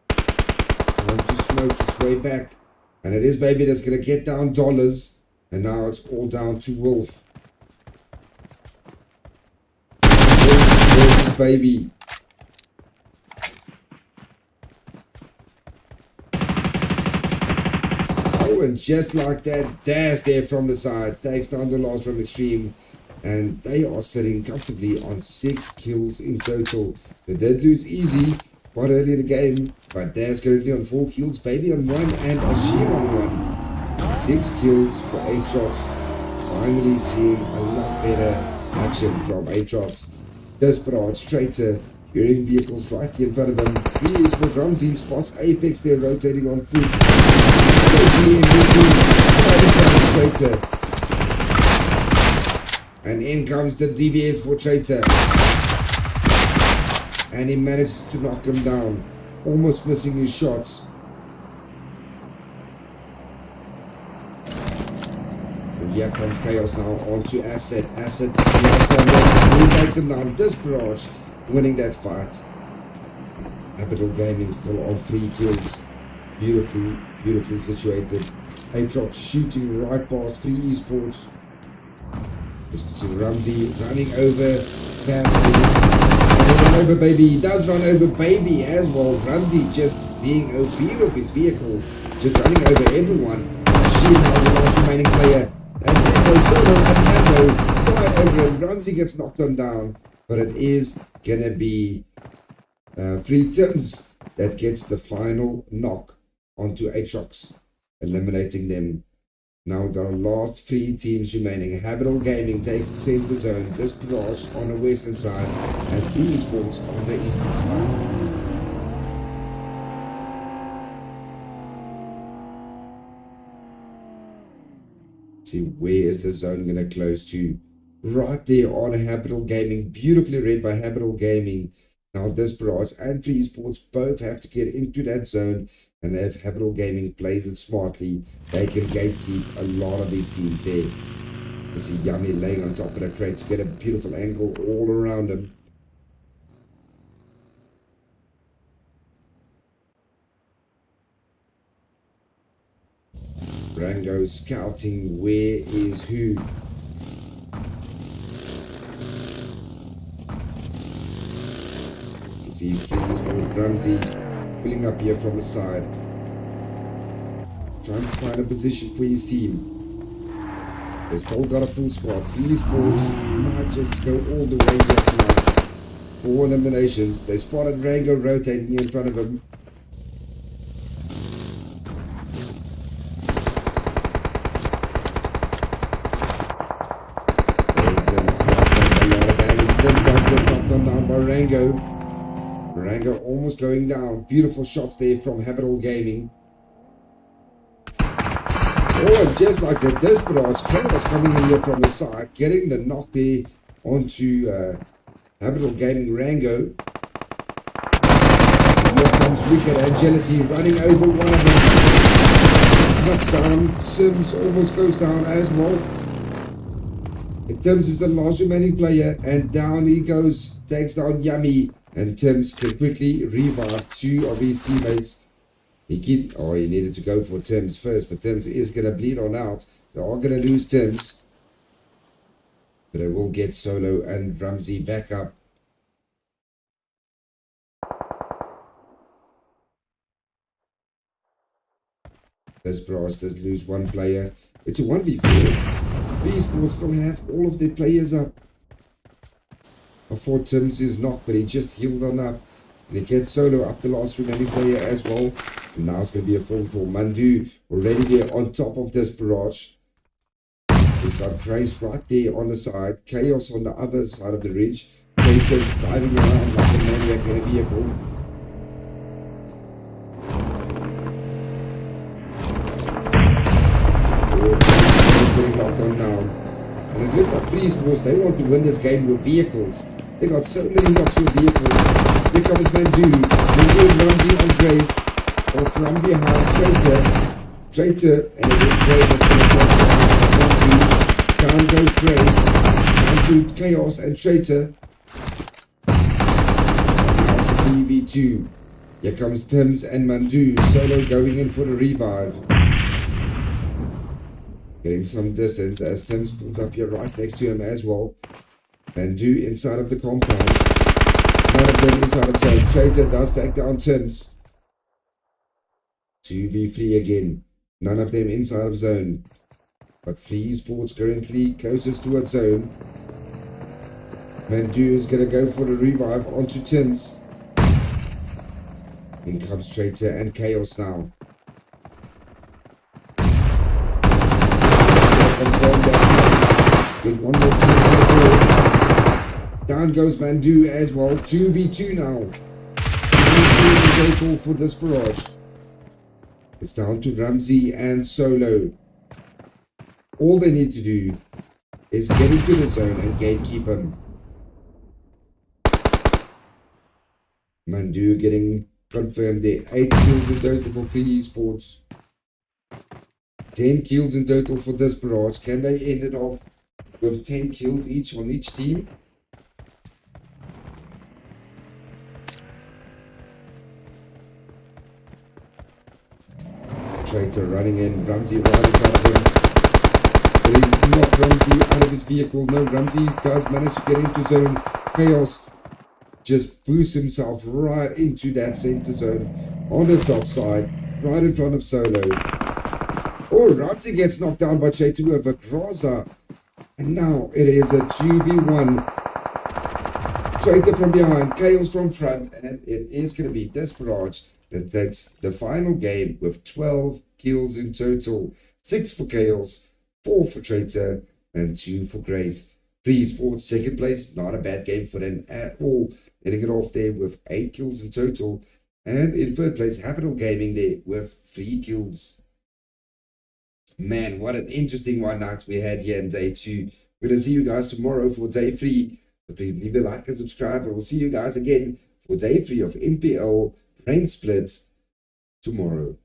Trying to smoke his way back. And it is Baby that's going to get down Dollars. And now it's all down to Wolf. Wolf versus Baby. And just like that, Daz there from the side takes down the loss from Extreme, and they are sitting comfortably on 6 kills in total. They did lose easy, quite early in the game. But Daz currently on 4 kills, Baby on 1, and Ashim on 1. 6 kills for 8 shots. Finally seeing a lot better action from Aatrox. Desperate, Traitor, hearing vehicles right here in front of him. 3 is for Ramsey, spots Apex there rotating on foot. Traitor. And in comes the DBS for Traitor. And he managed to knock him down, almost missing his shots. And here comes Chaos now onto Asset. Asset, he takes him down. Desperate, winning that fight. Capital Gaming still on 3 kills. Beautifully situated. Aatrox shooting right past Free Esports. As you can see Ramsey running over run over Baby. He does run over Baby as well. Ramsey just being OP with his vehicle, just running over everyone. She now the last remaining player. And then goes solo and Nando right over him. Ramsey gets knocked on down, but it is gonna be Free Tims that gets the final knock onto Aatrox, eliminating them. Now we've got our last 3 teams remaining. Habitable Gaming taking center zone, Desperate on the western side, and Free Esports on the eastern side. See, where is the zone going to close to? Right there on Habitable Gaming, beautifully read by Habitable Gaming. Now Desperate and Free Esports both have to get into that zone, and if Habitable Gaming plays it smartly, they can gatekeep a lot of these teams there. You see Yummy laying on top of the crate to get a beautiful angle all around him. Rango scouting where is who. You see Freeze or Ramsey pulling up here from the side, trying to find a position for his team. They still got a full squad. Free Esports might just go all the way here tonight. 4 eliminations. They spotted Rango rotating in front of him. Then does get knocked on down by Rango. Rango almost going down. Beautiful shots there from Habitable Gaming. Oh, just like the Desperate, Chaos coming in here from the side, getting the knock there onto Habitable Gaming Rango. Here comes Wicked and Jealousy running over one of them. Touchdown. Sims almost goes down as well. Tims is the last remaining player, and down he goes, takes down Yummy, and Tims can quickly revive 2 of his teammates. He needed to go for Tims first, but Tims is going to bleed on out. They are going to lose Tims, but they will get Solo and Ramsey back up. Desperate does lose 1 player. It's a 1v4. Esports still have all of their players up. I thought Tims is knocked, but he just healed on up. And he gets Solo up, the last remaining player as well. And now it's going to be a 4-4. Mandu already there on top of Desperate. He's got Grace right there on the side. Chaos on the other side of the ridge. Tatum driving around like a maniac in a vehicle. Getting knocked on now. And it looks like Free Esports, they want to win this game with vehicles. They got so many knocks with vehicles. Here comes Mandu. Mandu and Ramsey on Grace. Or from behind, Traitor. And it is Grace that's going to Ramsey. Down goes Grace. Down to Chaos and Traitor. Now to 3v2. Here comes Tims and Mandu. Solo going in for the revive. Getting some distance as Tims pulls up here right next to him as well. Mandu inside of the compound. None of them inside of zone. Traitor does take down Tims. 2v3 again. None of them inside of zone. But Free Esports currently closest towards zone. Mandu is going to go for the revive onto Tims. In comes Traitor and Chaos now. Get one more team. Down goes Mandu as well. 2v2 now. Total for this barrage. It's down to Ramsey and Solo. All they need to do is get into the zone and gatekeep him. Mandu getting confirmed there. 8 kills in total for Free Esports. 10 kills in total for this barrage. Can they end it off with 10 kills each on each team? Traitor running in. Ramsey right in front of him. But he's knocked Ramsey out of his vehicle. No, Ramsey does manage to get into zone. Chaos just boosts himself right into that center zone on the top side, right in front of Solo. Oh, Ramsey gets knocked down by Traitor with a Graza. And now it is a 2v1. Traitor from behind, Chaos from front, and it is going to be this barrage that takes the final game with 12 kills in total. 6 for Chaos, 4 for Traitor, and 2 for Grace. Free Esports, second place, not a bad game for them at all. Getting it off there with 8 kills in total. And in third place, Capital Gaming there with 3 kills. Man, what an interesting one night we had here in day 2. We're going to see you guys tomorrow for day 3. So please leave a like and subscribe. And we'll see you guys again for day 3 of NPL Rain Split tomorrow.